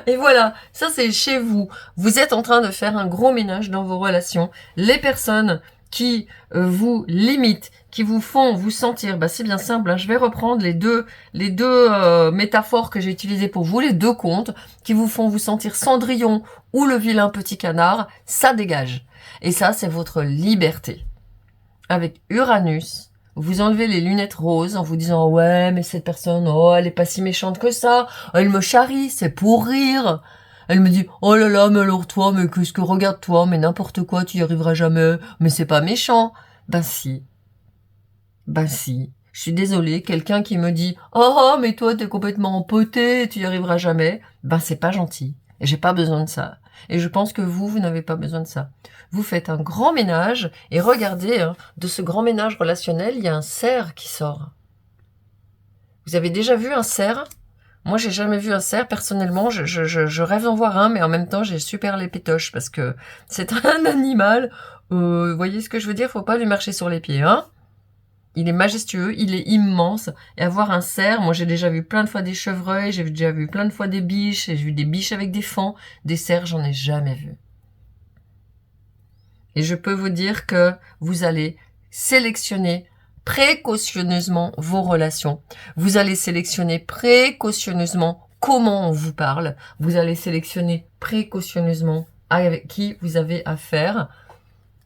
Et voilà, ça c'est chez vous. Vous êtes en train de faire un gros ménage dans vos relations. Les personnes qui vous limitent, qui vous font vous sentir, c'est bien simple, hein, je vais reprendre les deux métaphores que j'ai utilisées pour vous, les deux contes, qui vous font vous sentir Cendrillon ou le vilain petit canard, ça dégage. Et ça, c'est votre liberté. Avec Uranus, vous enlevez les lunettes roses en vous disant « Ouais, mais cette personne, oh, elle est pas si méchante que ça. Elle me charrie, c'est pour rire. » Elle me dit « Oh là là, mais alors toi, mais qu'est-ce que regarde-toi, mais n'importe quoi, tu y arriveras jamais. Mais c'est pas méchant. » Ben si. Ben si. Je suis désolée, quelqu'un qui me dit « Oh, mais toi, t'es complètement empoté, tu y arriveras jamais. » Ben c'est pas gentil. Et j'ai pas besoin de ça. Et je pense que vous n'avez pas besoin de ça. Vous faites un grand ménage, et regardez, hein, de ce grand ménage relationnel, il y a un cerf qui sort. Vous avez déjà vu un cerf? Moi, j'ai jamais vu un cerf, personnellement, je rêve d'en voir un, mais en même temps, j'ai super les pétoches, parce que c'est un animal, vous voyez ce que je veux dire? Faut pas lui marcher sur les pieds, hein? Il est majestueux, il est immense, et avoir un cerf, moi j'ai déjà vu plein de fois des chevreuils, j'ai déjà vu plein de fois des biches, j'ai vu des biches avec des fans, des cerfs, j'en ai jamais vu. Et je peux vous dire que vous allez sélectionner précautionneusement vos relations. Vous allez sélectionner précautionneusement comment on vous parle. Vous allez sélectionner précautionneusement avec qui vous avez affaire.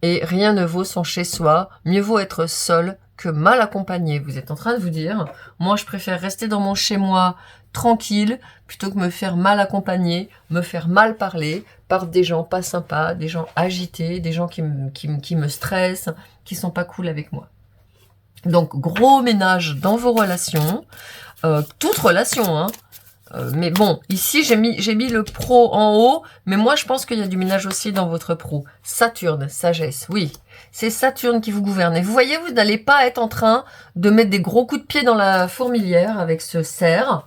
Et rien ne vaut son chez-soi. Mieux vaut être seul que mal accompagné. Vous êtes en train de vous dire, moi je préfère rester dans mon chez-moi tranquille, plutôt que me faire mal accompagner, me faire mal parler par des gens pas sympas, des gens agités, des gens qui me stressent, qui sont pas cool avec moi. Donc, gros ménage dans vos relations, toute relation, hein. Mais bon, ici, j'ai mis le pro en haut, mais moi, je pense qu'il y a du ménage aussi dans votre pro. Saturne, sagesse, oui. C'est Saturne qui vous gouverne. Et vous voyez, vous n'allez pas être en train de mettre des gros coups de pied dans la fourmilière avec ce cerf.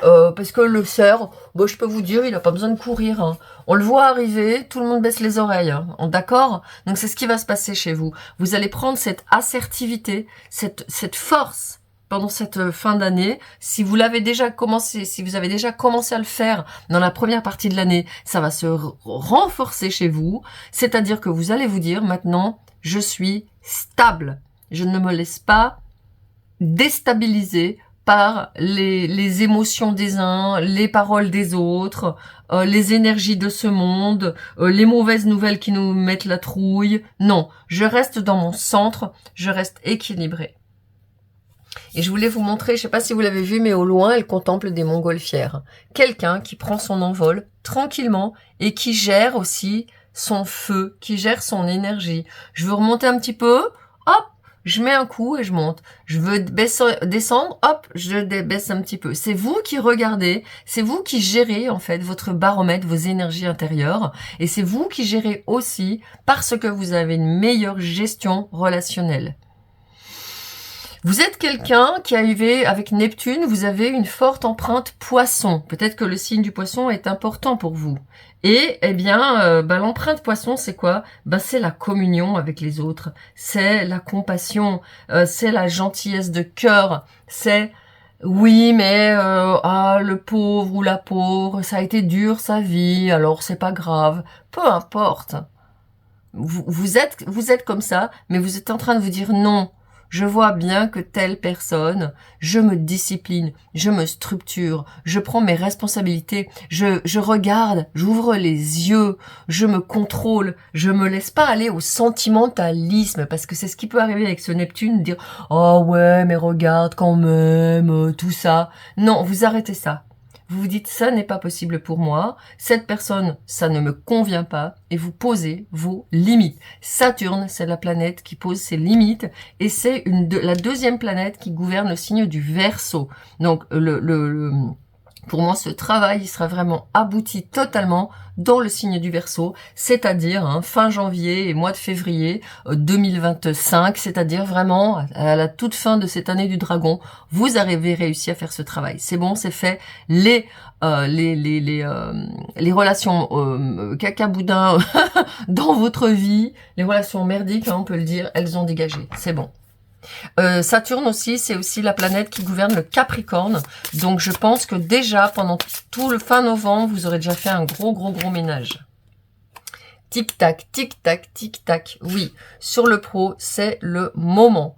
Parce que le cerf, bon, je peux vous dire, il n'a pas besoin de courir. Hein. On le voit arriver, tout le monde baisse les oreilles. Hein. D'accord? Donc c'est ce qui va se passer chez vous. Vous allez prendre cette assertivité, cette force pendant cette fin d'année. Si vous l'avez déjà commencé, si vous avez déjà commencé à le faire dans la première partie de l'année, ça va se renforcer chez vous. C'est-à-dire que vous allez vous dire maintenant, je suis stable. Je ne me laisse pas déstabiliser par les émotions des uns, les paroles des autres, les énergies de ce monde, les mauvaises nouvelles qui nous mettent la trouille. Non, je reste dans mon centre, je reste équilibrée. Et je voulais vous montrer, je sais pas si vous l'avez vu, mais au loin, elle contemple des montgolfières. Quelqu'un qui prend son envol tranquillement et qui gère aussi son feu, qui gère son énergie. Je veux remonter un petit peu, hop, je mets un coup et je monte. Je veux descendre, hop, je baisse un petit peu. C'est vous qui regardez, c'est vous qui gérez en fait votre baromètre, vos énergies intérieures, et c'est vous qui gérez aussi parce que vous avez une meilleure gestion relationnelle. Vous êtes quelqu'un qui arrivé avec Neptune, vous avez une forte empreinte poisson. Peut-être que le signe du poisson est important pour vous. Et eh bien, l'empreinte poisson, c'est quoi? C'est la communion avec les autres, c'est la compassion, c'est la gentillesse de cœur, c'est oui, mais le pauvre ou la pauvre, ça a été dur sa vie, alors c'est pas grave, peu importe. Vous êtes comme ça, mais vous êtes en train de vous dire non. Je vois bien que telle personne, je me discipline, je me structure, je prends mes responsabilités, je regarde, j'ouvre les yeux, je me contrôle, je me laisse pas aller au sentimentalisme, parce que c'est ce qui peut arriver avec ce Neptune, dire « Oh ouais, mais regarde quand même, tout ça ». Non, vous arrêtez ça. Vous vous dites, ça n'est pas possible pour moi, cette personne, ça ne me convient pas, et vous posez vos limites. Saturne, c'est la planète qui pose ses limites, et c'est la deuxième planète qui gouverne le signe du Verseau. Donc, pour moi, ce travail, il sera vraiment abouti totalement dans le signe du Verseau, c'est-à-dire fin janvier et mois de février 2025, c'est-à-dire vraiment à la toute fin de cette année du Dragon, vous avez réussi à faire ce travail. C'est bon, c'est fait. Les relations caca-boudin dans votre vie, les relations merdiques, on peut le dire, elles ont dégagé. C'est bon. Saturne aussi, c'est aussi la planète qui gouverne le Capricorne. Donc je pense que déjà, pendant tout le fin novembre, vous aurez déjà fait un gros ménage. Tic-tac, tic-tac, tic-tac. Oui, sur le pro, c'est le moment.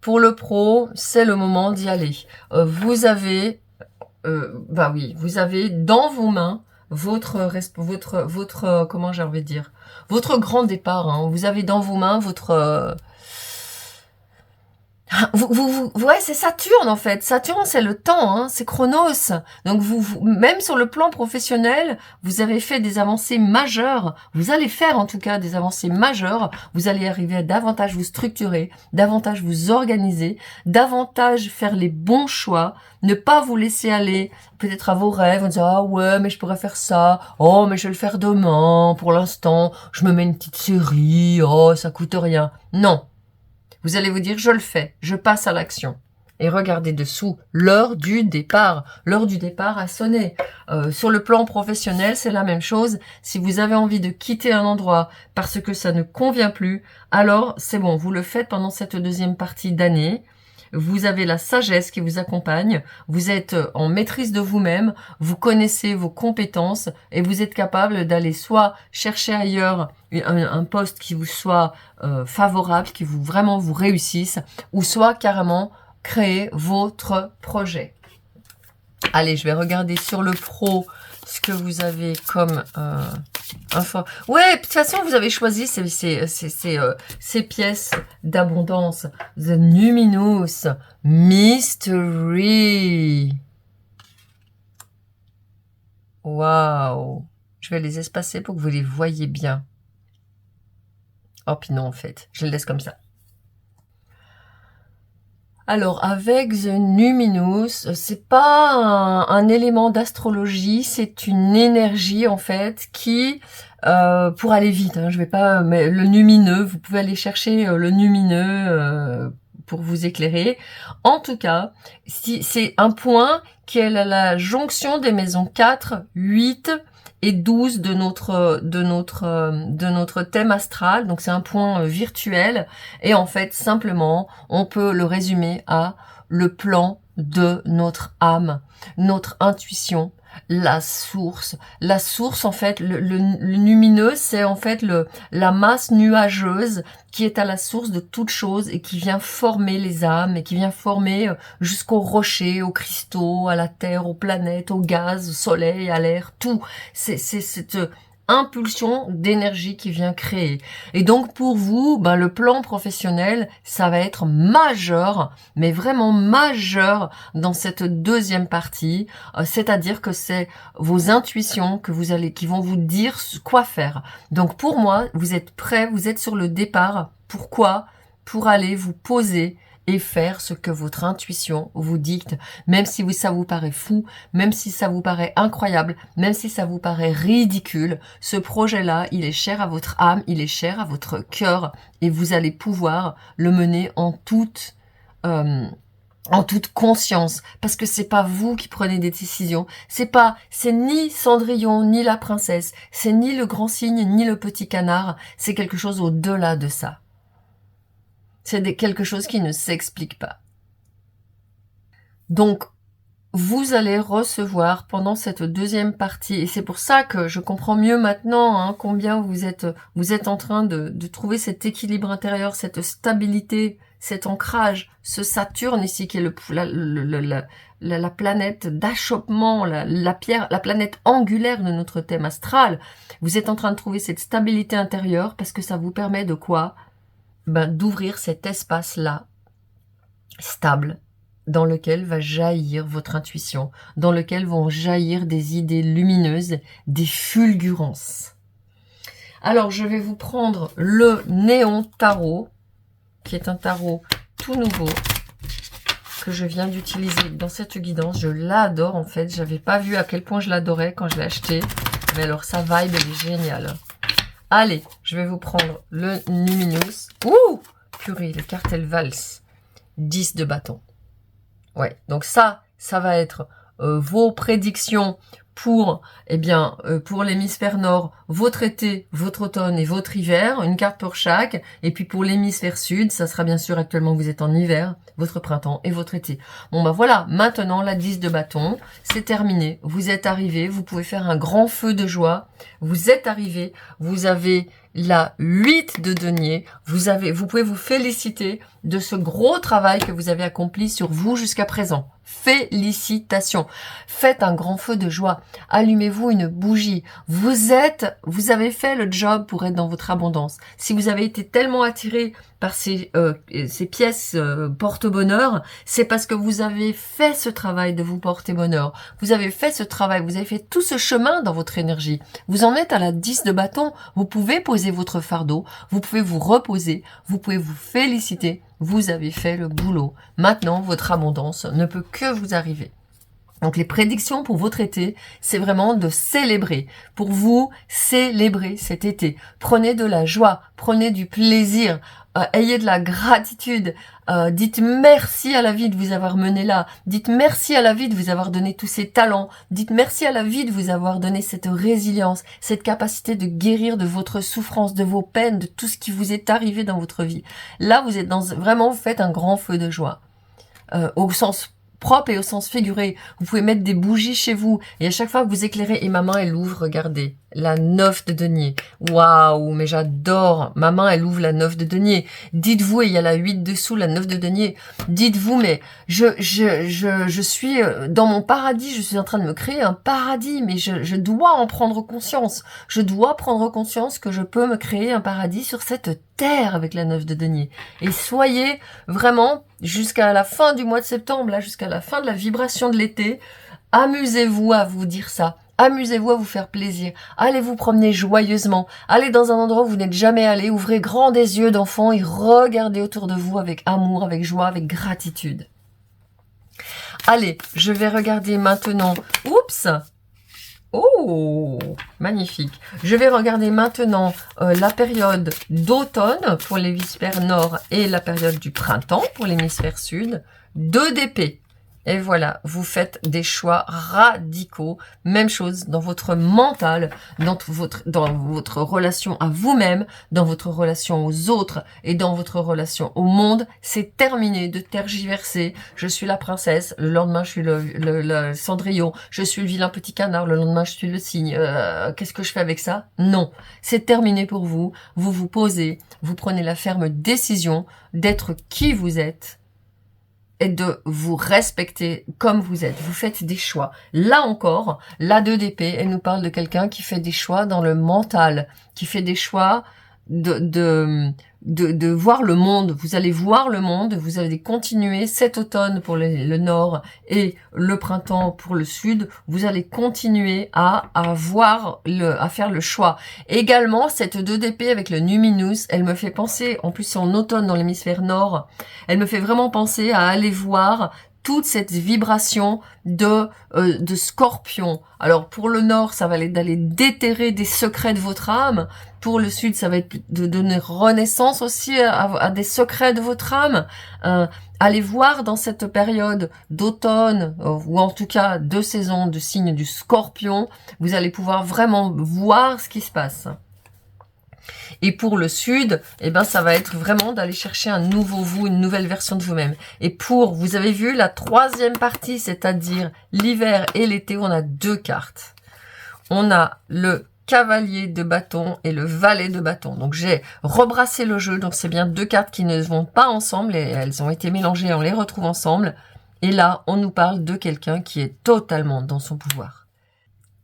Pour le pro, c'est le moment d'y aller. Vous avez dans vos mains votre comment j'ai envie de dire, votre grand départ. Vous avez dans vos mains votre ouais, c'est Saturne en fait. Saturne, c'est le temps, c'est Chronos. Donc même sur le plan professionnel, vous avez fait des avancées majeures. Vous allez faire en tout cas des avancées majeures. Vous allez arriver à davantage vous structurer, davantage vous organiser, davantage faire les bons choix, ne pas vous laisser aller peut-être à vos rêves en disant ah ouais mais je pourrais faire ça, oh mais je vais le faire demain. Pour l'instant, je me mets une petite série, oh ça coûte rien. Non. Vous allez vous dire, je le fais, je passe à l'action. Et regardez dessous, l'heure du départ. L'heure du départ a sonné. Sur le plan professionnel, c'est la même chose. Si vous avez envie de quitter un endroit parce que ça ne convient plus, alors c'est bon, vous le faites pendant cette deuxième partie d'année. Vous avez la sagesse qui vous accompagne, vous êtes en maîtrise de vous-même, vous connaissez vos compétences et vous êtes capable d'aller soit chercher ailleurs un poste qui vous soit favorable, qui vraiment vous réussisse, ou soit carrément créer votre projet. Allez, je vais regarder sur le pro ce que vous avez comme info. Ouais, de toute façon, vous avez choisi ces pièces d'abondance. The Numinous Mystery. Waouh. Je vais les espacer pour que vous les voyez bien. Oh, puis non, en fait. Je les laisse comme ça. Alors, avec The Numinous, c'est pas un élément d'astrologie, c'est une énergie, en fait, qui, pour aller vite, je vais pas, mais le lumineux, vous pouvez aller chercher le lumineux pour vous éclairer. En tout cas, c'est un point qui est la jonction des maisons 4, 8 et 12 de notre thème astral. Donc c'est un point virtuel et en fait simplement on peut le résumer à le plan de notre âme, notre intuition, la source en fait, le lumineux, c'est en fait la masse nuageuse qui est à la source de toute chose et qui vient former les âmes et qui vient former jusqu'aux rochers, aux cristaux, à la terre, aux planètes, au gaz, au soleil, à l'air, tout. C'est cette impulsion d'énergie qui vient créer. Et donc pour vous, le plan professionnel, ça va être majeur, mais vraiment majeur dans cette deuxième partie, c'est-à-dire que c'est vos intuitions qui vont vous dire quoi faire. Donc pour moi, vous êtes prêts, vous êtes sur le départ. Pourquoi ? pour aller vous poser et faire ce que votre intuition vous dicte, même si ça vous paraît fou, même si ça vous paraît incroyable, même si ça vous paraît ridicule. Ce projet-là, il est cher à votre âme, il est cher à votre cœur, et vous allez pouvoir le mener en toute conscience, parce que c'est pas vous qui prenez des décisions, c'est ni Cendrillon, ni la princesse, c'est ni le grand cygne, ni le petit canard, c'est quelque chose au-delà de ça. C'est quelque chose qui ne s'explique pas. Donc, vous allez recevoir pendant cette deuxième partie, et c'est pour ça que je comprends mieux maintenant combien vous êtes en train de trouver cet équilibre intérieur, cette stabilité, cet ancrage, ce Saturne ici qui est la planète d'achoppement, la planète angulaire de notre thème astral. Vous êtes en train de trouver cette stabilité intérieure parce que ça vous permet de quoi ? D'ouvrir cet espace-là, stable, dans lequel va jaillir votre intuition, dans lequel vont jaillir des idées lumineuses, des fulgurances. Alors, je vais vous prendre le Néon Tarot, qui est un tarot tout nouveau, que je viens d'utiliser dans cette guidance. Je l'adore, en fait. J'avais pas vu à quel point je l'adorais quand je l'ai acheté. Mais alors, sa vibe, elle est géniale. Allez, je vais vous prendre le Numinous. Ouh, purée, le cartel valse. 10 de bâton. Ouais, donc ça va être vos prédictions pour, pour l'hémisphère nord, votre été, votre automne et votre hiver, une carte pour chaque. Et puis pour l'hémisphère sud, ça sera bien sûr actuellement vous êtes en hiver, votre printemps et votre été. Bon voilà, maintenant la 10 de bâton, c'est terminé. Vous êtes arrivé, vous pouvez faire un grand feu de joie. Vous êtes arrivé, vous avez la 8 de denier. Vous pouvez vous féliciter de ce gros travail que vous avez accompli sur vous jusqu'à présent. Félicitations. Faites un grand feu de joie. Allumez-vous une bougie. Vous avez fait le job pour être dans votre abondance. Si vous avez été tellement attiré par ces pièces porte-bonheur, c'est parce que vous avez fait ce travail de vous porter bonheur. Vous avez fait ce travail, vous avez fait tout ce chemin dans votre énergie. Vous en êtes à la 10 de bâton. Vous pouvez poser votre fardeau, vous pouvez vous reposer, vous pouvez vous féliciter. Vous avez fait le boulot. Maintenant, votre abondance ne peut que vous arriver. Donc les prédictions pour votre été, c'est vraiment de célébrer. Pour vous, célébrez cet été. Prenez de la joie, prenez du plaisir, ayez de la gratitude. Dites merci à la vie de vous avoir mené là. Dites merci à la vie de vous avoir donné tous ces talents. Dites merci à la vie de vous avoir donné cette résilience, cette capacité de guérir de votre souffrance, de vos peines, de tout ce qui vous est arrivé dans votre vie. Là, vous êtes vraiment, vous faites un grand feu de joie. Au sens propre et au sens figuré. Vous pouvez mettre des bougies chez vous et à chaque fois que vous éclairez, et ma main elle ouvre, regardez, la 9 de denier. Waouh, mais j'adore. Ma main elle ouvre la 9 de denier. Dites-vous, et il y a la 8 dessous, la 9 de denier. Dites-vous, mais je suis dans mon paradis, je suis en train de me créer un paradis, mais je dois en prendre conscience. Je dois prendre conscience que je peux me créer un paradis sur cette terre avec la 9 de denier. Et soyez vraiment, jusqu'à la fin du mois de septembre, là, jusqu'à la fin de la vibration de l'été, amusez-vous à vous dire ça. Amusez-vous à vous faire plaisir. Allez vous promener joyeusement. Allez dans un endroit où vous n'êtes jamais allé. Ouvrez grand des yeux d'enfant et regardez autour de vous avec amour, avec joie, avec gratitude. Allez, je vais regarder maintenant. Oups! Oh, magnifique. Je vais regarder maintenant la période d'automne pour l'hémisphère nord et la période du printemps pour l'hémisphère sud. 2 d'épée. Et voilà, vous faites des choix radicaux. Même chose dans votre mental, dans votre relation à vous-même, dans votre relation aux autres et dans votre relation au monde. C'est terminé de tergiverser. Je suis la princesse, le lendemain je suis le cendrillon, je suis le vilain petit canard, le lendemain je suis le cygne. Qu'est-ce que je fais avec ça? Non, c'est terminé pour vous. Vous vous posez, vous prenez la ferme décision d'être qui vous êtes et de vous respecter comme vous êtes. Vous faites des choix. Là encore, la 2 d'épée, elle nous parle de quelqu'un qui fait des choix dans le mental, qui fait des choix de voir le monde. Vous allez voir le monde, vous allez continuer cet automne pour le nord et le printemps pour le sud. Vous allez continuer à faire le choix. Également, cette 2 d'épée avec le Numinous, elle me fait penser, en plus c'est en automne dans l'hémisphère nord, elle me fait vraiment penser à aller voir toute cette vibration de scorpion. Alors pour le nord, ça va être d'aller déterrer des secrets de votre âme. Pour le sud, ça va être de donner renaissance aussi à des secrets de votre âme. Allez voir dans cette période d'automne, ou en tout cas de saison de signe du scorpion, vous allez pouvoir vraiment voir ce qui se passe. Et pour le sud, eh ben, ça va être vraiment d'aller chercher un nouveau vous, une nouvelle version de vous-même. Et vous avez vu la 3e partie, c'est-à-dire l'hiver et l'été, on a 2 cartes. On a le cavalier de bâton et le valet de bâton. Donc j'ai rebrassé le jeu, donc c'est bien 2 cartes qui ne vont pas ensemble et elles ont été mélangées, on les retrouve ensemble. Et là, on nous parle de quelqu'un qui est totalement dans son pouvoir.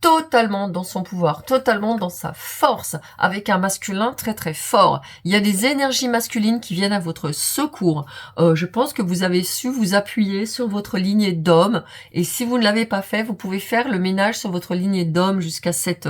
Totalement dans son pouvoir, totalement dans sa force, avec un masculin très très fort. Il y a des énergies masculines qui viennent à votre secours. Je pense que vous avez su vous appuyer sur votre lignée d'hommes, et si vous ne l'avez pas fait, vous pouvez faire le ménage sur votre lignée d'hommes jusqu'à cette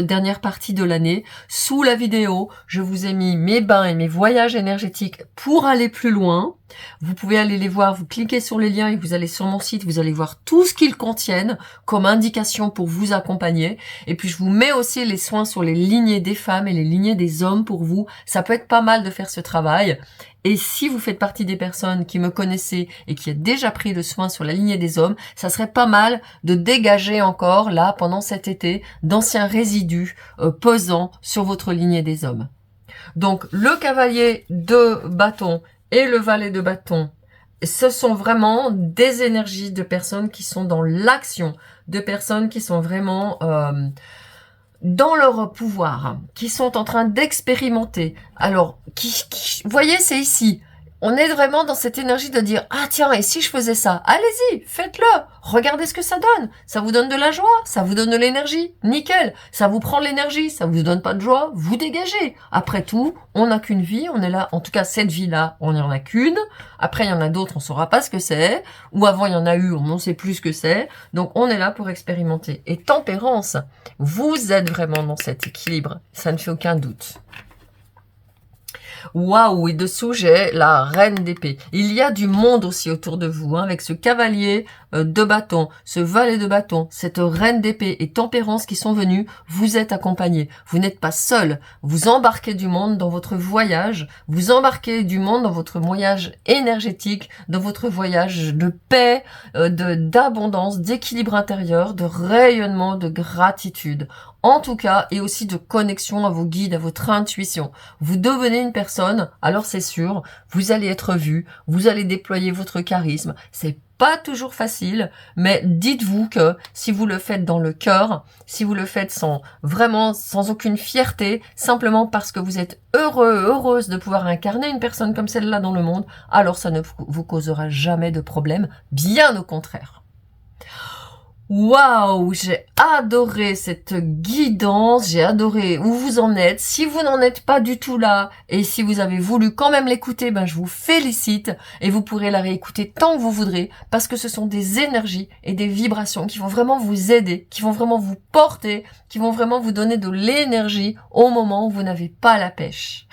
dernière partie de l'année. Sous la vidéo, je vous ai mis mes bains et mes voyages énergétiques pour aller plus loin. Vous pouvez aller les voir, vous cliquez sur les liens et vous allez sur mon site, vous allez voir tout ce qu'ils contiennent comme indication pour vous accompagner. Et puis je vous mets aussi les soins sur les lignées des femmes et les lignées des hommes pour vous. Ça peut être pas mal de faire ce travail. Et si vous faites partie des personnes qui me connaissez et qui a déjà pris le soin sur la lignée des hommes, ça serait pas mal de dégager encore, là, pendant cet été, d'anciens résidus pesants sur votre lignée des hommes. Donc, le cavalier de bâton et le valet de bâton, ce sont vraiment des énergies de personnes qui sont dans l'action, de personnes qui sont vraiment dans leur pouvoir, qui sont en train d'expérimenter. Alors, vous voyez, c'est ici. On est vraiment dans cette énergie de dire « Ah tiens, et si je faisais ça? Allez-y, faites-le! Regardez ce que ça donne! Ça vous donne de la joie, ça vous donne de l'énergie, nickel! Ça vous prend de l'énergie, ça vous donne pas de joie, vous dégagez! Après tout, on n'a qu'une vie, on est là, en tout cas cette vie-là, on n'y en a qu'une. Après, il y en a d'autres, on saura pas ce que c'est. Ou avant, il y en a eu, on ne sait plus ce que c'est. Donc, on est là pour expérimenter. Et tempérance, vous êtes vraiment dans cet équilibre, ça ne fait aucun doute. Waouh, et dessous, j'ai la reine d'épée. Il y a du monde aussi autour de vous, hein, avec ce cavalier de bâton, ce valet de bâton, cette reine d'épée et tempérance qui sont venus. Vous êtes accompagnés. Vous n'êtes pas seul. Vous embarquez du monde dans votre voyage. Vous embarquez du monde dans votre voyage énergétique, dans votre voyage de paix, d'abondance, d'équilibre intérieur, de rayonnement, de gratitude. En tout cas, et aussi de connexion à vos guides, à votre intuition. Vous devenez une personne, alors c'est sûr, vous allez être vu, vous allez déployer votre charisme. C'est pas toujours facile, mais dites-vous que si vous le faites dans le cœur, si vous le faites sans aucune fierté, simplement parce que vous êtes heureuse de pouvoir incarner une personne comme celle-là dans le monde, alors ça ne vous causera jamais de problème, bien au contraire. Waouh, j'ai adoré cette guidance, j'ai adoré où vous en êtes. Si vous n'en êtes pas du tout là, et si vous avez voulu quand même l'écouter, ben je vous félicite, et vous pourrez la réécouter tant que vous voudrez, parce que ce sont des énergies et des vibrations qui vont vraiment vous aider, qui vont vraiment vous porter, qui vont vraiment vous donner de l'énergie au moment où vous n'avez pas la pêche.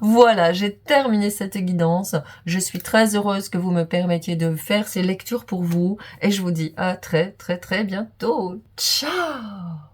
Voilà, j'ai terminé cette guidance. Je suis très heureuse que vous me permettiez de faire ces lectures pour vous, et je vous dis à très bientôt. Ciao!